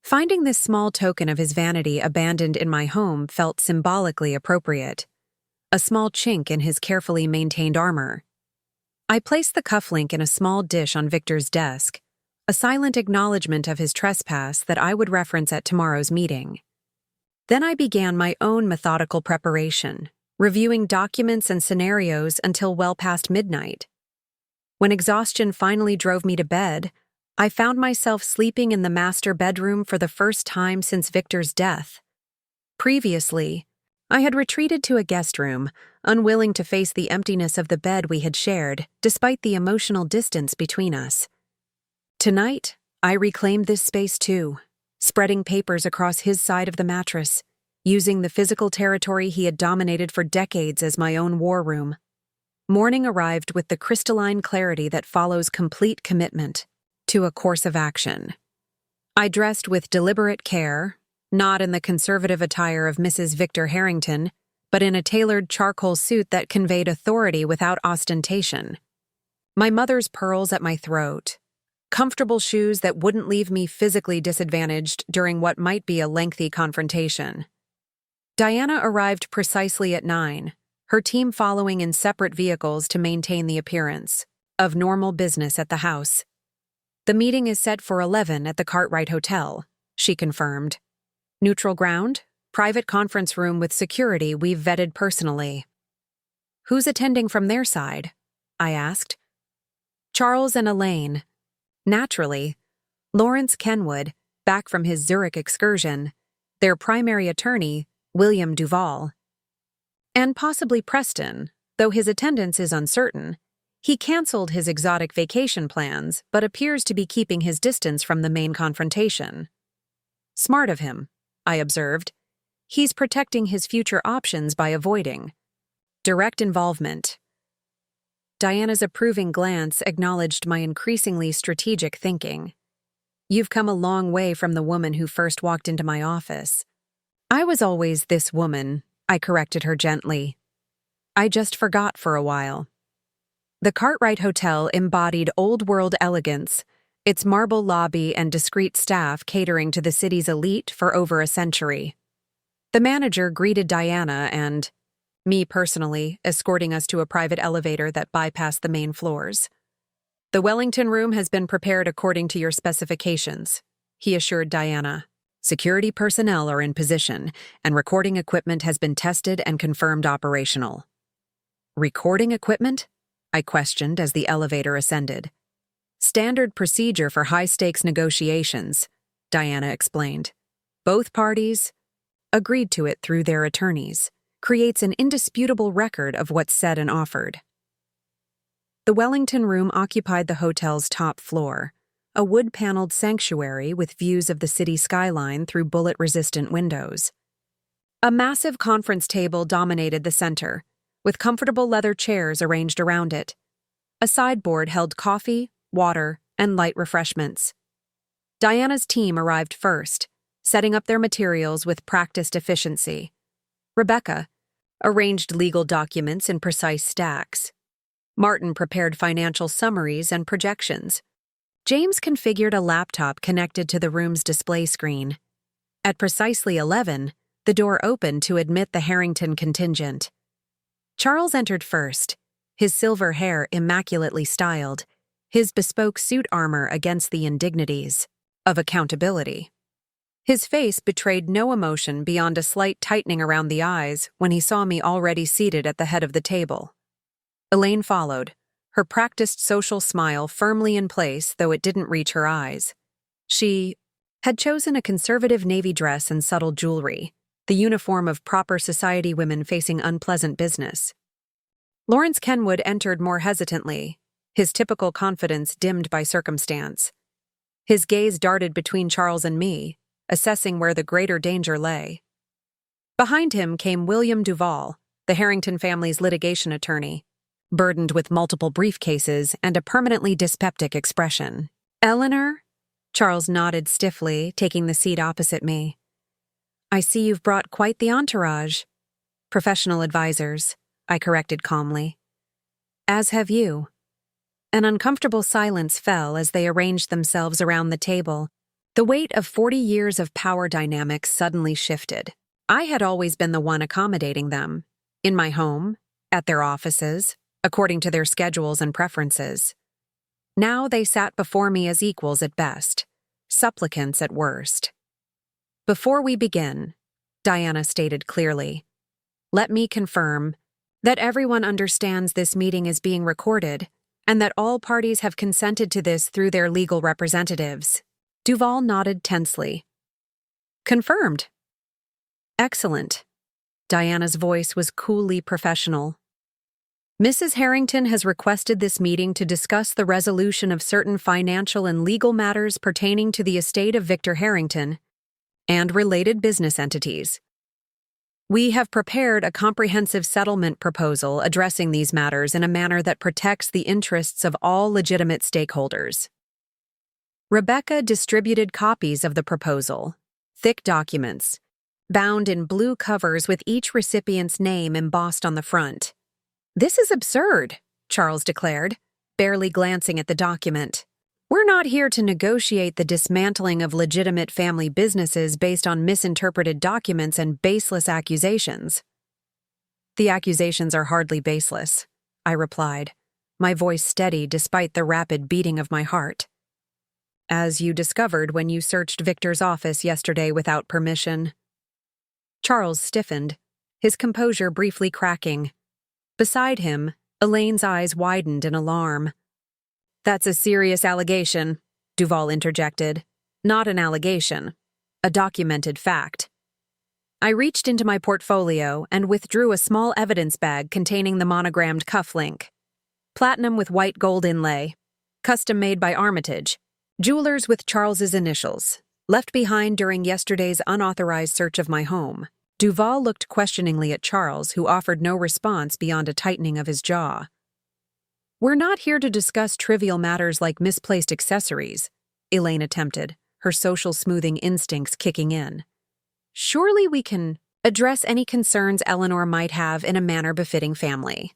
Finding this small token of his vanity abandoned in my home felt symbolically appropriate. A small chink in his carefully maintained armor. I placed the cufflink in a small dish on Victor's desk, a silent acknowledgement of his trespass that I would reference at tomorrow's meeting. Then I began my own methodical preparation, reviewing documents and scenarios until well past midnight. When exhaustion finally drove me to bed, I found myself sleeping in the master bedroom for the first time since Victor's death. Previously, I had retreated to a guest room, unwilling to face the emptiness of the bed we had shared, despite the emotional distance between us. Tonight, I reclaimed this space too, spreading papers across his side of the mattress, using the physical territory he had dominated for decades as my own war room. Morning arrived with the crystalline clarity that follows complete commitment to a course of action. I dressed with deliberate care, not in the conservative attire of Mrs. Victor Harrington, but in a tailored charcoal suit that conveyed authority without ostentation. My mother's pearls at my throat, comfortable shoes that wouldn't leave me physically disadvantaged during what might be a lengthy confrontation. Diana arrived precisely at 9, her team following in separate vehicles to maintain the appearance of normal business at the house. The meeting is set for 11 at the Cartwright Hotel, she confirmed. Neutral ground, private conference room with security we've vetted personally. Who's attending from their side? I asked. Charles and Elaine. Naturally, Lawrence Kenwood, back from his Zurich excursion, their primary attorney, William Duval. And possibly Preston, though his attendance is uncertain. He canceled his exotic vacation plans, but appears to be keeping his distance from the main confrontation. Smart of him, I observed. He's protecting his future options by avoiding direct involvement. Diana's approving glance acknowledged my increasingly strategic thinking. You've come a long way from the woman who first walked into my office. I was always this woman, I corrected her gently. I just forgot for a while. The Cartwright Hotel embodied old-world elegance, its marble lobby and discreet staff catering to the city's elite for over a century. The manager greeted Diana and, me personally, escorting us to a private elevator that bypassed the main floors. The Wellington room has been prepared according to your specifications, he assured Diana. Security personnel are in position, and recording equipment has been tested and confirmed operational. Recording equipment? I questioned as the elevator ascended. Standard procedure for high-stakes negotiations, Diana explained. Both parties agreed to it through their attorneys, creates an indisputable record of what's said and offered. The Wellington room occupied the hotel's top floor, a wood-paneled sanctuary with views of the city skyline through bullet-resistant windows. A massive conference table dominated the center, with comfortable leather chairs arranged around it. A sideboard held coffee, water, and light refreshments. Diana's team arrived first, setting up their materials with practiced efficiency. Rebecca arranged legal documents in precise stacks. Martin prepared financial summaries and projections. James configured a laptop connected to the room's display screen. At precisely 11, the door opened to admit the Harrington contingent. Charles entered first, his silver hair immaculately styled, his bespoke suit armor against the indignities of accountability. His face betrayed no emotion beyond a slight tightening around the eyes when he saw me already seated at the head of the table. Elaine followed, her practiced social smile firmly in place though it didn't reach her eyes. She had chosen a conservative navy dress and subtle jewelry, the uniform of proper society women facing unpleasant business. Lawrence Kenwood entered more hesitantly, his typical confidence dimmed by circumstance. His gaze darted between Charles and me, assessing where the greater danger lay. Behind him came William Duval, the Harrington family's litigation attorney, burdened with multiple briefcases and a permanently dyspeptic expression. Eleanor? Charles nodded stiffly, taking the seat opposite me. I see you've brought quite the entourage. Professional advisors, I corrected calmly. As have you. An uncomfortable silence fell as they arranged themselves around the table, The weight of 40 years of power dynamics suddenly shifted. I had always been the one accommodating them, in my home, at their offices, according to their schedules and preferences. Now they sat before me as equals at best, supplicants at worst. "Before we begin," Diana stated clearly, "let me confirm that everyone understands this meeting is being recorded and that all parties have consented to this through their legal representatives." Duval nodded tensely. "Confirmed." "Excellent." Diana's voice was coolly professional. "Mrs. Harrington has requested this meeting to discuss the resolution of certain financial and legal matters pertaining to the estate of Victor Harrington and related business entities. We have prepared a comprehensive settlement proposal addressing these matters in a manner that protects the interests of all legitimate stakeholders." Rebecca distributed copies of the proposal, thick documents, bound in blue covers with each recipient's name embossed on the front. "This is absurd," Charles declared, barely glancing at the document. "We're not here to negotiate the dismantling of legitimate family businesses based on misinterpreted documents and baseless accusations." "The accusations are hardly baseless," I replied, my voice steady despite the rapid beating of my heart. "As you discovered when you searched Victor's office yesterday without permission." Charles stiffened, his composure briefly cracking. Beside him, Elaine's eyes widened in alarm. "That's a serious allegation," Duval interjected. "Not an allegation, a documented fact." I reached into my portfolio and withdrew a small evidence bag containing the monogrammed cufflink. "Platinum with white gold inlay. Custom made by Armitage. Jewelers with Charles's initials. Left behind during yesterday's unauthorized search of my home." Duval looked questioningly at Charles, who offered no response beyond a tightening of his jaw. "We're not here to discuss trivial matters like misplaced accessories," Elaine attempted, her social smoothing instincts kicking in. "Surely we can address any concerns Eleanor might have in a manner befitting family."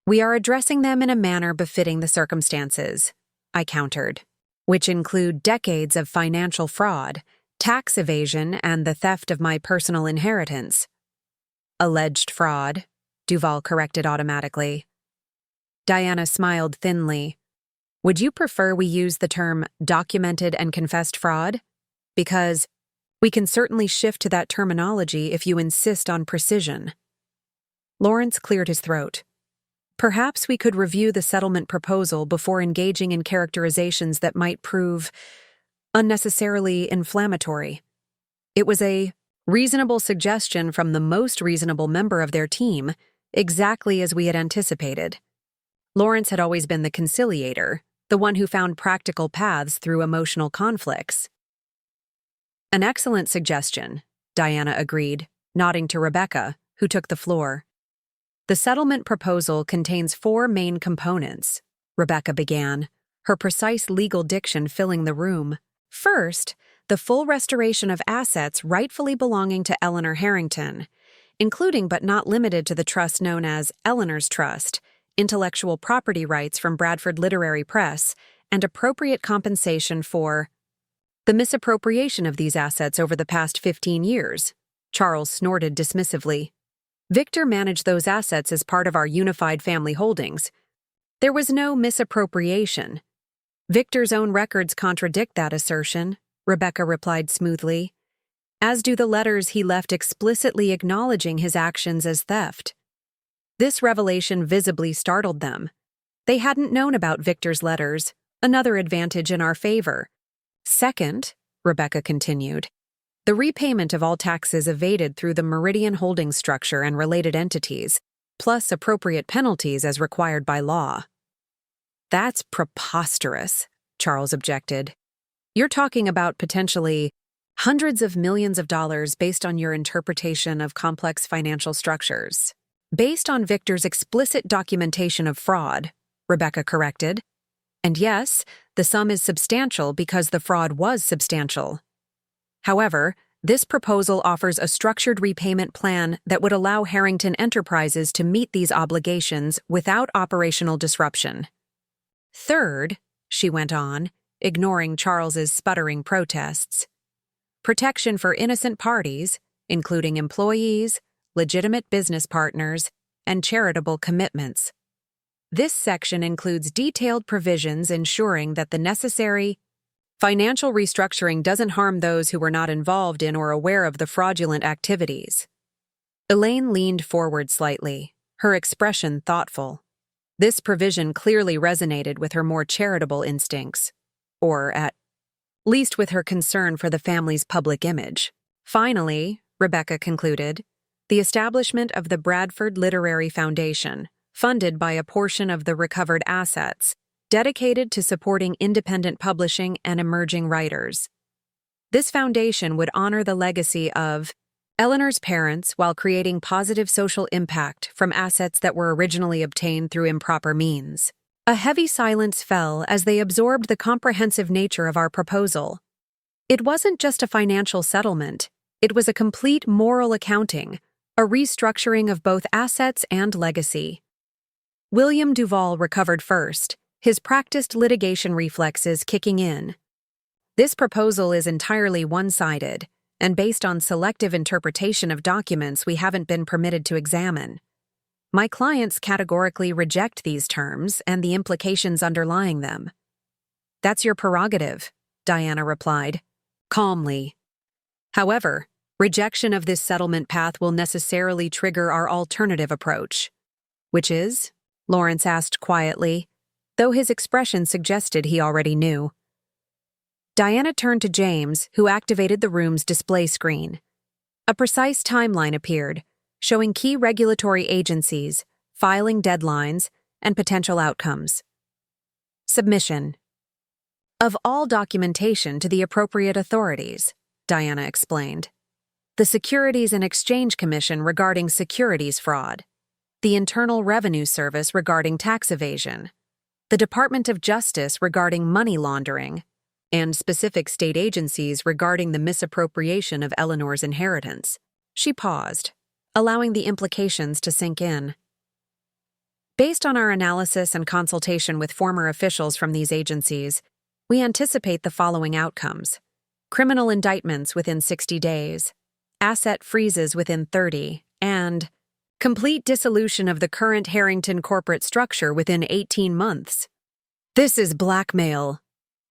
"We are addressing them in a manner befitting the circumstances," I countered, "which include decades of financial fraud, tax evasion, and the theft of my personal inheritance." "Alleged fraud," Duval corrected automatically. Diana smiled thinly. "Would you prefer we use the term documented and confessed fraud? Because we can certainly shift to that terminology if you insist on precision." Lawrence cleared his throat. "Perhaps we could review the settlement proposal before engaging in characterizations that might prove unnecessarily inflammatory." It was a reasonable suggestion from the most reasonable member of their team, exactly as we had anticipated. Lawrence had always been the conciliator, the one who found practical paths through emotional conflicts. "An excellent suggestion," Diana agreed, nodding to Rebecca, who took the floor. "The settlement proposal contains 4 main components," Rebecca began, her precise legal diction filling the room. "First, the full restoration of assets rightfully belonging to Eleanor Harrington, including but not limited to the trust known as Eleanor's Trust, intellectual property rights from Bradford Literary Press, and appropriate compensation for the misappropriation of these assets over the past 15 years. Charles snorted dismissively. "Victor managed those assets as part of our unified family holdings. There was no misappropriation." "Victor's own records contradict that assertion," Rebecca replied smoothly, "as do the letters he left explicitly acknowledging his actions as theft." This revelation visibly startled them. They hadn't known about Victor's letters, another advantage in our favor. "Second," Rebecca continued, "the repayment of all taxes evaded through the Meridian holding structure and related entities, plus appropriate penalties as required by law." "That's preposterous," Charles objected. "You're talking about potentially hundreds of millions of dollars based on your interpretation of complex financial structures." "Based on Victor's explicit documentation of fraud," Rebecca corrected. "And yes, the sum is substantial because the fraud was substantial. However, this proposal offers a structured repayment plan that would allow Harrington Enterprises to meet these obligations without operational disruption." "Third," she went on, ignoring Charles's sputtering protests. Protection for innocent parties, including employees, legitimate business partners, and charitable commitments. This section includes detailed provisions ensuring that the necessary financial restructuring doesn't harm those who were not involved in or aware of the fraudulent activities. Elaine leaned forward slightly, her expression thoughtful. This provision clearly resonated with her more charitable instincts, or at least with her concern for the family's public image. Finally, Rebecca concluded, the establishment of the Bradford Literary Foundation, funded by a portion of the recovered assets, dedicated to supporting independent publishing and emerging writers. This foundation would honor the legacy of Eleanor's parents while creating positive social impact from assets that were originally obtained through improper means. A heavy silence fell as they absorbed the comprehensive nature of our proposal. It wasn't just a financial settlement, it was a complete moral accounting, a restructuring of both assets and legacy. William Duval recovered first, his practiced litigation reflexes kicking in. This proposal is entirely one-sided and based on selective interpretation of documents we haven't been permitted to examine. My clients categorically reject these terms and the implications underlying them. That's your prerogative, Diana replied, calmly. However, rejection of this settlement path will necessarily trigger our alternative approach. Which is? Lawrence asked quietly, though his expression suggested he already knew. Diana turned to James, who activated the room's display screen. A precise timeline appeared, showing key regulatory agencies, filing deadlines, and potential outcomes. Submission of all documentation to the appropriate authorities, Diana explained. The Securities and Exchange Commission regarding securities fraud, the Internal Revenue Service regarding tax evasion, the Department of Justice regarding money laundering, and specific state agencies regarding the misappropriation of Eleanor's inheritance. She paused, allowing the implications to sink in. Based on our analysis and consultation with former officials from these agencies, we anticipate the following outcomes: criminal indictments within 60 days, asset freezes within 30, and complete dissolution of the current Harrington corporate structure within 18 months. This is blackmail,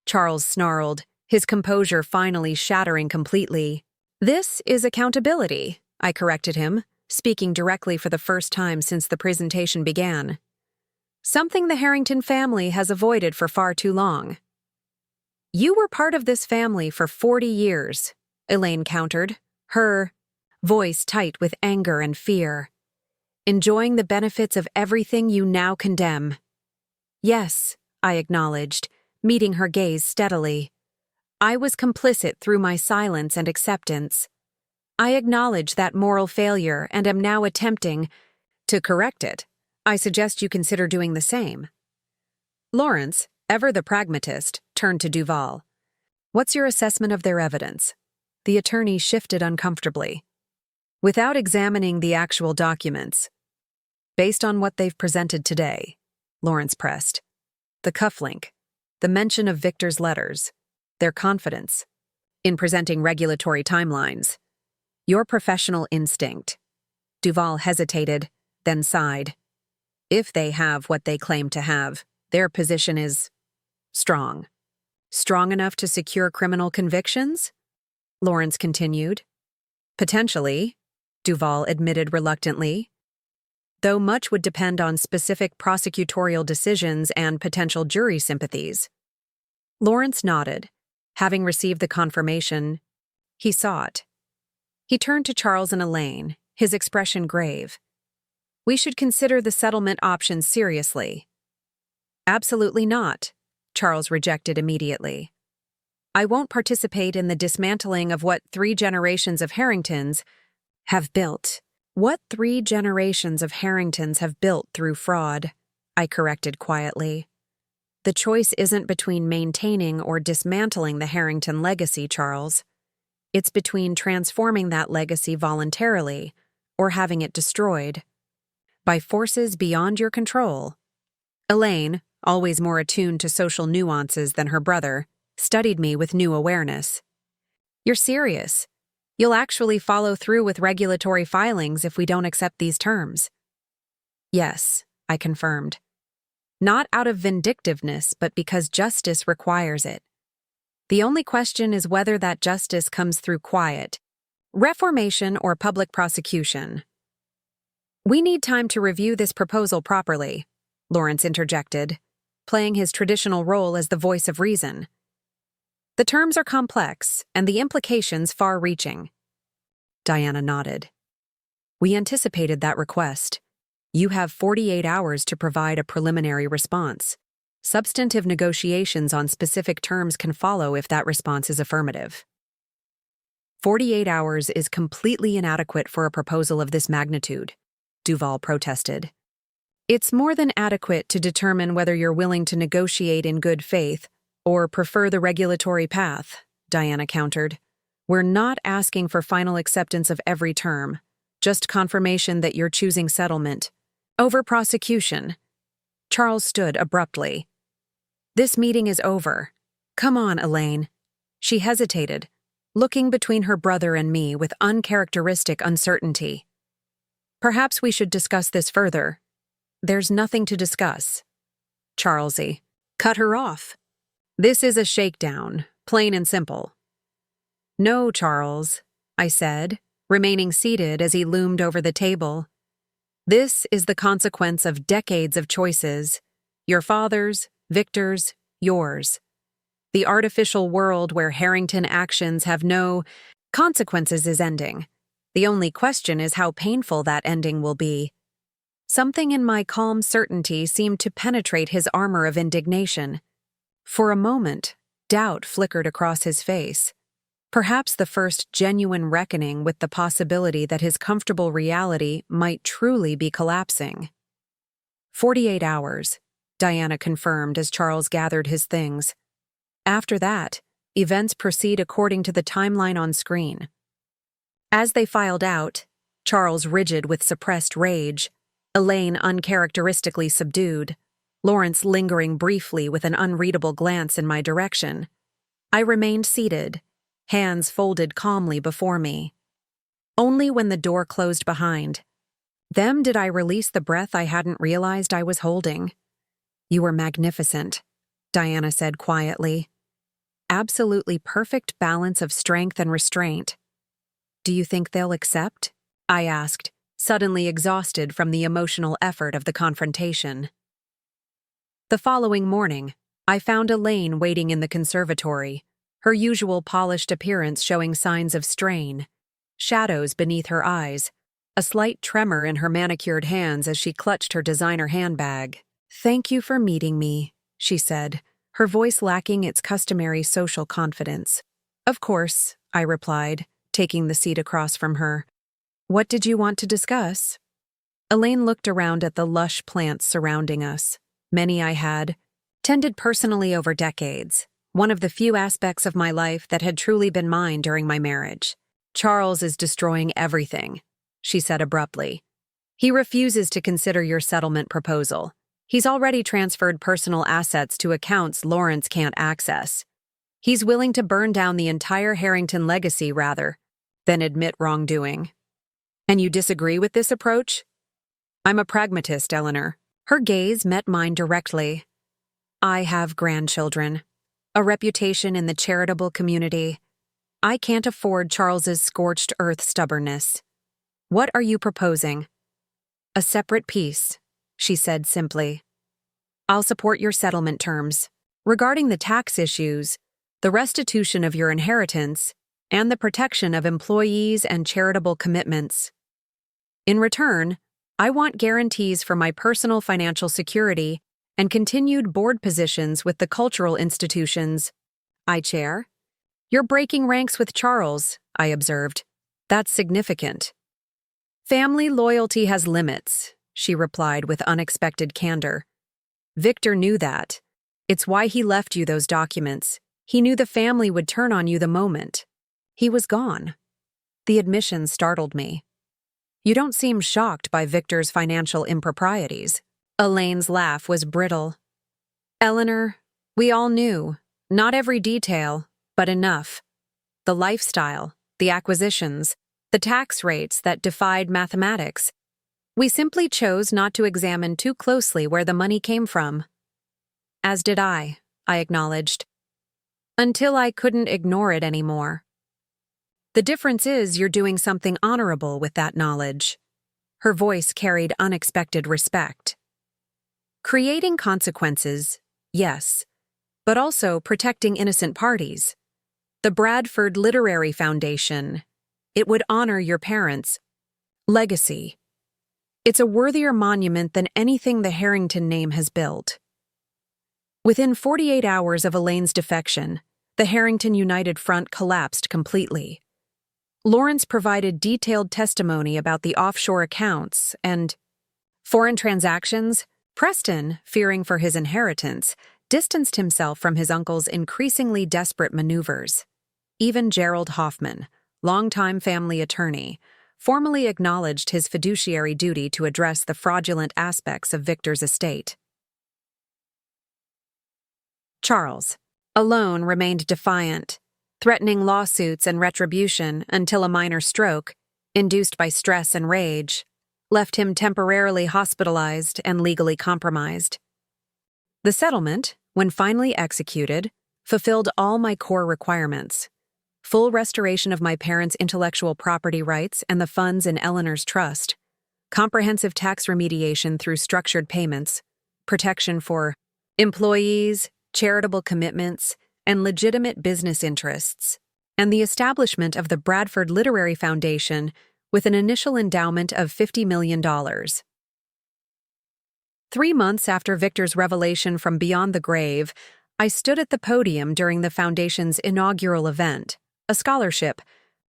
Charles snarled, his composure finally shattering completely. This is accountability, I corrected him, speaking directly for the first time since the presentation began. Something the Harrington family has avoided for far too long. You were part of this family for 40 years, Elaine countered, her voice tight with anger and fear. Enjoying the benefits of everything you now condemn. Yes, I acknowledged, meeting her gaze steadily. I was complicit through my silence and acceptance. I acknowledge that moral failure and am now attempting to correct it. I suggest you consider doing the same. Lawrence, ever the pragmatist, turned to Duval. What's your assessment of their evidence? The attorney shifted uncomfortably. Without examining the actual documents, based on what they've presented today, Lawrence pressed. The cufflink, the mention of Victor's letters, their confidence in presenting regulatory timelines, your professional instinct. Duval hesitated, then sighed. If they have what they claim to have, their position is strong. Strong enough to secure criminal convictions? Lawrence continued. Potentially, Duval admitted reluctantly, though much would depend on specific prosecutorial decisions and potential jury sympathies. Lawrence nodded. Having received the confirmation he sought, he turned to Charles and Elaine, his expression grave. We should consider the settlement option seriously. Absolutely not, Charles rejected immediately. I won't participate in the dismantling of what 3 generations of Harringtons have built. What 3 generations of Harringtons have built through fraud, I corrected quietly. The choice isn't between maintaining or dismantling the Harrington legacy, Charles. It's between transforming that legacy voluntarily or having it destroyed by forces beyond your control. Elaine, always more attuned to social nuances than her brother, studied me with new awareness. You're serious? You'll actually follow through with regulatory filings if we don't accept these terms? Yes, I confirmed. Not out of vindictiveness, but because justice requires it. The only question is whether that justice comes through quiet, reformation, or public prosecution. We need time to review this proposal properly, Lawrence interjected, playing his traditional role as the voice of reason. The terms are complex, and the implications far-reaching. Diana nodded. We anticipated that request. You have 48 hours to provide a preliminary response. Substantive negotiations on specific terms can follow if that response is affirmative. 48 hours is completely inadequate for a proposal of this magnitude, Duval protested. It's more than adequate to determine whether you're willing to negotiate in good faith or prefer the regulatory path, Diana countered. We're not asking for final acceptance of every term, just confirmation that you're choosing settlement over prosecution. Charles stood abruptly. This meeting is over. Come on, Elaine. She hesitated, looking between her brother and me with uncharacteristic uncertainty. Perhaps we should discuss this further. There's nothing to discuss. Charlesy cut her off. This is a shakedown, plain and simple. No, Charles, I said, remaining seated as he loomed over the table. This is the consequence of decades of choices. Your father's, Victor's, yours. The artificial world where Harrington actions have no consequences is ending. The only question is how painful that ending will be. Something in my calm certainty seemed to penetrate his armor of indignation. For a moment, doubt flickered across his face. Perhaps the first genuine reckoning with the possibility that his comfortable reality might truly be collapsing. 48 hours, Diana confirmed as Charles gathered his things. After that, events proceed according to the timeline on screen. As they filed out, Charles rigid with suppressed rage, Elaine uncharacteristically subdued, Lawrence lingering briefly with an unreadable glance in my direction, I remained seated, hands folded calmly before me. Only when the door closed behind them did I release the breath I hadn't realized I was holding. You were magnificent, Diana said quietly. Absolutely perfect balance of strength and restraint. Do you think they'll accept? I asked, suddenly exhausted from the emotional effort of the confrontation. The following morning, I found Elaine waiting in the conservatory, her usual polished appearance showing signs of strain, shadows beneath her eyes, a slight tremor in her manicured hands as she clutched her designer handbag. Thank you for meeting me, she said, her voice lacking its customary social confidence. Of course, I replied, taking the seat across from her. What did you want to discuss? Elaine looked around at the lush plants surrounding us. Many I had tended personally over decades, one of the few aspects of my life that had truly been mine during my marriage. Charles is destroying everything, she said abruptly. He refuses to consider your settlement proposal. He's already transferred personal assets to accounts Lawrence can't access. He's willing to burn down the entire Harrington legacy rather than admit wrongdoing. And you disagree with this approach? I'm a pragmatist, Eleanor. Her gaze met mine directly. I have grandchildren, a reputation in the charitable community. I can't afford Charles's scorched earth stubbornness. What are you proposing? A separate peace, she said simply. I'll support your settlement terms. Regarding the tax issues, the restitution of your inheritance, and the protection of employees and charitable commitments. In return, I want guarantees for my personal financial security and continued board positions with the cultural institutions I chair. You're breaking ranks with Charles, I observed. That's significant. Family loyalty has limits, she replied with unexpected candor. Victor knew that. It's why he left you those documents. He knew the family would turn on you the moment he was gone. The admission startled me. You don't seem shocked by Victor's financial improprieties. Elaine's laugh was brittle. Eleanor, we all knew. Not every detail, but enough. The lifestyle, the acquisitions, the tax rates that defied mathematics. We simply chose not to examine too closely where the money came from. As did I acknowledged. Until I couldn't ignore it anymore. The difference is you're doing something honorable with that knowledge. Her voice carried unexpected respect. Creating consequences, yes, but also protecting innocent parties. The Bradford Literary Foundation, it would honor your parents' legacy. It's a worthier monument than anything the Harrington name has built. Within 48 hours of Elaine's defection, the Harrington United Front collapsed completely. Lawrence provided detailed testimony about the offshore accounts and foreign transactions. Preston, fearing for his inheritance, distanced himself from his uncle's increasingly desperate maneuvers. Even Gerald Hoffman, longtime family attorney, formally acknowledged his fiduciary duty to address the fraudulent aspects of Victor's estate. Charles, alone, remained defiant, threatening lawsuits and retribution until a minor stroke, induced by stress and rage, left him temporarily hospitalized and legally compromised. The settlement, when finally executed, fulfilled all my core requirements: full restoration of my parents' intellectual property rights and the funds in Eleanor's trust, comprehensive tax remediation through structured payments, protection for employees, charitable commitments, and legitimate business interests, and the establishment of the Bradford Literary Foundation with an initial endowment of $50 million. 3 months after Victor's revelation from beyond the grave, I stood at the podium during the Foundation's inaugural event, a scholarship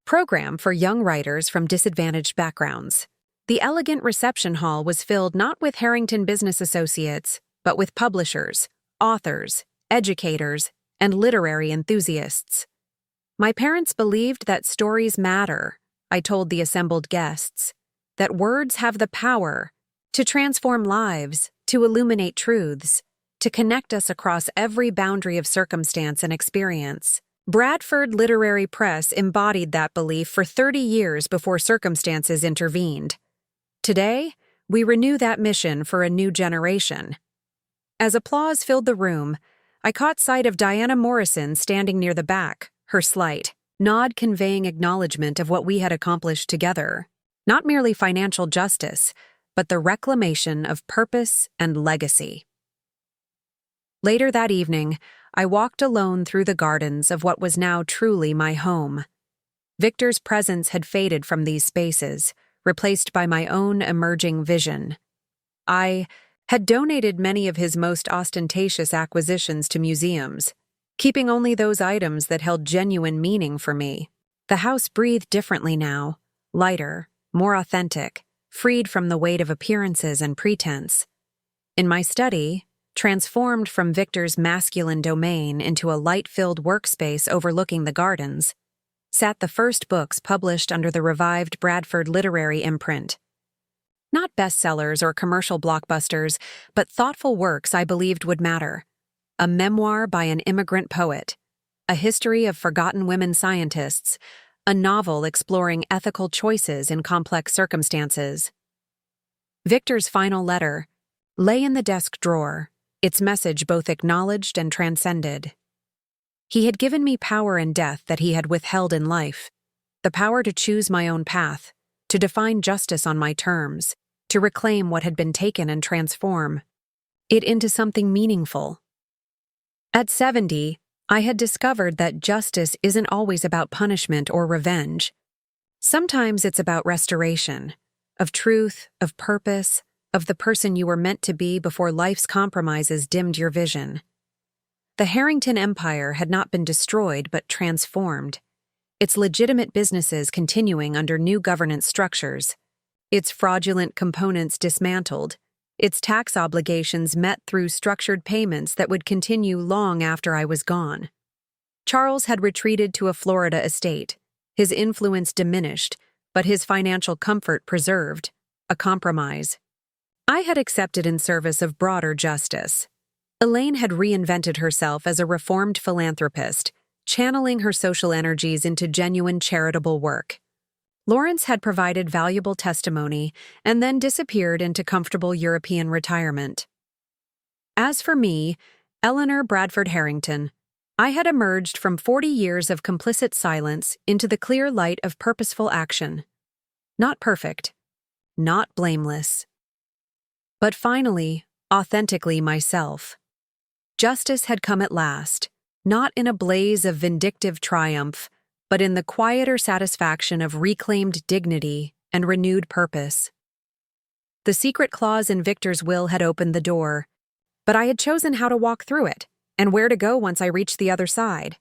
program for young writers from disadvantaged backgrounds. The elegant reception hall was filled not with Harrington business associates, but with publishers, authors, educators, and literary enthusiasts. My parents believed that stories matter, I told the assembled guests, that words have the power to transform lives, to illuminate truths, to connect us across every boundary of circumstance and experience. Bradford Literary Press embodied that belief for 30 years before circumstances intervened. Today, we renew that mission for a new generation. As applause filled the room, I caught sight of Diana Morrison standing near the back, her slight nod conveying acknowledgement of what we had accomplished together. Not merely financial justice, but the reclamation of purpose and legacy. Later that evening, I walked alone through the gardens of what was now truly my home. Victor's presence had faded from these spaces, replaced by my own emerging vision. I had donated many of his most ostentatious acquisitions to museums, keeping only those items that held genuine meaning for me. The house breathed differently now, lighter, more authentic, freed from the weight of appearances and pretense. In my study, transformed from Victor's masculine domain into a light-filled workspace overlooking the gardens, sat the first books published under the revived Bradford Literary imprint. Not bestsellers or commercial blockbusters, but thoughtful works I believed would matter. A memoir by an immigrant poet, a history of forgotten women scientists, a novel exploring ethical choices in complex circumstances. Victor's final letter lay in the desk drawer, its message both acknowledged and transcended. He had given me power in death that he had withheld in life, the power to choose my own path, to define justice on my terms, to reclaim what had been taken and transform it into something meaningful. At 70, I had discovered that justice isn't always about punishment or revenge. Sometimes it's about restoration, of truth, of purpose, of the person you were meant to be before life's compromises dimmed your vision. The Harrington Empire had not been destroyed but transformed, its legitimate businesses continuing under new governance structures, its fraudulent components dismantled, its tax obligations met through structured payments that would continue long after I was gone. Charles had retreated to a Florida estate, his influence diminished, but his financial comfort preserved, a compromise. I had accepted in service of broader justice. Elaine had reinvented herself as a reformed philanthropist, channeling her social energies into genuine charitable work. Lawrence had provided valuable testimony and then disappeared into comfortable European retirement. As for me, Eleanor Bradford Harrington, I had emerged from 40 years of complicit silence into the clear light of purposeful action. Not perfect, not blameless, but finally, authentically myself. Justice had come at last, not in a blaze of vindictive triumph, but in the quieter satisfaction of reclaimed dignity and renewed purpose. The secret clause in Victor's will had opened the door, but I had chosen how to walk through it and where to go once I reached the other side.